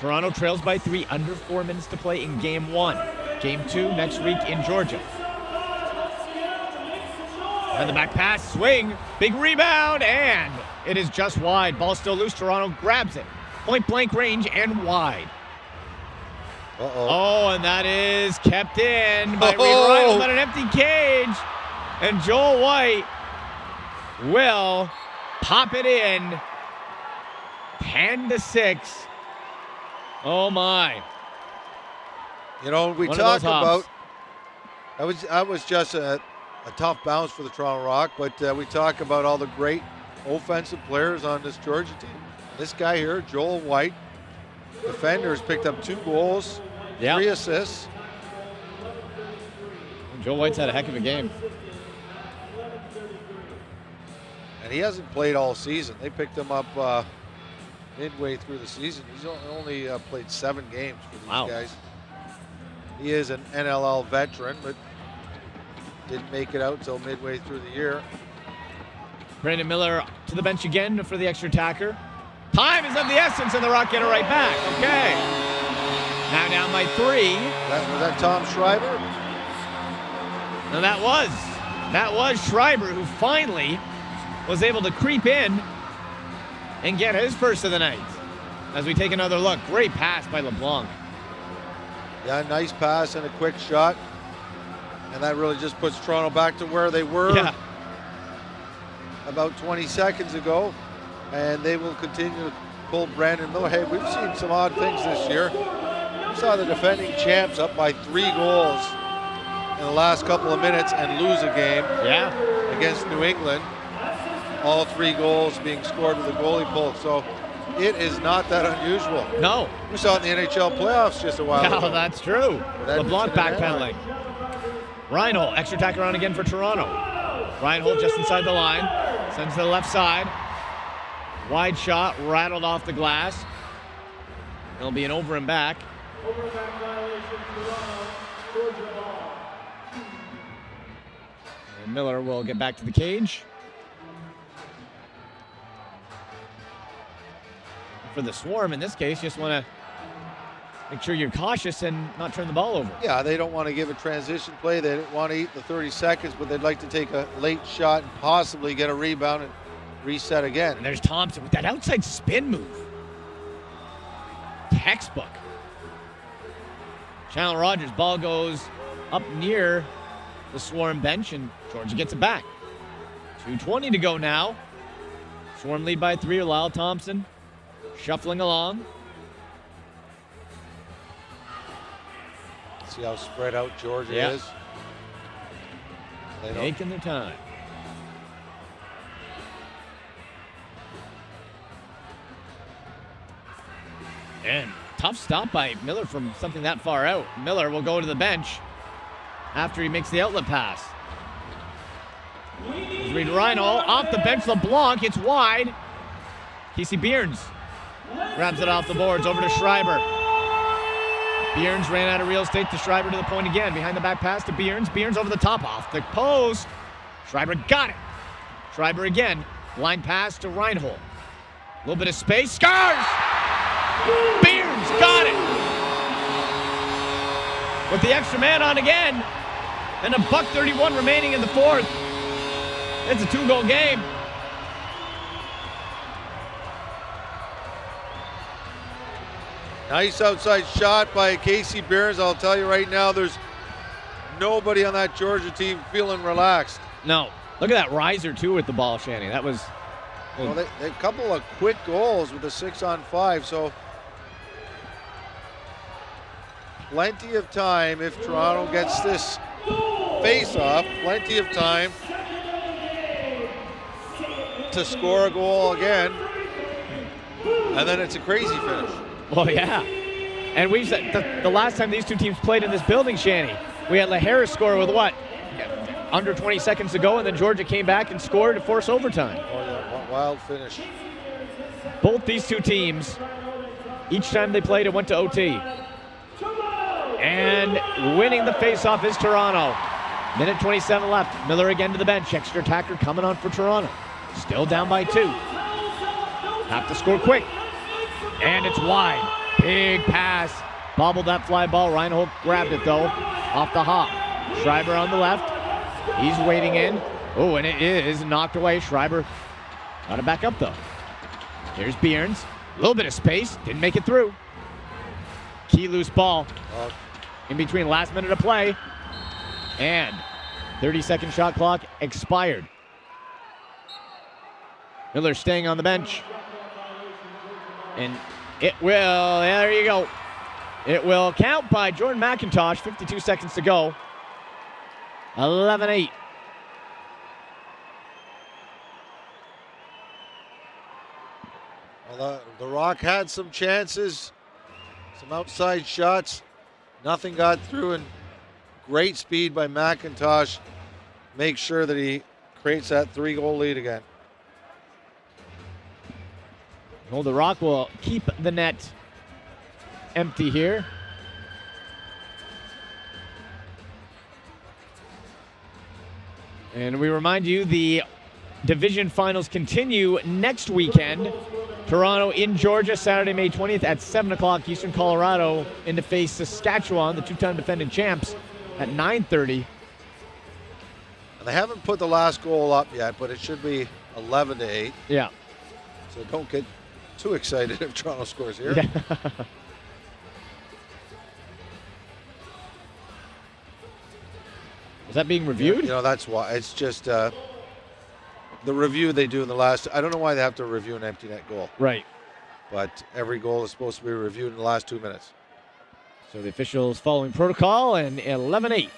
Toronto trails by 3, under 4 minutes to play in Game 1. Game 2 next week in Georgia. And the back pass, swing, big rebound, and it is just wide. Ball still loose, Toronto grabs it. Point blank range and wide. Oh, and that is kept in by Reed Reinhold on an empty cage. And Joel White will pop it in. 10-6. Oh my.
You know, we talk about that was just a tough bounce for the Toronto Rock, but we talk about all the great offensive players on this Georgia team. This guy here, Joel White, defender, has picked up 2 goals, 3 assists.
Joel White's had a heck of a game.
And he hasn't played all season. They picked him up midway through the season. He's only played 7 games for these guys. He is an NLL veteran, but didn't make it out until midway through the year.
Brandon Miller to the bench again for the extra attacker. Time is of the essence, and the Rock get it right back. Okay. Now down by 3.
Was that Tom Schreiber?
And that was Schreiber, who finally was able to creep in and get his first of the night. As we take another look, great pass by LeBlanc.
Yeah, nice pass and a quick shot. And that really just puts Toronto back to where they were about 20 seconds ago. And they will continue to pull Brandon Miller. Hey, we've seen some odd things this year. We saw the defending champs up by 3 goals in the last couple of minutes and lose a game against New England. All 3 goals being scored with a goalie pull. So it is not that unusual.
No.
We saw it in the NHL playoffs just a while ago.
No, that's true. LeBlanc backpedaling. Reinhold, extra attacker on again for Toronto. Reinhold just inside the line. Sends to the left side. Wide shot, rattled off the glass. It'll be an over and back. And Miller will get back to the cage. For the Swarm, in this case, just want to make sure you're cautious and not turn the ball over.
Yeah, they don't want to give a transition play. They don't want to eat the 30 seconds, but they'd like to take a late shot and possibly get a rebound and reset again.
And there's Thompson with that outside spin move. Textbook. Chandler Rogers, ball goes up near the Swarm bench, and Georgia gets it back. 2:20 to go now. Swarm lead by 3. Lyle Thompson shuffling along.
See how spread out Georgia is. They
taking their time. And tough stop by Miller from something that far out. Miller will go to the bench after he makes the outlet pass. Reed Reinhold off the bench. LeBlanc, it's wide. Casey Bierns grabs it off the boards over to Schreiber. Bierns ran out of real estate to Schreiber to the point again. Behind the back pass to Bierns. Bierns over the top off the post. Schreiber got it. Schreiber again. Line pass to Reinhold. A little bit of space. Scars! Bierns got it. With the extra man on again. And a $1:31 remaining in the 4th. It's a 2-goal game.
Nice outside shot by Casey Bierns. I'll tell you right now, there's nobody on that Georgia team feeling relaxed.
No. Look at that riser, too, with the ball, Shanny. That was...
Well, they a couple of quick goals with a 6-on-5, so plenty of time if Toronto gets this face-off. Plenty of time
to score a goal again, and then it's a crazy finish.
Well, yeah. And we've said the last time these two teams played in this building, Shanny, we had LaHarris score with what? Under 20 seconds to go, and then Georgia came back and scored to force overtime.
Oh, yeah, wild finish.
Both these two teams, each time they played, it went to OT. And winning the faceoff is Toronto. Minute 27 left. Miller again to the bench. Extra attacker coming on for Toronto. Still down by 2. Have to score quick. And it's wide. Big pass. Bobbled that fly ball. Reinhold grabbed it, though, off the hop. Schreiber on the left. He's waiting in. Oh, and it is knocked away. Schreiber got it back up, though. Here's Bierns. A little bit of space. Didn't make it through. Key loose ball. In between, last minute of play. And 30-second shot clock expired. Miller staying on the bench. And it will, there you go. It will count by Jordan McIntosh. 52 seconds to go. 11-8.
Well, the Rock had some chances, some outside shots. Nothing got through, and great speed by McIntosh. Make sure that he creates that 3-goal lead again.
Well, the Rock will keep the net empty here. And we remind you the division finals continue next weekend. Toronto in Georgia, Saturday, May 20th at 7 o'clock. Eastern Colorado in to face Saskatchewan, the two-time defending champs, at 9:30.
And they haven't put the last goal up yet, but it should be 11-8.
Yeah.
So don't get too excited if Toronto scores here.
Yeah. Is that being reviewed?
You know, that's why. It's just the review they do in the last. I don't know why they have to review an empty net goal.
Right.
But every goal is supposed to be reviewed in the last 2 minutes.
So the officials following protocol, and 11-8.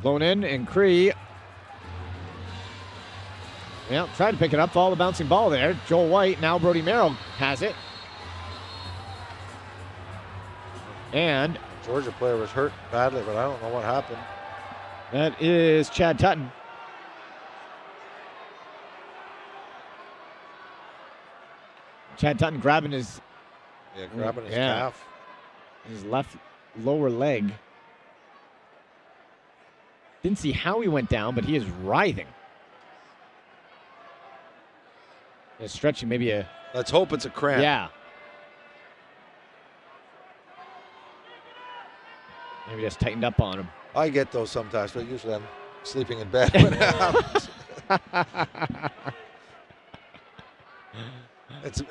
Blown in, and Cree. Yeah, tried to pick it up, follow the bouncing ball there. Joel White, now Brody Merrill has it. And
Georgia player was hurt badly, but I don't know what happened.
That is Chad Tutton. Chad Tutton grabbing his
calf.
His left lower leg. Didn't see how he went down, but he is writhing. Stretching, maybe a...
Let's hope it's a cramp.
Yeah. Maybe just tightened up on him.
I get those sometimes, but usually I'm sleeping in bed when it happens.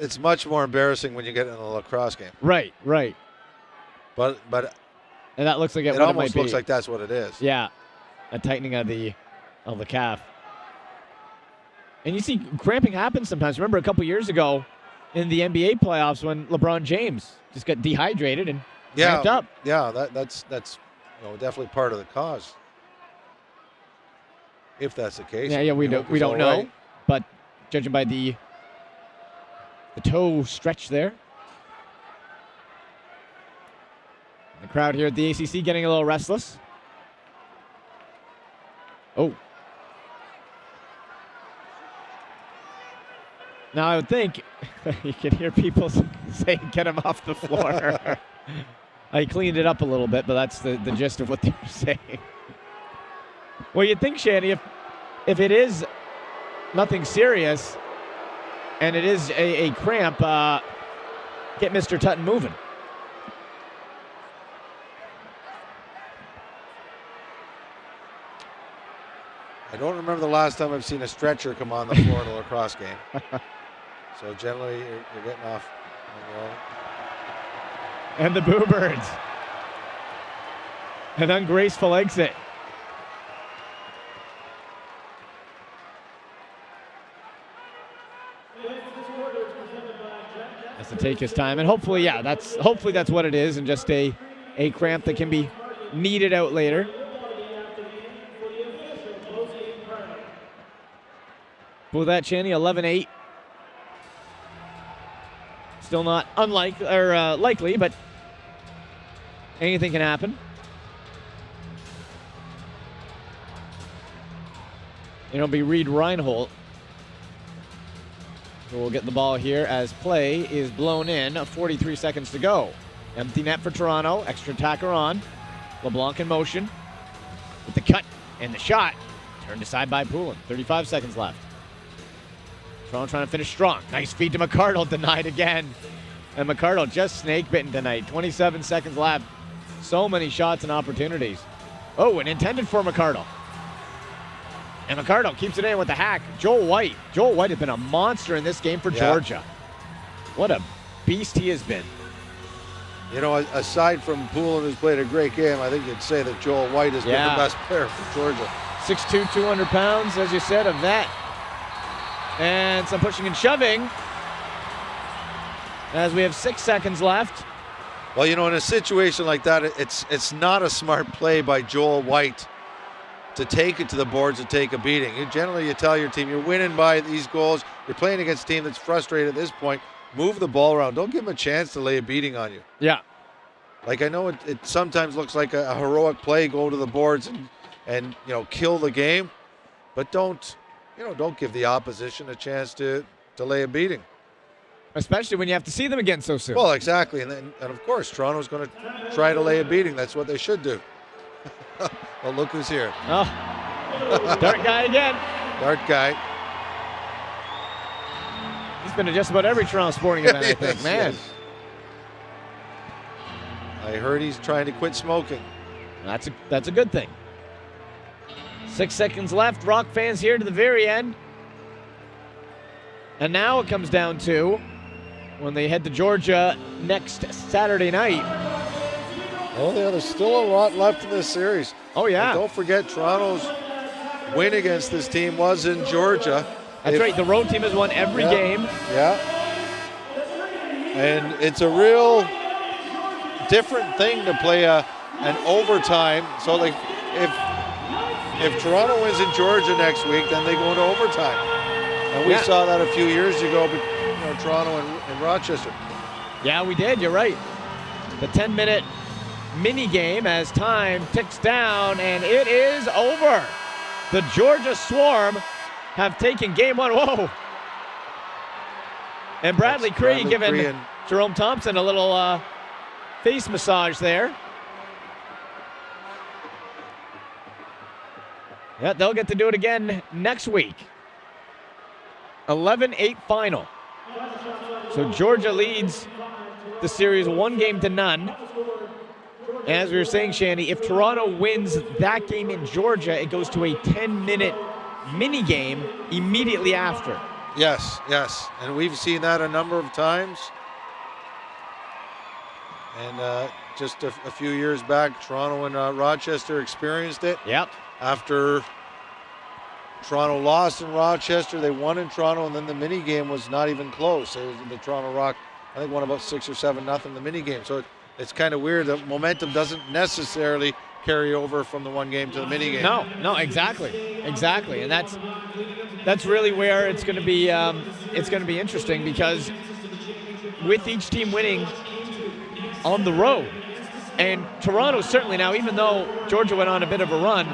It's much more embarrassing when you get in a lacrosse game.
Right, right.
But
and that looks like
it almost looks like that's what it is.
Yeah, a tightening of the calf. And you see cramping happens sometimes. Remember a couple years ago in the NBA playoffs when LeBron James just got dehydrated and cramped up.
Yeah, that's definitely part of the cause. If that's the case.
Yeah, we don't know, but judging by the toe stretch there. The crowd here at the ACC getting a little restless. Oh. Now I would think you can hear people saying, "Get him off the floor." I cleaned it up a little bit, but that's the gist of what they're saying. Well, you'd think, Shanny, if it is nothing serious and it is a cramp, get Mr. Tutton moving.
I don't remember the last time I've seen a stretcher come on the floor in a lacrosse game. So generally, you're getting off.
And the Boo-Birds. An ungraceful exit. Has to take his time, and hopefully that's what it is, and just a cramp that can be kneaded out later. With that, Channy, 11-8. Still not likely, but anything can happen. It'll be Reed Reinhold who will get the ball here as play is blown in. 43 seconds to go. Empty net for Toronto. Extra attacker on. LeBlanc in motion with the cut and the shot. Turned aside by Poulin. 35 seconds left. Toronto trying to finish strong. Nice feed to McArdle. Denied again. And McArdle just snake bitten tonight. 27 seconds left. So many shots and opportunities. Oh, and intended for McArdle. And McArdle keeps it in with the hack. Joel White. Joel White has been a monster in this game for Georgia. What a beast he has been.
You know, aside from Poulin, who's played a great game, I think you'd say that Joel White has been the best player for Georgia.
6'2", 200 pounds, as you said, a vet. And some pushing and shoving as we have 6 seconds left.
Well, you know, in a situation like that, it's not a smart play by Joel White to take it to the boards and take a beating. You tell your team, you're winning by these goals. You're playing against a team that's frustrated at this point. Move the ball around. Don't give them a chance to lay a beating on you.
Yeah.
Like, I know it sometimes looks like a heroic play, go to the boards and kill the game, but don't give the opposition a chance to lay a beating.
Especially when you have to see them again so soon.
Well, exactly. And of course, Toronto's going to try to lay a beating. That's what they should do. Well, look who's here.
Oh, Dart guy again.
Dart guy.
He's been at just about every Toronto sporting event, I think. Man.
Yes. I heard he's trying to quit smoking.
That's a good thing. 6 seconds left. Rock fans here to the very end. And now it comes down to when they head to Georgia next Saturday night.
Oh, yeah, there's still a lot left in this series.
Oh, yeah.
And don't forget, Toronto's win against this team was in Georgia.
That's right. The road team has won every game.
Yeah. And it's a real different thing to play an overtime. So, like, if Toronto wins in Georgia next week, then they go into overtime. And we saw that a few years ago, but Toronto and Rochester.
Yeah, we did. You're right. The 10-minute mini game as time ticks down, and it is over. The Georgia Swarm have taken game one. Whoa. And Bradley Cree giving Jerome Thompson a little face massage there. Yeah, they'll get to do it again next week. 11-8 final. So Georgia leads the series 1-0. As we were saying, Shanny, if Toronto wins that game in Georgia, it goes to a 10-minute mini game immediately after.
Yes. And we've seen that a number of times. And just a few years back, Toronto and Rochester experienced it.
Yep.
After Toronto lost in Rochester, they won in Toronto, and then the mini game was not even close. It was the Toronto Rock, I think, won about 6 or 7-0 the mini game. So it's kind of weird. The momentum doesn't necessarily carry over from the one game to the mini game.
No, exactly, and that's really where it's going to be. It's going to be interesting because with each team winning on the road, and Toronto certainly now, even though Georgia went on a bit of a run,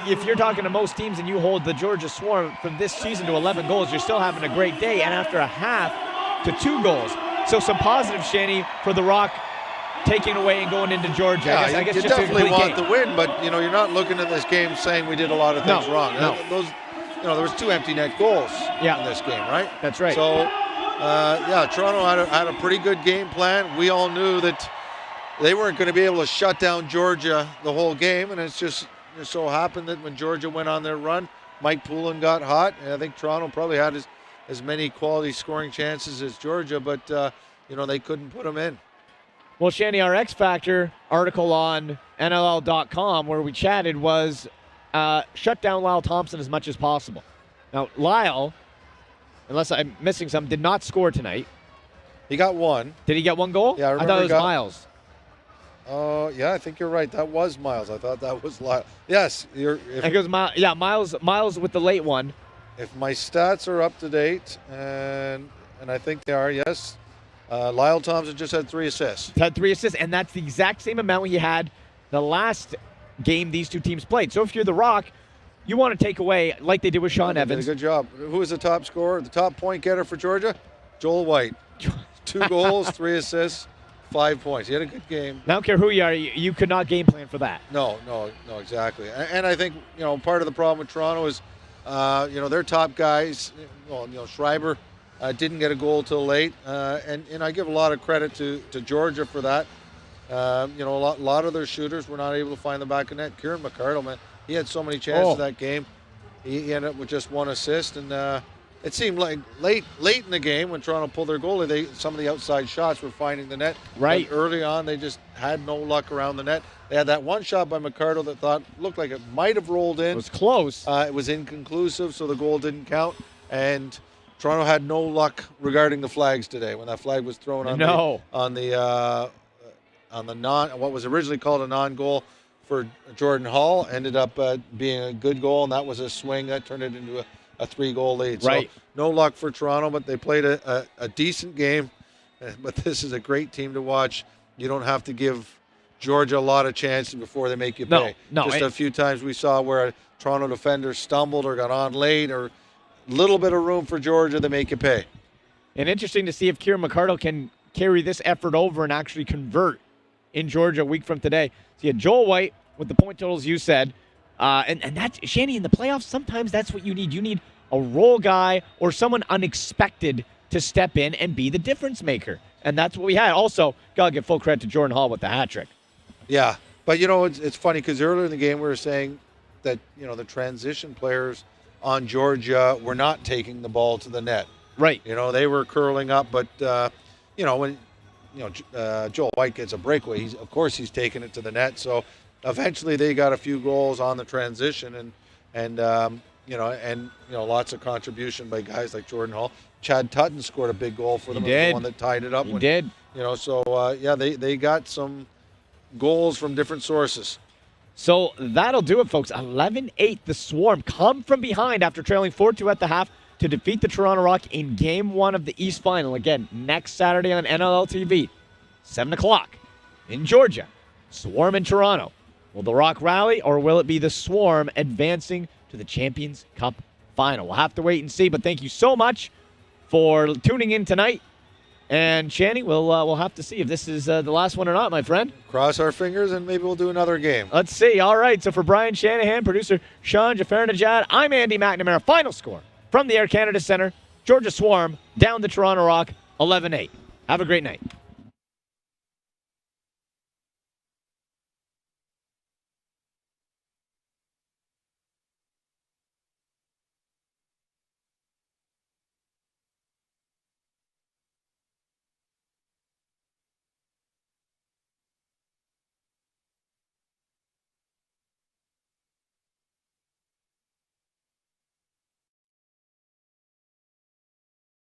if you're talking to most teams and you hold the Georgia Swarm from this season to 11 goals, you're still having a great day, and after a half to 2 goals. So some positive, Shanny, for the Rock taking away and going into Georgia.
Yeah,
I guess
you
just
definitely want the win, but you're not looking at this game saying we did a lot of things wrong.
No.
There was 2 empty net goals in this game, right?
That's right.
So, Toronto had a pretty good game plan. We all knew that they weren't going to be able to shut down Georgia the whole game, and it so happened that when Georgia went on their run, Mike Poulin got hot, and I think Toronto probably had as many quality scoring chances as Georgia, but they couldn't put them in.
Well, Shanny, our X Factor article on NLL.com where we chatted was shut down Lyle Thompson as much as possible. Now, Lyle, unless I'm missing some, did not score tonight.
He got 1.
Did he get 1 goal?
Yeah,
I thought it was Miles.
Yeah, I think you're right. That was Miles. I thought that was Lyle. Yes,
I think it was Miles with the late one.
if my stats are up to date, and I think they are, yes, Lyle Thompson just had 3 assists.
Had 3 assists, and that's the exact same amount he had the last game these two teams played. So if you're the Rock, you want to take away, like they did with Sean Evans.
Did a good job. Who was the top scorer? The top point getter for Georgia? Joel White. 2 goals, 3 assists, 5 points. He had a good game.
I don't care who you are, you could not game plan for that.
No, exactly. And I think, part of the problem with Toronto is, their top guys, Schreiber didn't get a goal till late. And I give a lot of credit to Georgia for that. A lot of their shooters were not able to find the back of net. Kieran McArdle, man, he had so many chances that game. He ended up with just 1 assist. And it seemed like late in the game when Toronto pulled their goalie, some of the outside shots were finding the net.
Right.
But early on, they just had no luck around the net. They had that one shot by McArdle that looked like it might have rolled in.
It was close.
It was inconclusive, so the goal didn't count. And Toronto had no luck regarding the flags today when that flag was thrown on what was originally called a non-goal for Jordan Hall. Ended up being a good goal, and that was a swing that turned it into a 3-goal lead.
Right.
So no luck for Toronto, but they played a decent game. But this is a great team to watch. You don't have to give Georgia a lot of chances before they make you pay.
No.
Just a few times we saw where a Toronto defender stumbled or got on late, or little bit of room for Georgia to make you pay.
And interesting to see if Kieran McArdle can carry this effort over and actually convert in Georgia a week from today. So you had Joel White with the point totals you said. And that's, Shanny, in the playoffs, sometimes that's what you need. You need a role guy or someone unexpected to step in and be the difference maker. And that's what we had. Also, got to give full credit to Jordan Hall with the hat trick.
Yeah, but it's funny because earlier in the game we were saying that, the transition players on Georgia were not taking the ball to the net.
Right.
They were curling up, but, when Joel White gets a breakaway, of course he's taking it to the net. So eventually they got a few goals on the transition and lots of contribution by guys like Jordan Hall. Chad Tutton scored a big goal for them.
He did.
The one that tied it up.
He did.
They got some goals from different sources.
So that'll do it, folks. 11-8, the Swarm come from behind after trailing 4-2 at the half to defeat the Toronto Rock in Game 1 of the East Final. Again, next Saturday on NLL TV, 7 o'clock in Georgia. Swarm in Toronto. Will the Rock rally, or will it be the Swarm advancing to the Champions Cup Final? We'll have to wait and see, but thank you so much for tuning in tonight. And Shanny, we'll have to see if this is the last one or not, my friend.
Cross our fingers, and maybe we'll do another game.
Let's see. All right, so for Brian Shanahan, producer Sean Jafar-Najad, I'm Andy McNamara. Final score from the Air Canada Centre, Georgia Swarm down the Toronto Rock, 11-8. Have a great night.